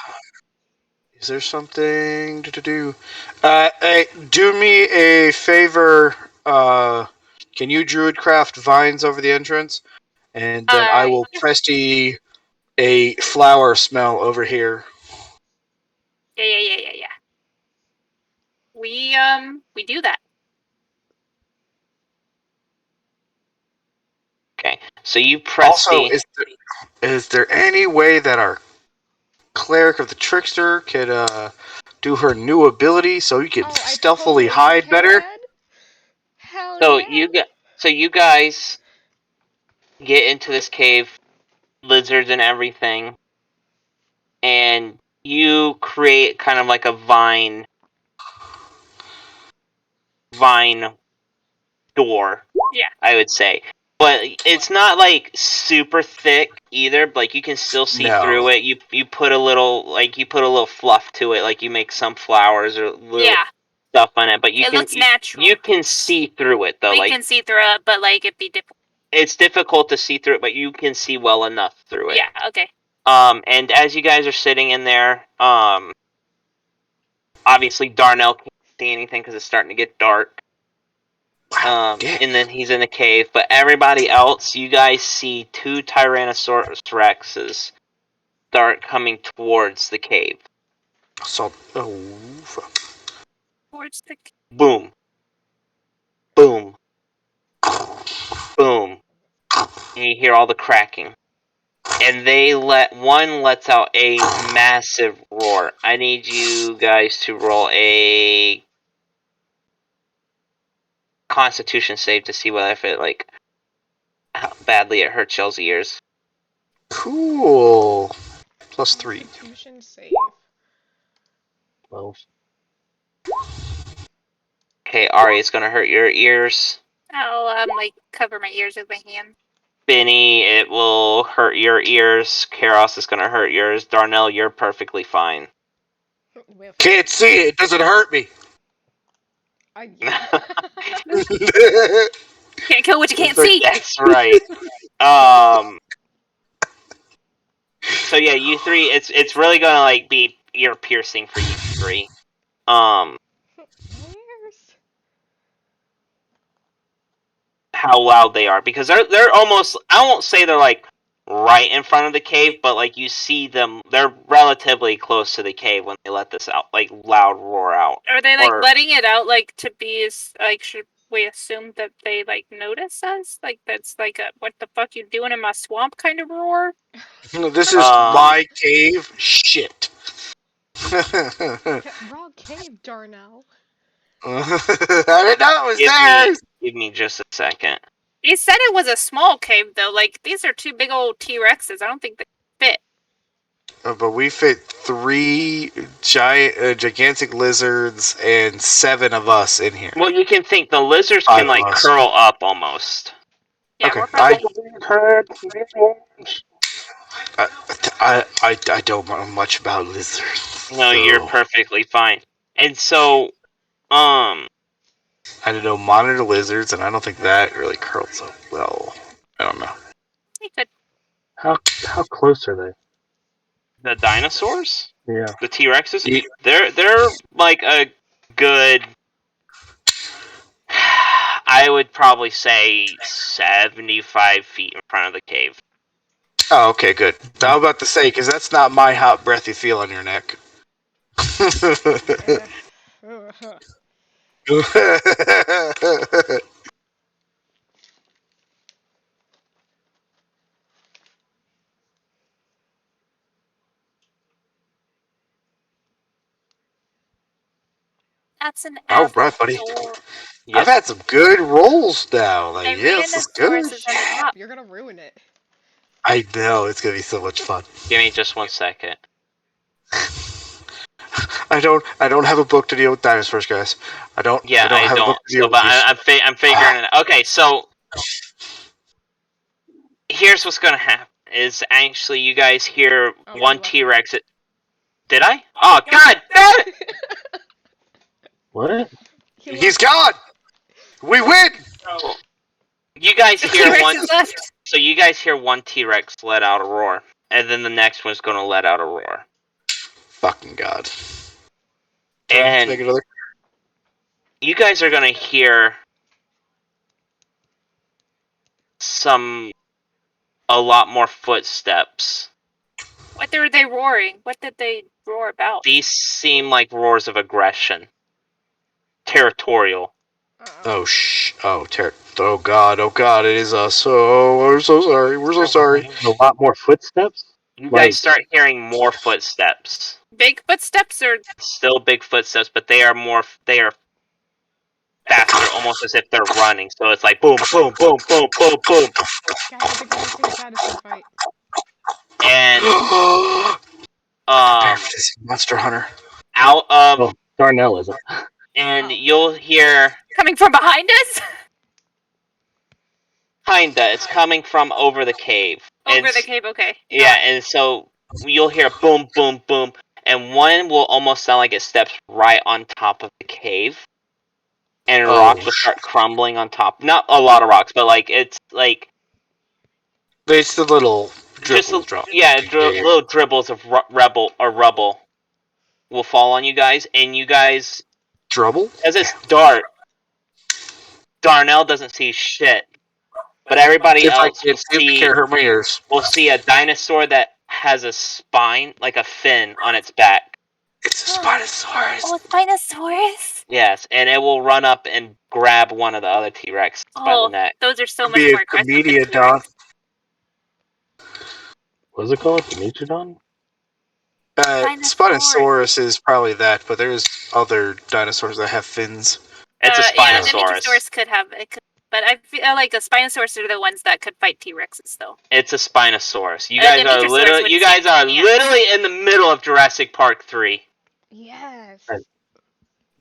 Is there something to do? Hey, do me a favor. Can you druidcraft vines over the entrance? And then I will presty a flower smell over here. Yeah. We do that. Okay, so you press Also, is there any way that our cleric of the trickster could do her new ability so you could stealthily hide better? Hell so yeah. you guys get into this cave, lizards and everything, and you create kind of like a vine door. Yeah. I would say. but it's not like super thick either. Like you can still see through it. You put a little fluff to it, like you make some flowers or little stuff on it. But it looks natural. You can see through it though. We can see through it, but like it'd be difficult. It's difficult to see through it, but you can see well enough through it. Yeah. Okay. And as you guys are sitting in there, obviously Dar'Nell can't see anything because it's starting to get dark. And then he's in the cave, but everybody else, you guys see 2 Tyrannosaurus Rexes start coming towards the cave. Towards the boom, boom, boom, and you hear all the cracking. And one lets out a massive roar. I need you guys to roll a Constitution save to see if it how badly it hurts y'all's ears. Cool. +3. Constitution save. 12. Okay, Ari, it's gonna hurt your ears. I'll cover my ears with my hand. Benni, it will hurt your ears. Karros is gonna hurt yours. Dar'Nell, you're perfectly fine. Can't see it. It doesn't hurt me. Can't kill what you can't see. That's right. So yeah, you three, it's really gonna be ear piercing for you three. How loud they are, because they're almost, I won't say they're right in front of the cave, but you see them, they're relatively close to the cave when they let this out loud roar out. Are they letting it out to be should we assume that they notice us? That's a what the fuck you doing in my swamp kind of roar? This is my cave. Shit. Wrong cave, Dar'Nell. I didn't know it was theirs. Give me just a second. He said it was a small cave, though. These are 2 big old T-Rexes. I don't think they fit. But we fit 3 gigantic lizards and 7 of us in here. Well, you can think the lizards can curl up almost. Yeah, okay. We're probably... I don't know much about lizards. No, you're perfectly fine. And so, I don't know monitor lizards, and I don't think that really curls up well. I don't know. How close are they? The dinosaurs? Yeah. The T-Rexes? Yeah. They're a good, I would probably say 75 feet in front of the cave. Oh, okay, good. I was about to say, because that's not my hot breath you feel on your neck. That's an all right, buddy. Yes. I've had some good rolls now. This is good. You're gonna ruin it. I know, it's gonna be so much fun. Give me just 1 second. I don't have a book to deal with dinosaurs, guys. I don't have a book to deal with I'm figuring it out. Okay, so here's what's gonna happen. Is actually you guys hear one T-Rex. Did I? Oh, God damn it! What? He's gone! We win! So, you guys hear one. So you guys hear one T-Rex let out a roar, and then the next one's gonna let out a roar. Fucking God! And you guys are gonna hear a lot more footsteps. What were they roaring? What did they roar about? These seem like roars of aggression. Territorial. Oh God, it is us. Oh, we're so sorry. We're so sorry. A lot more footsteps? You guys start hearing more footsteps. Big footsteps or still big footsteps, but they are faster, almost as if they're running. So it's like boom, boom, boom, boom, boom, boom. Guys, I think we're gonna see a dinosaur fight. And Monster Hunter. Out of Dar'Nell is it? And you'll hear coming from behind us. Kinda. It's coming from over the cave. Over the cave, okay. Yeah, and so you'll hear boom, boom, boom, and one will almost sound like it steps right on top of the cave, and rocks will start crumbling on top. Not a lot of rocks, but like it's like it's the little just drop. little dribbles of rubble will fall on you guys, and you guys Drubble? as it's dark. Dar'Nell doesn't see shit, but everybody else will see a dinosaur that has a spine, like a fin on its back. It's a Spinosaurus. Oh, Spinosaurus. Yes, and it will run up and grab one of the other T-Rex by the neck. Those are so much more aggressive than T-Rex. What is it called? Dimetrodon? Spinosaurus is probably that, but there's other dinosaurs that have fins. It's a Spinosaurus. Yeah, Dimetrodon could have it. But I feel like the Spinosaurus are the ones that could fight T-Rexes, though. It's a Spinosaurus. You guys are literally in the middle of Jurassic Park 3. Yes.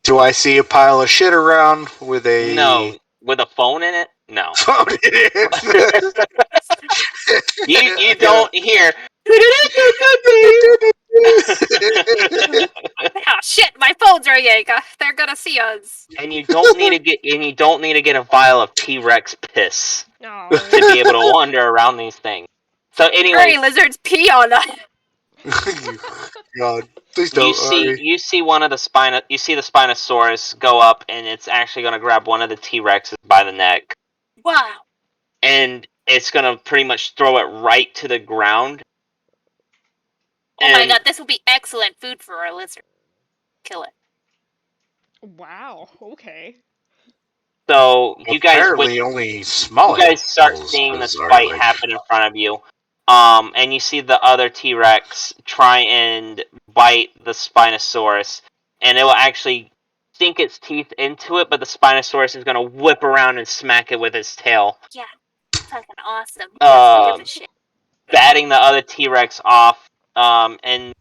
Do I see a pile of shit around with a... No. With a phone in it? No. Phone in it? you don't hear... Oh shit! My phone's ringing. They're gonna see us. And you don't need to get a vial of T-Rex piss to be able to wander around these things. So anyway, furry lizards pee on us. God, please don't. You see one of the you see the Spinosaurus go up, and it's actually going to grab one of the T-Rexes by the neck. Wow. And it's going to pretty much throw it right to the ground. Oh my god, this will be excellent food for our lizard. Kill it. Wow, okay. So you guys start seeing this fight happen in front of you. And you see the other T-Rex try and bite the Spinosaurus, and it will actually sink its teeth into it, but the Spinosaurus is going to whip around and smack it with its tail. Yeah, fucking awesome. Batting the other T-Rex off, and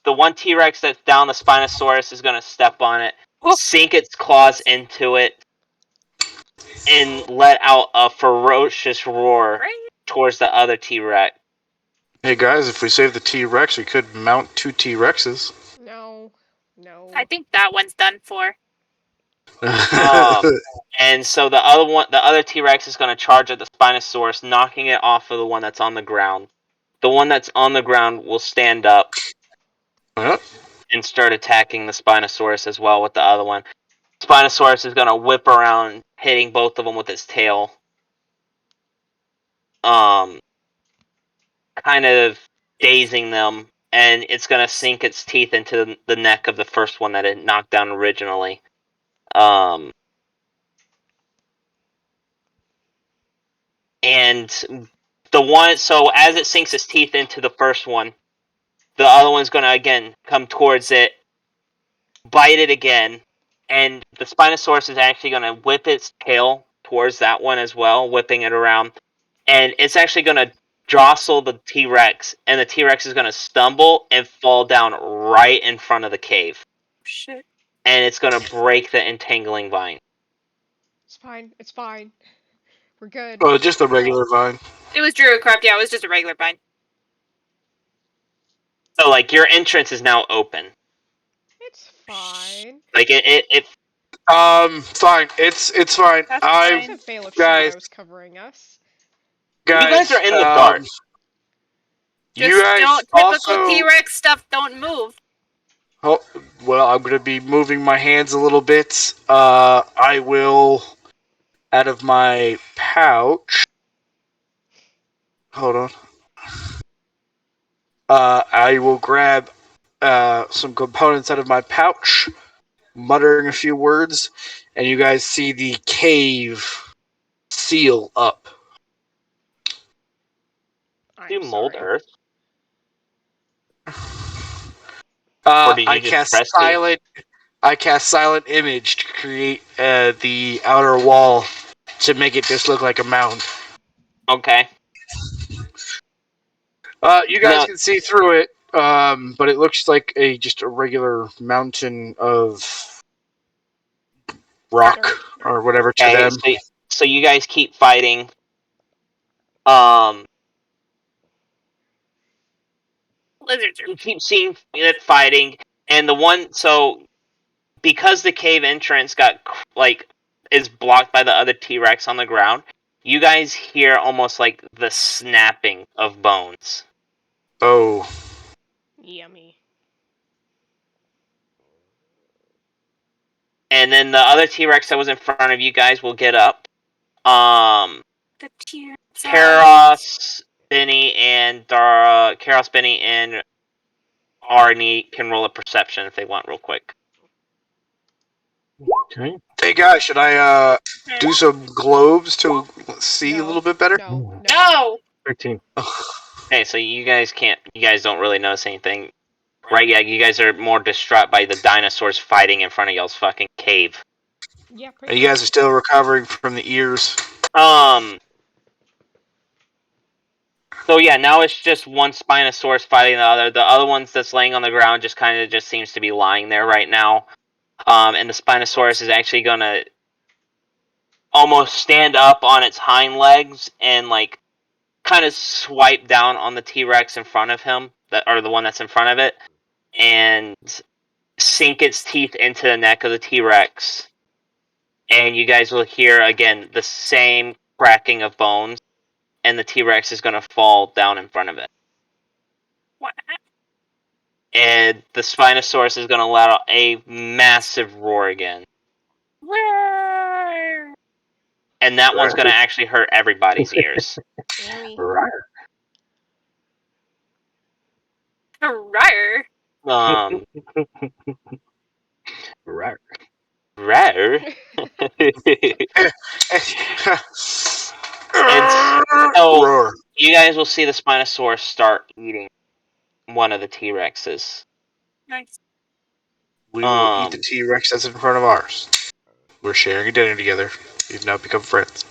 the one T-Rex that's down the Spinosaurus is going to step on it, sink its claws into it, and let out a ferocious roar towards the other T-Rex. Hey guys, if we save the T-Rex, we could mount 2 T-Rexes. No. I think that one's done for. And so the other T-Rex is going to charge at the Spinosaurus, knocking it off of the one that's on the ground. The one that's on the ground will stand up and start attacking the Spinosaurus as well with the other one. Spinosaurus is going to whip around, hitting both of them with its tail. Kind of dazing them, and it's going to sink its teeth into the neck of the first one that it knocked down originally. And so as it sinks its teeth into the first one, the other one's going to again come towards it, bite it again, and the Spinosaurus is actually going to whip its tail towards that one as well, whipping it around, and it's actually going to jostle the T-Rex, and the T-Rex is going to stumble and fall down right in front of the cave. Shit. And it's going to break the entangling vine. It's fine. We're good. Oh, just a regular vine. It was Druidcraft, yeah, it was just a regular vine. So, like, your entrance is now open. It's fine. Like, it fine. It's fine. Guys, covering us. You guys are in the dark. Just typical T-Rex stuff, don't move. Oh, well, I'm going to be moving my hands a little bit. I will, out of my pouch... Hold on. I will grab some components out of my pouch, muttering a few words, and you guys see the cave seal up. Do mold earth? I cast silent image to create the outer wall to make it just look like a mound. Okay. You guys can see through it, but it looks like just a regular mountain of rock or whatever to them. So you guys keep fighting. Lizards are. You keep seeing it fighting, and because the cave entrance is blocked by the other T-Rex on the ground, you guys hear almost like the snapping of bones. Oh. Yummy. And then the other T-Rex that was in front of you guys will get up. The T-Rex. Karros, Benni, and Arnie can roll a perception if they want, real quick. Okay. Hey guys, should I do some globes to see a little bit better? No. 13. Okay, so you guys don't really notice anything. Right, yeah, you guys are more distraught by the dinosaurs fighting in front of y'all's fucking cave. Yeah, And you guys are still recovering from the ears. So yeah, now it's just one Spinosaurus fighting the other. The other one's that's laying on the ground just seems to be lying there right now. And the Spinosaurus is actually gonna almost stand up on its hind legs and like kind of swipe down on the T-Rex in front of him, or the one that's in front of it, and sink its teeth into the neck of the T-Rex. And you guys will hear again the same cracking of bones, and the T-Rex is gonna fall down in front of it. What? And the Spinosaurus is gonna let out a massive roar again. Roar. And that one's gonna actually hurt everybody's ears. Yummy. Rawr. Roar. Rawr. Rare. Roar. You guys will see the Spinosaurus start eating one of the T-Rexes. Nice. We will eat the T-Rex that's in front of ours. We're sharing a dinner together. We've now become friends.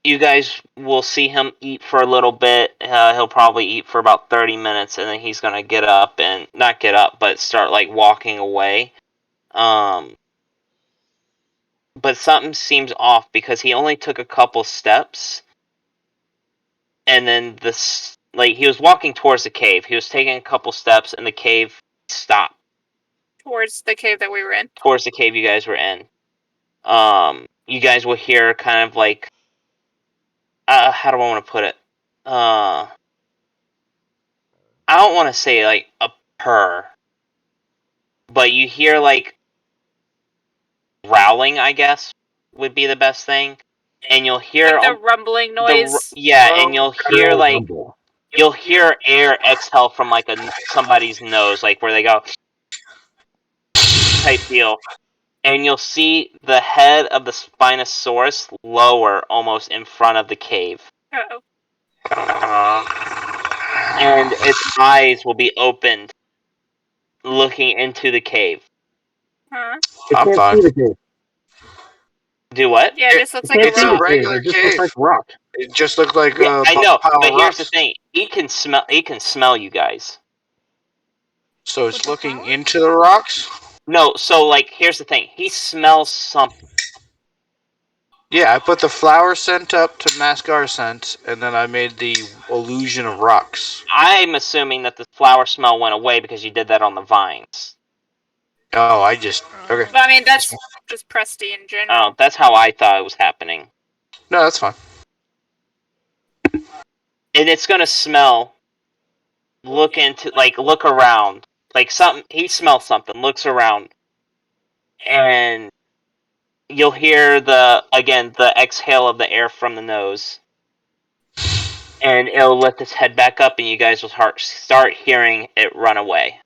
You guys will see him eat for a little bit. He'll probably eat for about 30 minutes, and then he's gonna get up and not get up, but start like walking away. But something seems off because he only took a couple steps, and then he was walking towards the cave. He was taking a couple steps, and the cave stopped. Towards the cave that we were in. Towards the cave you guys were in. You guys will hear kind of like, how do I want to put it? I don't want to say like a purr, but you hear like growling, I guess, would be the best thing. And you'll hear like the rumbling noise. And you'll hear you'll hear air exhale from like somebody's nose, like where they go type deal. And you'll see the head of the Spinosaurus lower almost in front of the cave. Uh-oh. And its eyes will be opened, looking into the cave. Huh? I'm fine. Do what? Yeah, this looks like It's a a rock. regular It just cave. looks like rock. It just looked like I know, pile but of here's the rocks. thing: he can smell you guys. So With it's the looking flower? into the rocks? No, so like here's the thing: he smells something. Yeah, I put the flower scent up to mask our scent, and then I made the illusion of rocks. I'm assuming that the flower smell went away because you did that on the vines. Oh, I just okay. But I mean, that's just Presty in general. Oh, that's how I thought it was happening. No, that's fine. And it's gonna smell. Look around. Like something. He smells something. Looks around, and you'll hear the exhale of the air from the nose. And it'll lift its head back up, and you guys will start hearing it run away.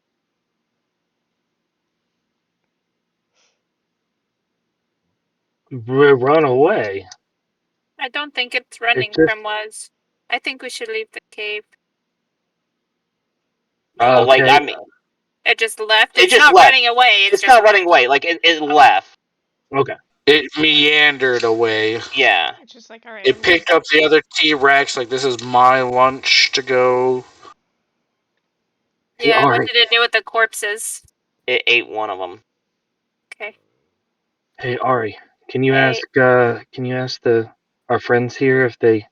Run away. I don't think it's running just- from us. I think we should leave the cave. No, like I mean, it just left. It It's just not left. running away. It's not running away. Like it left. Okay. It meandered away. Yeah. It's just like, alright. It picked up the other T-Rex, like this is my lunch to go. Yeah, what did it do with the corpses? It ate one of them. Okay. Hey Ari, can you ask our friends here if they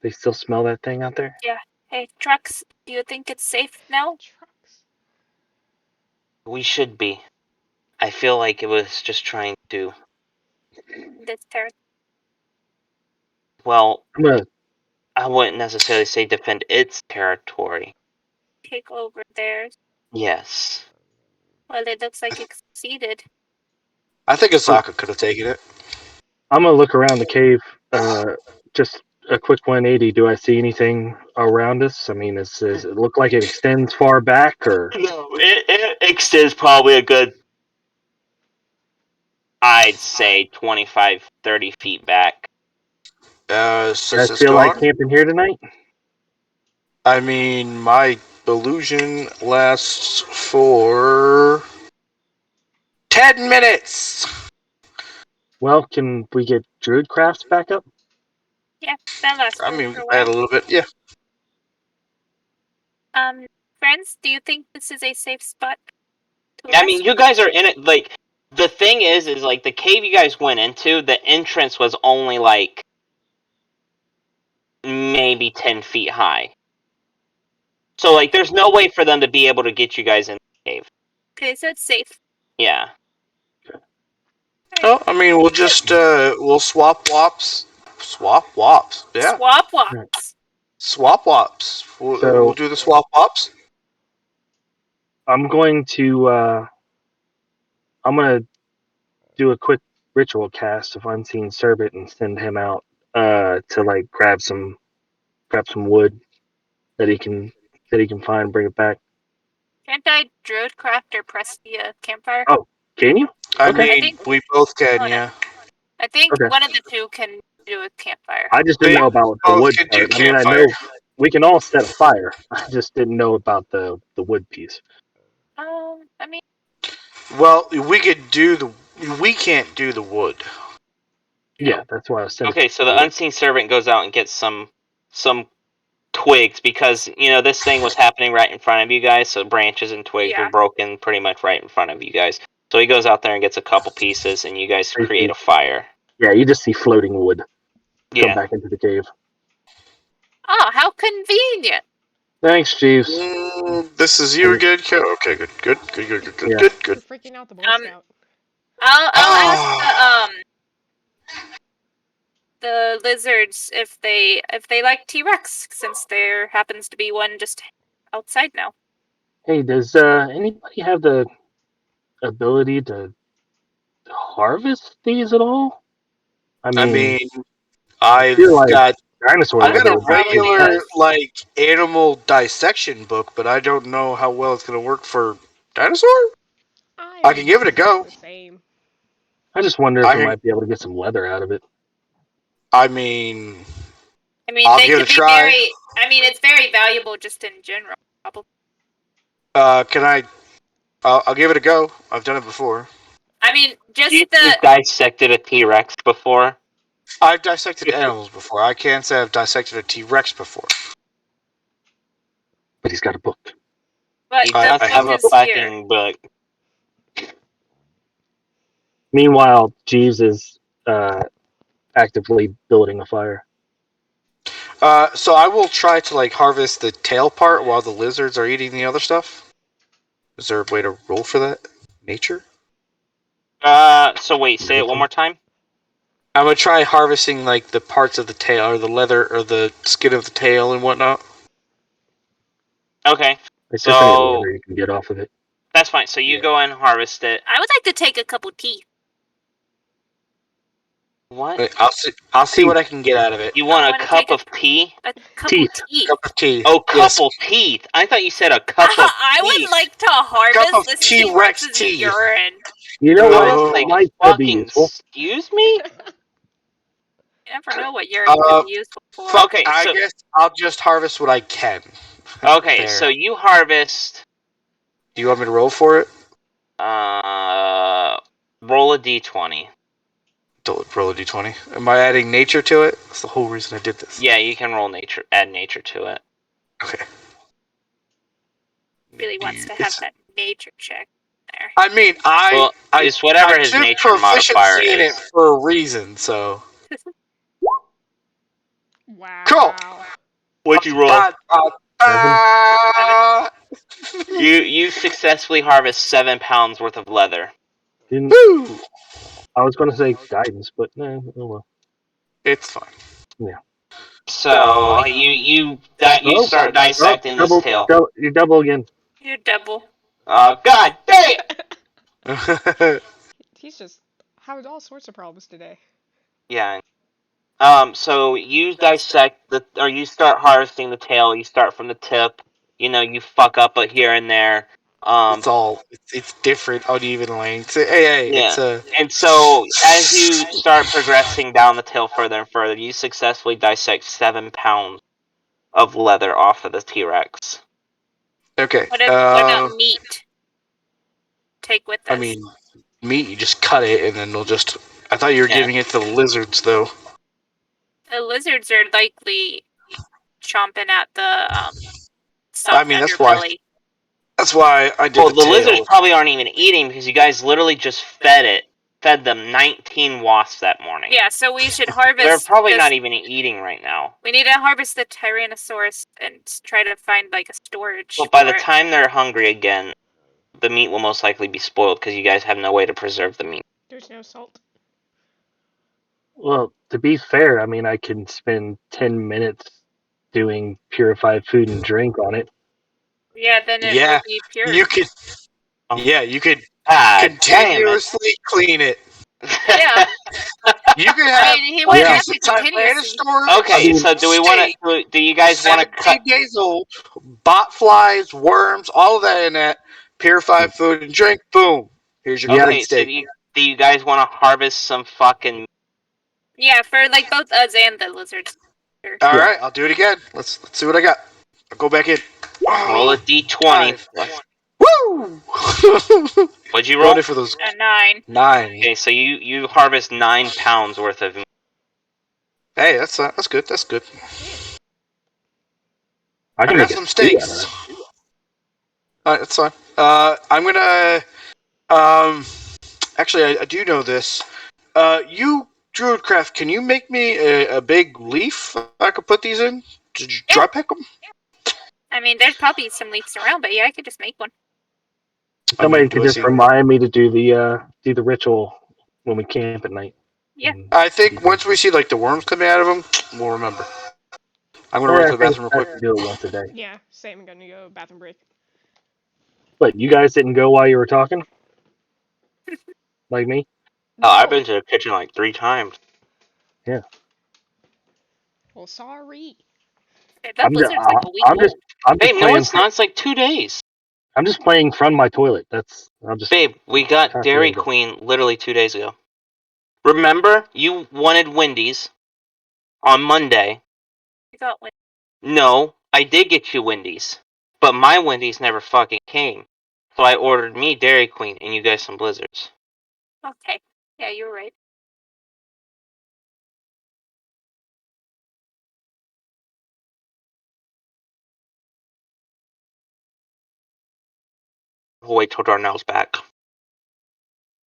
They still smell that thing out there? Yeah. Hey, trucks, do you think it's safe now? Trucks. We should be. I feel like it was just trying to. This territory. Well, I'm gonna. I wouldn't necessarily say defend its territory. Take over theirs. Yes. Well, it looks like it succeeded. I think Asaka could have taken it. I'm gonna look around the cave. Just a quick 180. Do I see anything around us? I mean, does it look like it extends far back, or? No, it extends probably a good, I'd say 25, 30 feet back. So Do I it's feel like gone? camping here tonight? I mean, my illusion lasts for 10 minutes. Well, can we get druid crafts back up? Yeah, that lasts I for mean, a add a while. little bit, yeah. Friends, do you think this is a safe spot to I rest? mean, you guys are in it, like, the thing is like, the cave you guys went into, the entrance was only, like, maybe 10 feet high. So, like, there's no way for them to be able to get you guys in the cave. Okay, so it's safe. Yeah. Oh, I mean, we'll just, we'll swap wops. Swap wops, yeah. Swap wops. Swap wops. We'll, So- we'll do the swap wops. I'm going to. I'm gonna do a quick ritual cast of Unseen Serpent and send him out to like grab some wood that he can find and bring it back. Can't I druid craft or press the campfire? Oh, can you? I Okay. mean, think- we both can, Hold on. yeah. I think Okay. one of the two can do a campfire. I just didn't They know about the both wood can do part. I mean, I campfire. know we can all set a fire. I just didn't know about the wood piece. I mean, Well, we could do the. We can't do the wood. Yeah, that's why I was sending. Okay, so the unseen servant goes out and gets some twigs, because, you know, this thing was happening right in front of you guys, so branches and twigs Yeah. were broken pretty much right in front of you guys. So he goes out there and gets a couple pieces, and you guys create a fire. Yeah, you just see floating wood come Yeah. back into the cave. oh, how convenient. Thanks, Jeeves. This is you again? Okay, good. Yeah. Good. You're freaking out the Boy Scout. I'll ask the lizards if they like T-Rex, since there happens to be one just outside now. Hey, does anybody have the ability to harvest these at all? I mean, I've feel like got dinosaur I've got leather a would be pretty regular nice. like animal dissection book, but I don't know how well it's gonna work for dinosaur. I can give it a go. The same. I just wonder if I I can- might be able to get some leather out of it. I mean, I I'll they give it could a be try. very. It's very valuable just in general. Probably. can I? I'll give it a go. I've done it before. Just You've dissected a T-Rex before? I've dissected animals before. I can't say I've dissected a T-Rex before. But he's got a book. But He I does have have a book is here. fucking book. Meanwhile, Jeeves is actively building a fire. So I will try to like harvest the tail part while the lizards are eating the other stuff. Is there a way to roll for that? Nature? So wait, say it one more time? I'm gonna try harvesting like the parts of the tail, or the leather, or the skin of the tail and whatnot. Okay, It's just any so leather you can get off of it. that's fine. So you go and harvest it. I would like to take a couple teeth. What? Wait, I'll see what I can get out of it. You want I a wanna cup take of tea? A couple Teeth. teeth. Cup of tea. Oh, Yes. couple teeth. I thought you said a cup of I teeth. would like to Cup harvest of this T-Rex T-Rex's teeth. urine. You know I what? was like, Might still be fucking useful. excuse me? You never know what urine can be useful for. Fuck, Okay, I so- guess I'll just harvest what I can. Okay, There. so you harvest. Do you want me to roll for it? Roll a d20. Don't roll a d20. Am I adding nature to it? That's the whole reason I did this. Yeah, you can roll nature. Add nature to it. Okay. Really wants to have that nature check there. I mean, Well, it's whatever I his took nature modifier proficiency in it is. for a reason, so. Wow. Cool. What'd you roll? You successfully harvest 7 pounds worth of leather. Didn't, Woo! I was going to say guidance, but no, oh well. It's fine. So you start dissecting this tail. You double again. You double. Oh God dang it! He's just having all sorts of problems today. Yeah. So you dissect or you start harvesting the tail. You start from the tip. You fuck up here and there. It's different, uneven lengths. Hey, Yeah. it's a. And so as you start progressing down the tail further and further, you successfully dissect 7 pounds of leather off of the T-Rex. Okay. What about meat? Take with us. I mean, meat. You just cut it, and then they'll just. I thought you were giving it to the lizards, though. The lizards are likely chomping at the I mean, that's why. belly. That's why I did Well, the the lizards tail. probably aren't even eating because you guys literally just fed them 19 wasps that morning. Yeah, so we should harvest. They're probably not even eating right now. We need to harvest the Tyrannosaurus and try to find like a storage. Well, by the time they're hungry again, the meat will most likely be spoiled because you guys have no way to preserve the meat. There's no salt. Well, to be fair, I mean, I can spend 10 minutes doing purified food and drink on it. Yeah, then it will be pure. You could. Yeah, you could continuously clean it. Yeah. You could have. I mean, he wouldn't have to Tyrannosaurus. Okay, so do we want to? Do you guys want to cut? 17 days old, bot flies, worms, all of that in that. Purified food and drink. Boom. Here's your Okay, so steak. do you guys want to harvest some fucking? Yeah, for like both us and the lizards. Sure. All right, I'll do it again. Let's see what I got. I'll go back in. Roll a d20. Woo! What'd you roll? For those A 9. 9. Okay, so you harvest 9 pounds worth of meat. Hey, that's good. That's good. I can got make some steaks. All right, that's fine. I'm gonna. Actually, I do know this. You Druidcraft, can you make me a big leaf I could put these in? Did you dry pick them? I mean, there's probably some leaves around, but yeah, I could just make one. Somebody could just remind me to do the ritual when we camp at night. Yeah. I think once we see like the worms coming out of them, we'll remember. I'm gonna run to the bathroom real quick. Do it once a day. Yeah, same. I'm gonna go bathroom break. But you guys didn't go while you were talking, like me. Oh, I've been to the kitchen like 3 times. Yeah. Well, sorry. I'm just Babe, no, playing. it's not. It's like 2 days. I'm just playing from my toilet. Babe, we got Dairy Queen literally 2 days ago. Remember, you wanted Wendy's on Monday. You got one. No, I did get you Wendy's, but my Wendy's never fucking came. So I ordered me Dairy Queen and you guys some Blizzards. Okay. Yeah, you're right. We'll wait till Dar'Nell's back.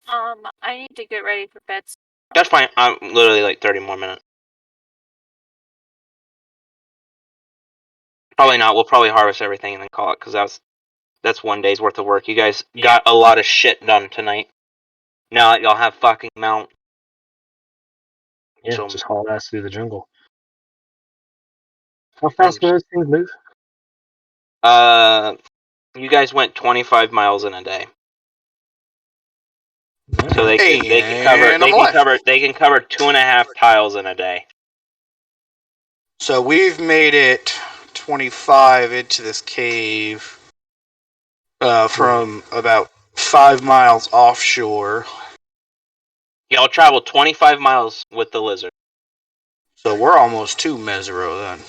I need to get ready for bed. That's fine. I'm literally like 30 more minutes. Probably not. We'll probably harvest everything and then call it because that's 1 day's worth of work. You guys got a lot of shit done tonight. Now that y'all have fucking mount. Yeah, so, just haul ass through the jungle. How fast do those things move? You guys went 25 miles in a day. So they can cover 2.5 tiles in a day. So we've made it 25 into this cave from about 5 miles offshore. Y'all traveled 25 miles with the lizard. So we're almost to Mesero then.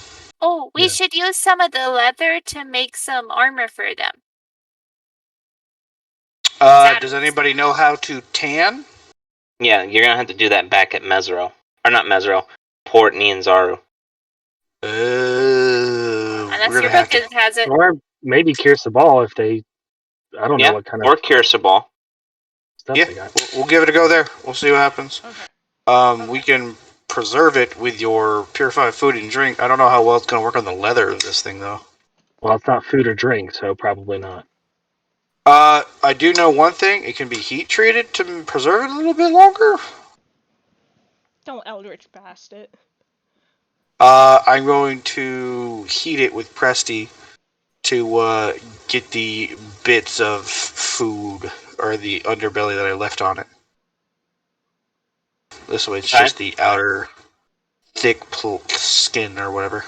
Oh, we should use some of the leather to make some armor for them. Does anybody know how to tan? Yeah, you're gonna have to do that back at Mesero. Or not Mesero, Port Nianzaru. Unless your book has it. Or maybe Kirsabal if they... I don't know what kind of... Or Kirsabal. Stuff they got. We'll give it a go there. We'll see what happens. Okay. We can preserve it with your purified food and drink. I don't know how well it's going to work on the leather of this thing, though. Well, it's not food or drink, so probably not. I do know one thing. It can be heat treated to preserve it a little bit longer. Don't Eldritch Blast it. I'm going to heat it with Presty to get the bits of food or the underbelly that I left on it. This way, it's just the outer thick skin or whatever.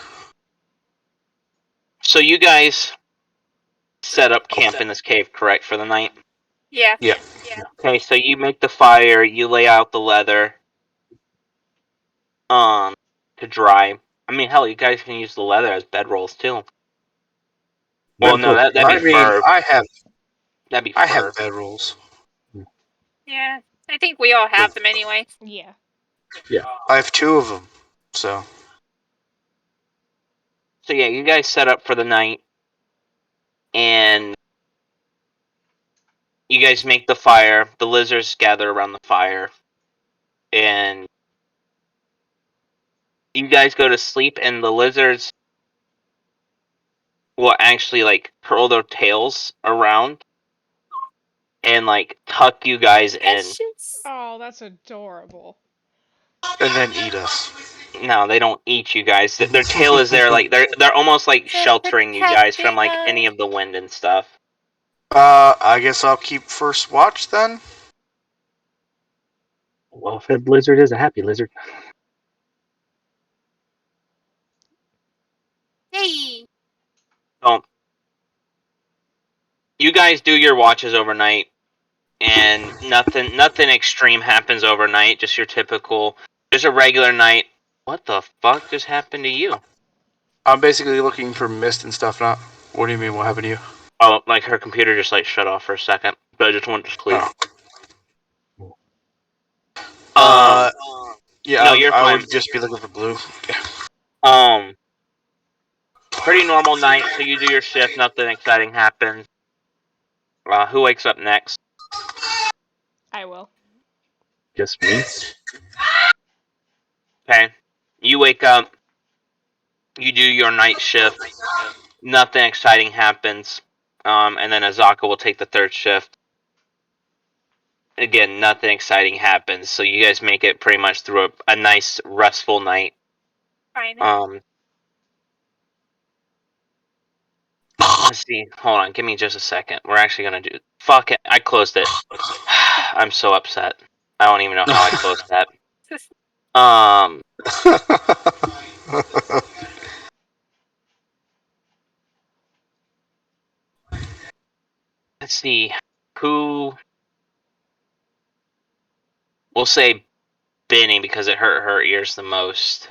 So you guys set up camp in this cave, correct, for the night? Yeah. Yeah. Okay, so you make the fire, you lay out the leather, to dry. I mean, hell, you guys can use the leather as bedrolls too. Well, no, that'd be fur. That'd be fur. I have bedrolls. Yeah. I think we all have them anyway. Yeah. Yeah. I have 2 of them, so. So yeah, you guys set up for the night, and you guys make the fire. The lizards gather around the fire, and you guys go to sleep, and the lizards will actually like curl their tails around and like tuck you guys in. Oh, that's adorable. And then eat us. No, they don't eat you guys. Their tail is there, like they're almost like sheltering you guys from like any of the wind and stuff. I guess I'll keep first watch then. Well-fed lizard is a happy lizard. Hey. So, you guys do your watches overnight, and nothing extreme happens overnight. Just your typical. There's a regular night. What the fuck just happened to you? I'm basically looking for mist and stuff. Not. What do you mean? What happened to you? Oh, like her computer just like shut off for a second, but I just wanted to sleep. Yeah, no, you're fine. I would just be looking for blue. Yeah. Pretty normal night. So you do your shift. Nothing exciting happens. Who wakes up next? I will. Just me. Okay. You wake up. You do your night shift. Nothing exciting happens. And then Azaka will take the third shift. Again, nothing exciting happens. So you guys make it pretty much through a nice, restful night. Fine. Let's see. Hold on. Give me just a second. We're actually going to do... Fuck it. I closed it. I'm so upset. I don't even know how I closed that. Let's see. Who... We'll say Benni because it hurt her ears the most.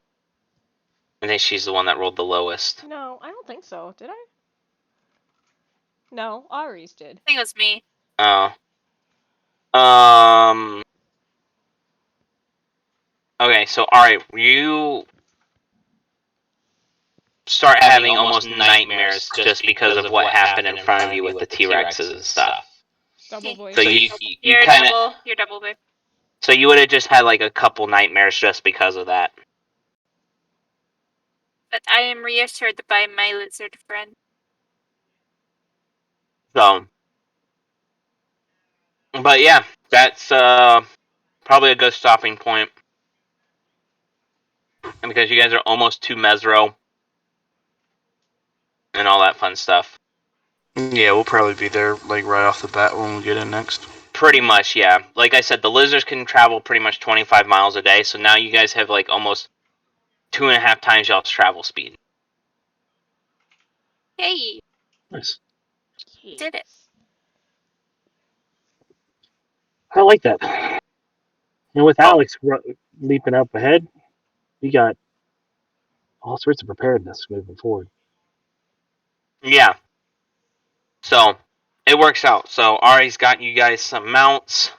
I think she's the one that rolled the lowest. No, I don't think so. Did I? No, Ari's did. I think it was me. Oh. Okay, so alright, you start having almost nightmares just because of what happened in front of you with the T-Rexes and stuff. Double voice. So you You're kind of... double. You're double, babe. So you would have just had like a couple nightmares just because of that. But I am reassured by my lizard friend. So... But yeah, that's probably a good stopping point. And because you guys are almost to Mesro and all that fun stuff. Yeah, we'll probably be there like right off the bat when we get in next. Pretty much, yeah. Like I said, the lizards can travel pretty much 25 miles a day, so now you guys have like almost 2.5 times y'all's travel speed. Hey, Nice. did it. I like that. And with Alex leaping up ahead, we got all sorts of preparedness moving forward. Yeah. So, it works out. So, Ari's got you guys some mounts.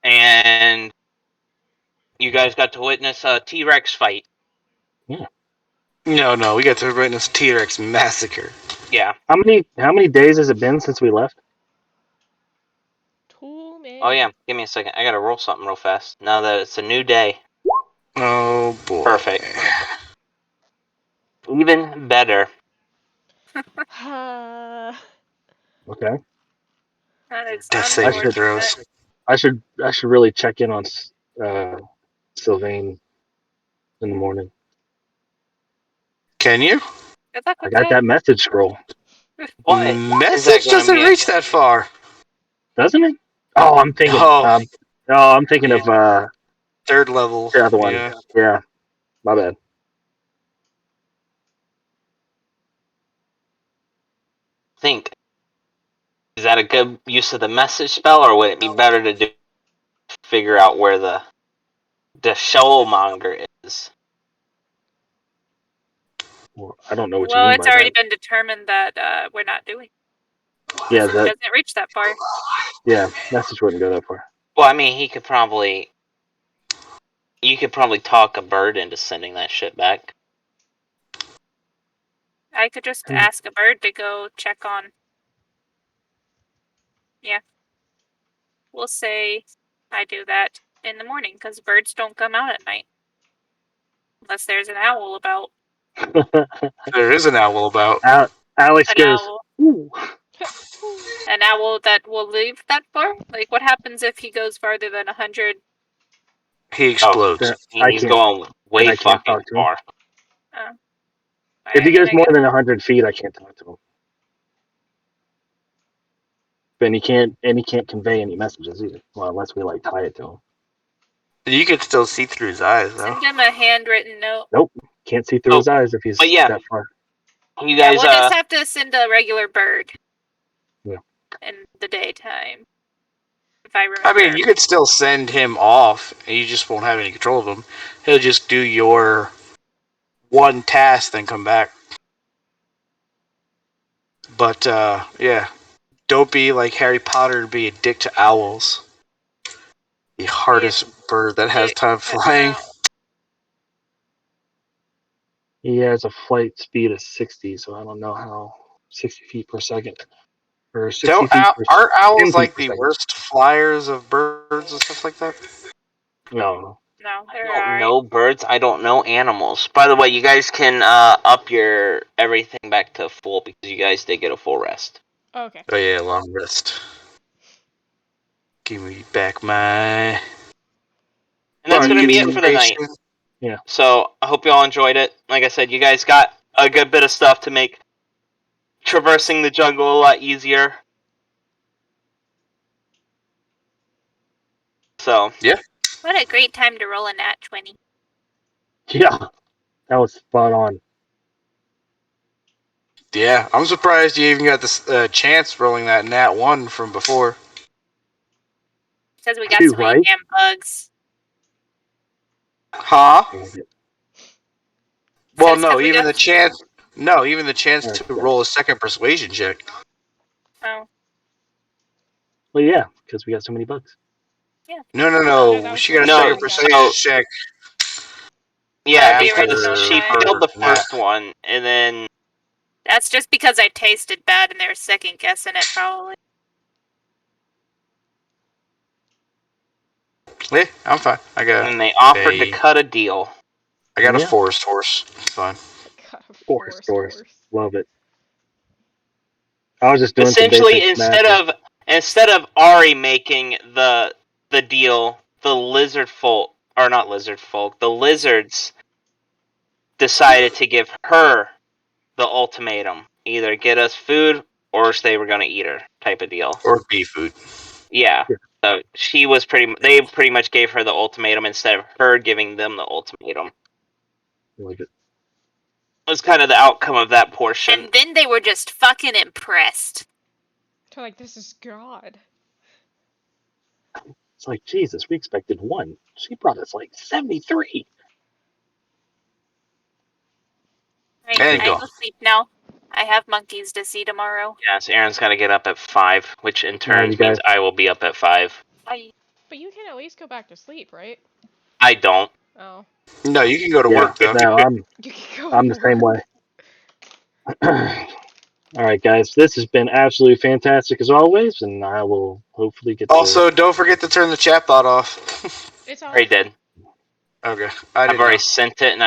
And you guys got to witness a T-Rex fight. Yeah. No, we got to witness T-Rex massacre. Yeah. How many days has it been since we left? man. Oh yeah, give me a second. I gotta roll something real fast. Now that it's a new day. Oh boy. Perfect. Even better. Okay. That is Death saving should- throws. I should really check in on Sylvain in the morning. Can you? Good luck I with got that message scroll, What is that Message gonna doesn't be? reach that far. doesn't it? Oh, I'm thinking. Oh. I'm thinking of Third level. the other one. Yeah. Yeah, my bad. Think. Is that a good use of the message spell, or would it be better to figure out where the showmonger is? Well, I don't know what you Well, mean it's by already that. been determined that we're not doing. Yeah, It doesn't reach that far. message wouldn't go that far. Well, I mean, you could probably talk a bird into sending that shit back. I could just ask a bird to go check on. Yeah. We'll say I do that in the morning, because birds don't come out at night. Unless there's an owl about. There is an owl about. Alex An goes, owl. ooh. An owl that will leave that far? Like, what happens if he goes farther than 100? He explodes. He's going way I can't fucking talk to him. far. If he goes more than 100 feet, I can't talk to him. And he can't convey any messages either. Well, unless we like tie it to him. You could still see through his eyes, though. Send him a handwritten note. Nope, can't see through his eyes if he's that far. You guys, we'll just have to send a regular bird. Yeah. In the daytime. If I remember. I mean, you could still send him off, and you just won't have any control of him. He'll just do your one task, then come back. But, yeah. Don't be like Harry Potter and be a dick to owls. The hardest bird that has time flying. He has a flight speed of 60, so I don't know how 60 feet per second. Or 60 feet per Are owls 10 like feet per the second. worst flyers of birds and stuff like that? No. No, I don't know birds. I don't know animals. By the way, you guys can up your everything back to full because you guys did get a full rest. Okay. Oh yeah, long rest. Give me back my... And that's going to be it for the night. Yeah. So, I hope you all enjoyed it. Like I said, you guys got a good bit of stuff to make traversing the jungle a lot easier. So. Yeah. What a great time to roll a nat 20. Yeah. That was spot on. Yeah, I'm surprised you even got the chance rolling that nat 1 from before. Because we got so many damn bugs. Huh? Well, no, even the chance to roll a second persuasion check. Oh. Well, yeah, because we got so many bugs. Yeah. No. She got a second persuasion check. Yeah, because she failed the first one, and then... That's just because I tasted bad and they were second guessing it, probably. Yeah, I'm fine. I got. And they offered to cut a deal. I got a forest horse. It's fine. Forest horse. Love it. I was just doing essentially some basic instead of Ari making the deal, the lizard folk, or not lizard folk, the lizards decided to give her the ultimatum: either get us food or they were going to eat her, type of deal. Or be food. Yeah. So she was they pretty much gave her the ultimatum instead of her giving them the ultimatum. Like it. Was kind of the outcome of that portion. And then they were just fucking impressed. They're like, this is God. It's like, Jesus, we expected 1. She brought us like 73. Right, I go sleep now. I have monkeys to see tomorrow. Yeah, so Aaron's got to get up at 5, which in turn means I will be up at 5. But you can at least go back to sleep, right? I don't. Oh. No, you can go to work, though. No, I'm the same way. All right, guys. This has been absolutely fantastic as always, and I will hopefully get. Also, don't forget to turn the chat bot off. It's off. Already did. Okay, I've already sent it, and